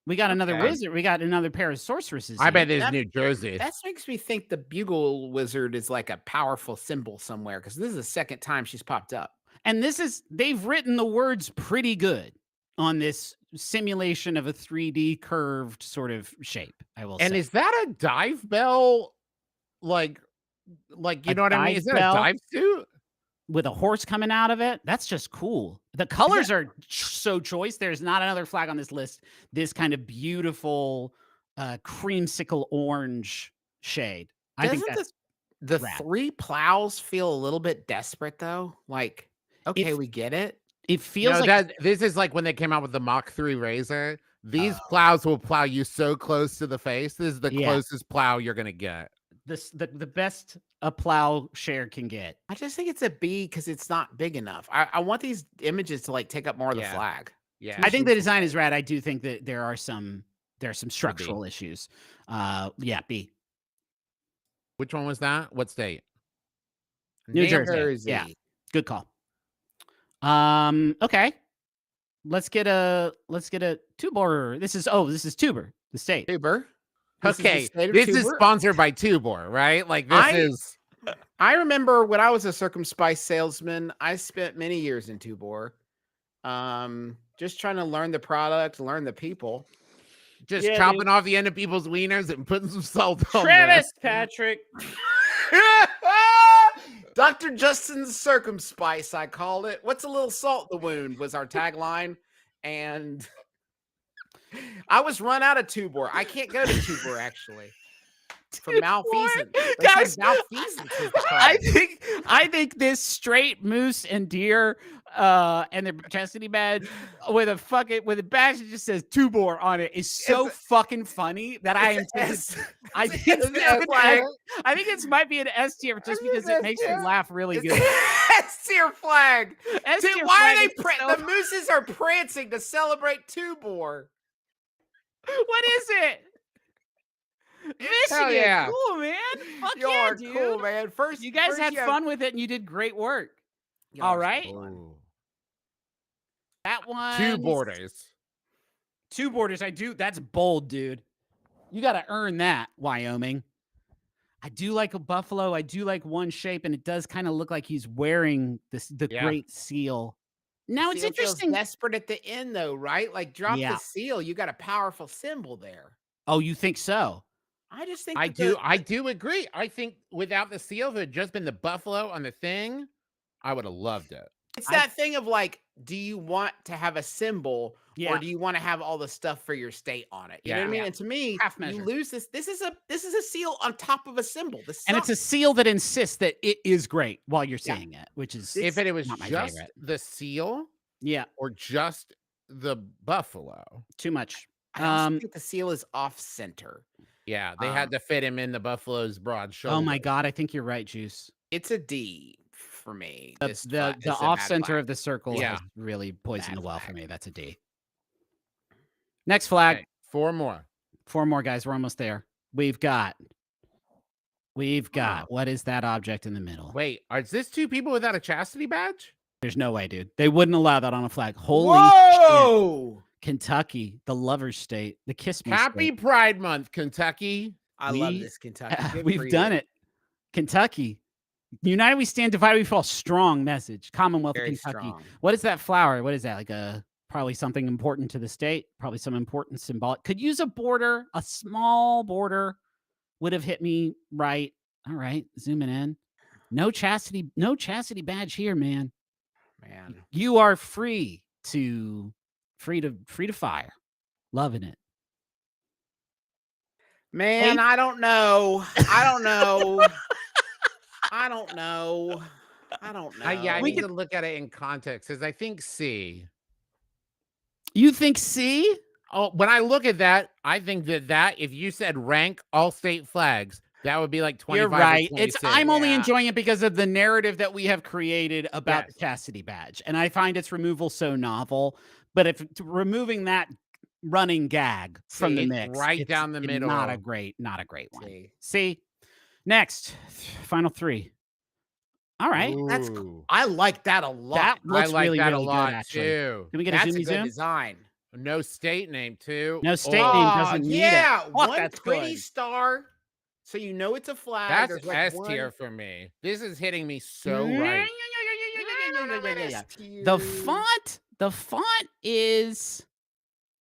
Speaker 4: We got another
Speaker 2: Okay.
Speaker 4: wizard. We got another pair of sorceresses.
Speaker 3: I
Speaker 4: here.
Speaker 3: bet it's
Speaker 2: That-
Speaker 3: New Jersey.
Speaker 2: That makes me think the bugle wizard is like a powerful symbol somewhere because this is the second time she's popped up.
Speaker 4: And they've written the words pretty good on this simulation of a 3D curved sort of shape, I will
Speaker 3: And
Speaker 4: say.
Speaker 3: is that a dive bell? Like you
Speaker 4: A
Speaker 3: know what I mean?
Speaker 4: dive
Speaker 3: Is that
Speaker 4: bell?
Speaker 3: a dive suit?
Speaker 4: With a horse coming out of it, that's just cool. The colors are so choice. There's not another flag on this list. This kind of beautiful creamsicle orange shade. I think
Speaker 2: Doesn't
Speaker 4: that's
Speaker 2: the
Speaker 4: rad.
Speaker 2: 3 plows feel a little bit desperate though? Like, okay, we get it.
Speaker 4: it feels
Speaker 3: No,
Speaker 4: like
Speaker 3: that this is like when they came out with the Mach 3 Razor. These
Speaker 2: Oh.
Speaker 3: plows will plow you so close to the face. This is the
Speaker 4: Yeah.
Speaker 3: closest plow you're gonna get.
Speaker 4: the best a plow share can get.
Speaker 2: I just think it's a B because it's not big enough. I want these images to like take up more of the
Speaker 3: Yeah.
Speaker 2: flag.
Speaker 3: Yeah.
Speaker 4: I think the design is rad. I do think that there are some structural issues. Yeah, B.
Speaker 3: Which one was that? What state?
Speaker 4: New Jersey. Yeah. Good call. Okay. Let's get a Tubor. This is Tuber, the state.
Speaker 2: Tuber. This is the
Speaker 3: Okay,
Speaker 2: state of
Speaker 3: this is
Speaker 2: Tuber.
Speaker 3: sponsored by Tubor, right? Like this is
Speaker 2: I remember when I was a circumspice salesman, I spent many years in Tubor. Just trying to learn the product, learn the people.
Speaker 3: just
Speaker 4: Yeah,
Speaker 3: chopping off the end of people's wieners and putting some salt on
Speaker 4: Travis Patrick.
Speaker 2: Dr. Justin's circumspice, I called it. What's a little salt in the wound was our tagline. And I was run out of Tubor. I can't go to Tubor actually. For malfeasance. They said
Speaker 4: Guys,
Speaker 2: malfeasance was the
Speaker 4: I
Speaker 2: crime.
Speaker 4: think this straight moose and deer and the chastity badge with a badge that just says Tubor on it is so
Speaker 2: It's
Speaker 4: fucking funny that I am
Speaker 2: It's
Speaker 4: I think it's
Speaker 2: S flag.
Speaker 4: I think this might be an S tier just because
Speaker 2: it's
Speaker 4: it makes me
Speaker 2: S tier.
Speaker 4: laugh really good.
Speaker 2: S tier flag.
Speaker 4: S
Speaker 2: Dude,
Speaker 4: tier
Speaker 2: why
Speaker 4: flag
Speaker 2: are
Speaker 4: is
Speaker 2: they
Speaker 4: so-
Speaker 2: the mooses are prancing to celebrate Tubor?
Speaker 4: What is it? Michigan,
Speaker 3: yeah.
Speaker 4: cool man. Fuck
Speaker 2: You
Speaker 4: yeah,
Speaker 2: are
Speaker 4: dude.
Speaker 2: cool, man. First,
Speaker 4: You guys
Speaker 2: first
Speaker 4: had
Speaker 2: you have-
Speaker 4: fun with it and you did great work.
Speaker 2: You
Speaker 4: All
Speaker 2: are
Speaker 4: right.
Speaker 2: so fun.
Speaker 3: Ooh.
Speaker 4: That one.
Speaker 3: 2 borders.
Speaker 4: 2 borders. I do. That's bold, dude. You got to earn that, Wyoming. I do like a buffalo. I do like one shape, and it does kind of look like he's wearing the
Speaker 3: Yeah.
Speaker 4: great seal. Now it's
Speaker 2: Seal feels
Speaker 4: interesting.
Speaker 2: desperate at the end, though, right? Like drop
Speaker 4: Yeah.
Speaker 2: the seal. You got a powerful symbol there.
Speaker 4: Oh, you think so?
Speaker 2: I just think
Speaker 3: I
Speaker 2: that
Speaker 3: do agree. I think without the seal, if it had just been the buffalo on the thing, I would have loved it.
Speaker 2: It's that thing of like, do you want to have a symbol
Speaker 4: Yeah.
Speaker 2: or do you want to have all the stuff for your state on it? You know what I
Speaker 3: Yeah.
Speaker 2: mean? And to me,
Speaker 4: Half
Speaker 2: you
Speaker 4: measure.
Speaker 2: lose this. This is a seal on top of a symbol.
Speaker 4: And it's a seal that insists that it is great while you're
Speaker 2: Yeah.
Speaker 4: seeing it, which is
Speaker 3: If it was
Speaker 4: not my
Speaker 3: just
Speaker 4: favorite.
Speaker 3: the seal
Speaker 4: Yeah,
Speaker 3: or just the buffalo.
Speaker 4: too much.
Speaker 2: I also think the seal is off center.
Speaker 3: Yeah, they had to fit him in the buffalo's broad shoulder.
Speaker 4: Oh my god, I think you're right, Juice.
Speaker 2: It's a D for me.
Speaker 4: The
Speaker 2: This
Speaker 4: the
Speaker 2: is a
Speaker 4: off
Speaker 2: bad
Speaker 4: center
Speaker 2: flag.
Speaker 4: of the circle
Speaker 3: Yeah.
Speaker 4: has really poisoned
Speaker 2: Bad
Speaker 4: the well for
Speaker 2: flag.
Speaker 4: me. That's a D. Next flag.
Speaker 3: Okay, 4 more.
Speaker 4: 4 more, guys. We're almost there. We've got. What is that object in the middle?
Speaker 3: Wait, is this 2 people without a chastity badge?
Speaker 4: There's no way, dude. They wouldn't allow that on a flag. Holy
Speaker 2: Whoa!
Speaker 4: shit. Kentucky, the lover state, the kiss me
Speaker 3: Happy
Speaker 4: state.
Speaker 3: Pride Month, Kentucky.
Speaker 2: I love this Kentucky. Good for
Speaker 4: We've done
Speaker 2: you.
Speaker 4: it. Kentucky. United we stand, divided we fall. Strong message. Commonwealth
Speaker 2: Very
Speaker 4: of Kentucky.
Speaker 2: strong.
Speaker 4: What is that flower? What is that? Like probably something important to the state. Probably some important symbolic. Could use a border. A small border would have hit me right. All right, zooming in. No chastity badge here, man.
Speaker 2: Man.
Speaker 4: You are free to fire. Loving it.
Speaker 2: Man, I don't know. I don't know. I don't know.
Speaker 3: Yeah, I
Speaker 4: We
Speaker 3: need to look at it in context because I think C.
Speaker 4: You think C?
Speaker 3: Oh, when I look at that, I think that if you said rank all state flags, that would be like 25.
Speaker 4: You're right.
Speaker 3: Or 26.
Speaker 4: I'm only
Speaker 2: Yeah.
Speaker 4: enjoying it because of the narrative that we have created about
Speaker 3: Yes.
Speaker 4: the chastity badge, and I find its removal so novel. But if removing that running gag from the
Speaker 3: it's
Speaker 4: mix,
Speaker 3: right down the middle.
Speaker 4: not a great one.
Speaker 2: See.
Speaker 4: See, next, final three. All right,
Speaker 2: That's cool.
Speaker 3: Ooh.
Speaker 2: I like that a lot.
Speaker 4: that
Speaker 3: I
Speaker 4: looks
Speaker 3: like
Speaker 4: really,
Speaker 3: that
Speaker 4: really
Speaker 3: a lot
Speaker 4: good. Actually,
Speaker 3: too.
Speaker 4: can we get
Speaker 2: That's
Speaker 4: a
Speaker 2: a
Speaker 4: zoomy
Speaker 2: good
Speaker 4: zoom?
Speaker 2: design.
Speaker 3: No state name too.
Speaker 4: No state name doesn't need
Speaker 2: yeah,
Speaker 4: it.
Speaker 2: one
Speaker 4: that's
Speaker 2: pretty
Speaker 4: good.
Speaker 2: star, so you know it's a flag.
Speaker 3: That's
Speaker 2: There's like
Speaker 3: S
Speaker 2: one-
Speaker 3: tier for me. This is hitting me so
Speaker 4: Yeah,
Speaker 3: right.
Speaker 4: yeah. The font is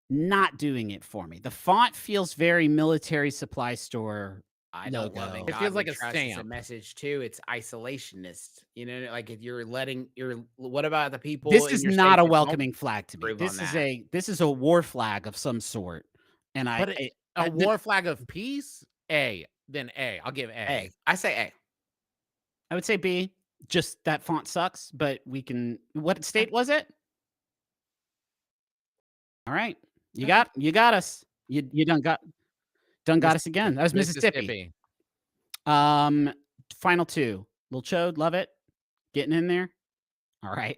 Speaker 4: not doing it for me. The font feels very military supply store.
Speaker 2: I don't love
Speaker 4: logo.
Speaker 2: it.
Speaker 3: It feels like a
Speaker 2: It's a
Speaker 3: stamp.
Speaker 2: message too. It's isolationist. You know, like if you're letting what about the people?
Speaker 4: This
Speaker 2: in
Speaker 4: is
Speaker 2: your
Speaker 4: not
Speaker 2: state
Speaker 4: a
Speaker 2: that don't-
Speaker 4: welcoming flag to me.
Speaker 2: improve on
Speaker 4: This is a war flag of some sort. And
Speaker 3: But a war flag of peace? Then A. I'll give A.
Speaker 2: A. I say A.
Speaker 4: I would say B. Just that font sucks, but we can. What state was it? All right, you got us. You done got us again. That was Mississippi. Final two. Lil Chode, love it. Getting in there. All right.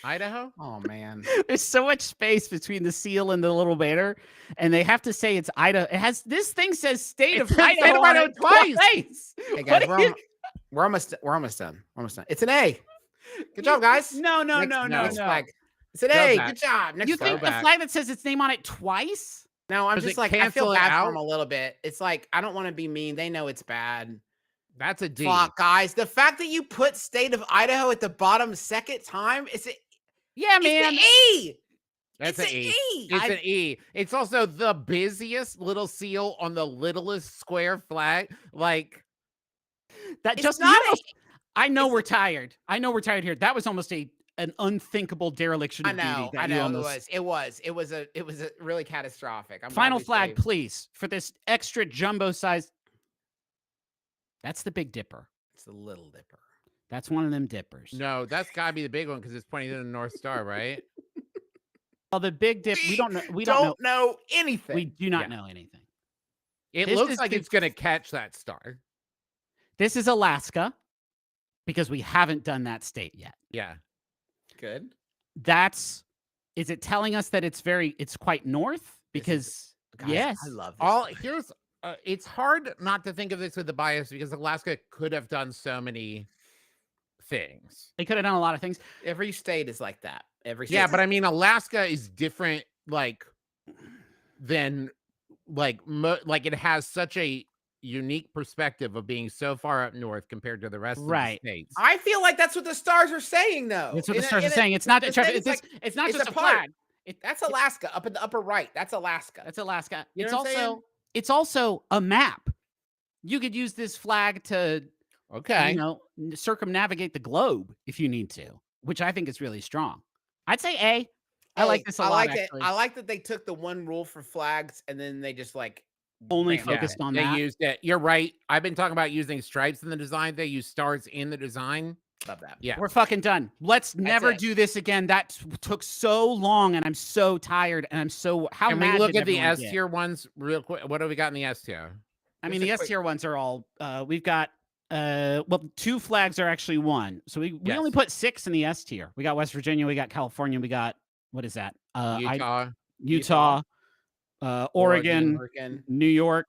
Speaker 3: Idaho?
Speaker 2: Oh man.
Speaker 4: There's so much space between the seal and the little banner, and they have to say it's Idaho. It has this thing says state
Speaker 3: It
Speaker 4: of
Speaker 3: says
Speaker 4: Idaho,
Speaker 3: state of
Speaker 4: on
Speaker 3: Idaho
Speaker 4: it
Speaker 3: twice.
Speaker 2: Hey
Speaker 4: What
Speaker 2: guys,
Speaker 4: are you-
Speaker 2: we're almost done. It's an A. Good job, guys.
Speaker 4: No.
Speaker 2: Next flag. It's an
Speaker 3: Go
Speaker 2: A.
Speaker 3: back.
Speaker 2: Good job. Next
Speaker 4: You
Speaker 2: flag.
Speaker 4: think the flag that says its name on it twice?
Speaker 2: No, I'm
Speaker 3: Does
Speaker 2: just
Speaker 3: it
Speaker 2: like I
Speaker 3: cancel
Speaker 2: feel
Speaker 3: it
Speaker 2: bad for
Speaker 3: out?
Speaker 2: them a little bit. It's like I don't want to be mean. They know it's bad.
Speaker 3: That's a D.
Speaker 2: Fuck, guys. The fact that you put state of Idaho at the bottom second time, it's
Speaker 4: Yeah, man.
Speaker 2: an E.
Speaker 3: That's
Speaker 2: It's
Speaker 3: an
Speaker 2: an
Speaker 3: E.
Speaker 2: E.
Speaker 3: It's an E. It's also the busiest little seal on the littlest square flag. Like,
Speaker 4: That
Speaker 2: It's
Speaker 4: just
Speaker 2: not
Speaker 4: you almost- I know
Speaker 2: it's
Speaker 4: we're tired. I know we're tired here. That was almost an unthinkable dereliction
Speaker 2: I
Speaker 4: of duty.
Speaker 2: know.
Speaker 4: that
Speaker 2: I
Speaker 4: you
Speaker 2: know.
Speaker 4: almost-
Speaker 2: It was a really catastrophic. I'm glad
Speaker 4: Final
Speaker 2: we
Speaker 4: flag,
Speaker 2: saved-
Speaker 4: please, for this extra jumbo size. That's the Big Dipper.
Speaker 2: It's a little dipper.
Speaker 4: That's one of them dippers.
Speaker 3: no, that's got to be the big one because it's pointing to the North Star, right?
Speaker 4: Well, the Big Dip. We don't know. We
Speaker 2: don't
Speaker 4: don't know.
Speaker 2: know anything.
Speaker 4: We do not
Speaker 3: Yeah.
Speaker 4: know anything.
Speaker 3: It
Speaker 4: This
Speaker 3: looks
Speaker 4: is
Speaker 3: like
Speaker 4: the-
Speaker 3: it's going to catch that star.
Speaker 4: This is Alaska because we haven't done that state yet.
Speaker 3: Yeah.
Speaker 2: Good.
Speaker 4: Is it telling us that it's quite north? Because
Speaker 2: Guys,
Speaker 4: yes,
Speaker 2: I love this.
Speaker 3: Here's it's hard not to think of this with the bias because Alaska could have done so many things.
Speaker 4: they could have done a lot of things.
Speaker 2: Every state is like that. Every
Speaker 3: Yeah,
Speaker 2: state.
Speaker 3: but I mean Alaska is different than like it has such a unique perspective of being so far up north compared to the rest
Speaker 4: Right.
Speaker 3: of the states.
Speaker 2: I feel like that's what the stars are saying, though.
Speaker 4: That's what the
Speaker 2: In a-
Speaker 4: stars are
Speaker 2: in a-
Speaker 4: saying. It's not
Speaker 2: the
Speaker 4: Trevor,
Speaker 2: thing
Speaker 4: it's,
Speaker 2: is, like,
Speaker 4: it's not
Speaker 2: it's
Speaker 4: just
Speaker 2: a
Speaker 4: a
Speaker 2: part.
Speaker 4: flag.
Speaker 2: That's Alaska up in the upper right. That's Alaska.
Speaker 4: That's Alaska.
Speaker 2: You
Speaker 4: It's
Speaker 2: know what I'm saying?
Speaker 4: also a map. You could use this flag to
Speaker 3: Okay.
Speaker 4: circumnavigate the globe if you need to, which I think is really strong. I'd say A. I like this a lot.
Speaker 2: like it.
Speaker 4: Actually.
Speaker 2: I like that they took the one rule for flags and then they just
Speaker 4: Only
Speaker 2: ran with
Speaker 4: focused
Speaker 2: it.
Speaker 4: on
Speaker 3: They
Speaker 4: that.
Speaker 3: used it. You're right. I've been talking about using stripes in the design. They use stars in the design.
Speaker 2: Love that.
Speaker 3: Yeah.
Speaker 4: We're fucking done. Let's never
Speaker 2: it.
Speaker 4: do this again. That took so long, and I'm so tired, and I'm so how
Speaker 3: Can we
Speaker 4: mad
Speaker 3: look
Speaker 4: did
Speaker 3: at the
Speaker 4: everyone
Speaker 3: S
Speaker 4: get?
Speaker 3: tier ones real quick? What do we got in the S tier?
Speaker 4: I mean,
Speaker 2: Just
Speaker 4: the
Speaker 2: a
Speaker 4: S
Speaker 2: quick-
Speaker 4: tier ones are all. We've got. Well, 2 flags are actually one. So we only
Speaker 3: Yes.
Speaker 4: put 6 in the S tier. We got West Virginia. We got California. We got what is that?
Speaker 3: Utah.
Speaker 4: Oregon,
Speaker 2: Oregon,
Speaker 4: New York,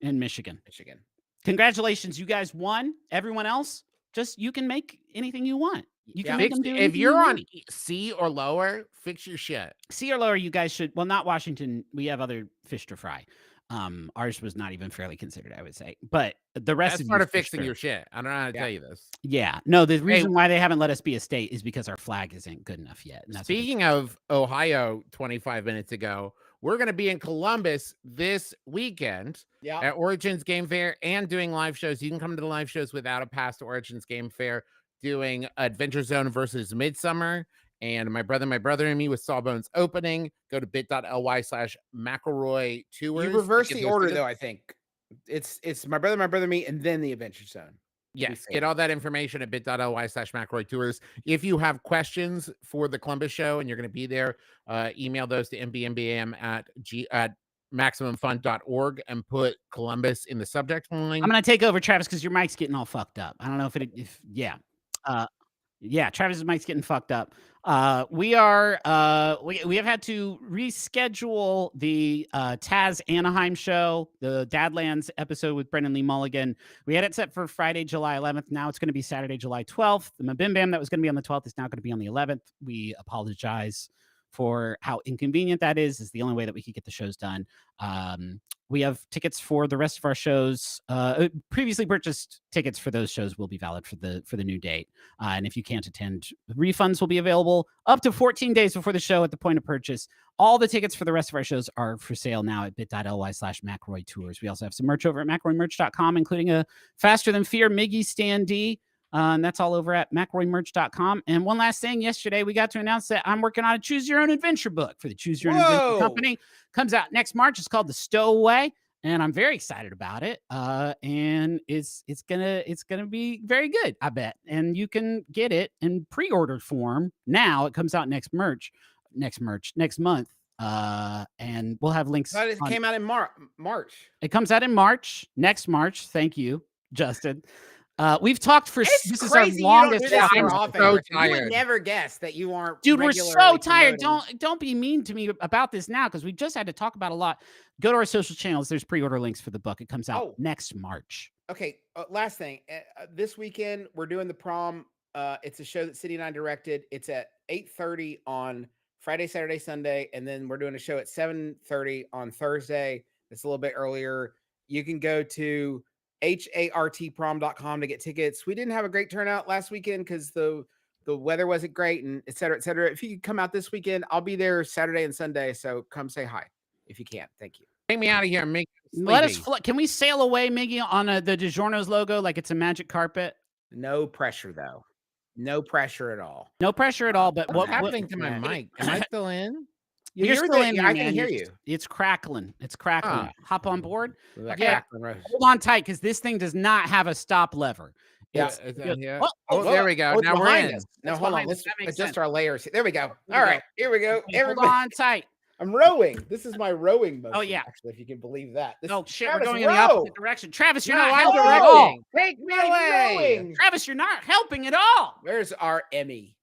Speaker 4: and Michigan.
Speaker 2: Michigan.
Speaker 4: Congratulations, you guys won. Everyone else, just you can make anything you want. You can make
Speaker 3: Fix,
Speaker 4: them do
Speaker 3: if
Speaker 4: anything
Speaker 3: you're
Speaker 4: you
Speaker 3: on
Speaker 4: want.
Speaker 3: C or lower, fix your shit.
Speaker 4: C or lower, you guys should. Well, not Washington. We have other fish to fry. Ours was not even fairly considered, I would say. But the rest
Speaker 3: That's
Speaker 4: of
Speaker 3: part
Speaker 4: you
Speaker 3: of fixing
Speaker 4: fish
Speaker 3: your shit. I don't know how to tell you this.
Speaker 4: Yeah. No, the reason why they haven't let us be a state is because our flag isn't good enough yet. And that's
Speaker 3: Speaking of Ohio, 25 minutes ago, we're going to be in Columbus this weekend at Origins Game Fair and doing live shows. You can come to the live shows without a pass to Origins Game Fair, doing Adventure Zone versus Midsummer. And my brother and me with Sawbones opening. Go to bit.ly/McElroy tours.
Speaker 2: You reverse the order, though, I think. It's my brother, me, and then the Adventure Zone.
Speaker 3: Yes, get all that information at bit.ly/McElroy tours. If you have questions for the Columbus show and you're going to be there, email those to mbmbam at maximumfun.org and put Columbus in the subject line.
Speaker 4: I'm going to take over, Travis, because your mic's getting all fucked up. I don't know if yeah, Travis's mic's getting fucked up. We have had to reschedule the Taz Anaheim show, the Dadlands episode with Brendan Lee Mulligan. We had it set for Friday, July 11th. Now it's going to be Saturday, July 12th. The Mabim Bam that was going to be on the 12th is now going to be on the 11th. We apologize for how inconvenient that is. It's the only way that we could get the shows done. We have tickets for the rest of our shows. Previously purchased tickets for those shows will be valid for the new date. And if you can't attend, refunds will be available up to 14 days before the show at the point of purchase. All the tickets for the rest of our shows are for sale now at bit.ly/McElroy tours. We also have some merch over at McElroymerch.com, including a Faster Than Fear Miggy standee. And that's all over at McElroymerch.com. And one last thing, yesterday we got to announce that I'm working on a Choose Your Own Adventure book for the Choose Your Own Adventure company. Comes out next March. It's called The Stowaway, and I'm very excited about it. And it's gonna be very good, I bet. And you can get it in pre-order form now. It comes out next month. And we'll have links.
Speaker 2: But it came out in March.
Speaker 4: It comes out in March, next March. Thank you, Justin. We've talked for this is our longest.
Speaker 3: I'm so tired.
Speaker 2: You would never guess that you aren't.
Speaker 4: Dude, we're so tired. Don't be mean to me about this now, because we just had to talk about a lot. Go to our social channels. There's pre-order links for the book. It comes out next March.
Speaker 2: Okay. Last thing. This weekend we're doing the prom. It's a show that City and I directed. It's at 8:30 on Friday, Saturday, Sunday, and then we're doing a show at 7:30 on Thursday. It's a little bit earlier. You can go to hartprom.com to get tickets. We didn't have a great turnout last weekend because the weather wasn't great, and et cetera, et cetera. If you could come out this weekend, I'll be there Saturday and Sunday, so come say hi if you can. Thank you.
Speaker 3: Take me out of here, Miggy.
Speaker 4: Let us can we sail away, Miggy, on the DiGiorno's logo like it's a magic carpet?
Speaker 2: No pressure, though. No pressure at all.
Speaker 4: No pressure at all. But
Speaker 3: what's happening to my mic? Am I still in?
Speaker 4: You're still in there,
Speaker 2: I can hear you.
Speaker 4: It's crackling. It's crackling. Hop on board.
Speaker 2: Yeah.
Speaker 4: Hold on tight, because this thing does not have a stop lever.
Speaker 3: Yeah. There we go. Now we're in.
Speaker 2: Now hold on. Let's adjust our layers. There we go. All right. Here we go.
Speaker 4: Hold on tight.
Speaker 2: I'm rowing. This is my rowing motion.
Speaker 4: Oh, yeah.
Speaker 2: Actually, if you can believe that.
Speaker 4: Oh, shit. We're going in the opposite direction. Travis, you're not
Speaker 2: helping
Speaker 4: at all.
Speaker 2: Take me away.
Speaker 4: Travis, you're not helping at all.
Speaker 2: Where's our Emmy?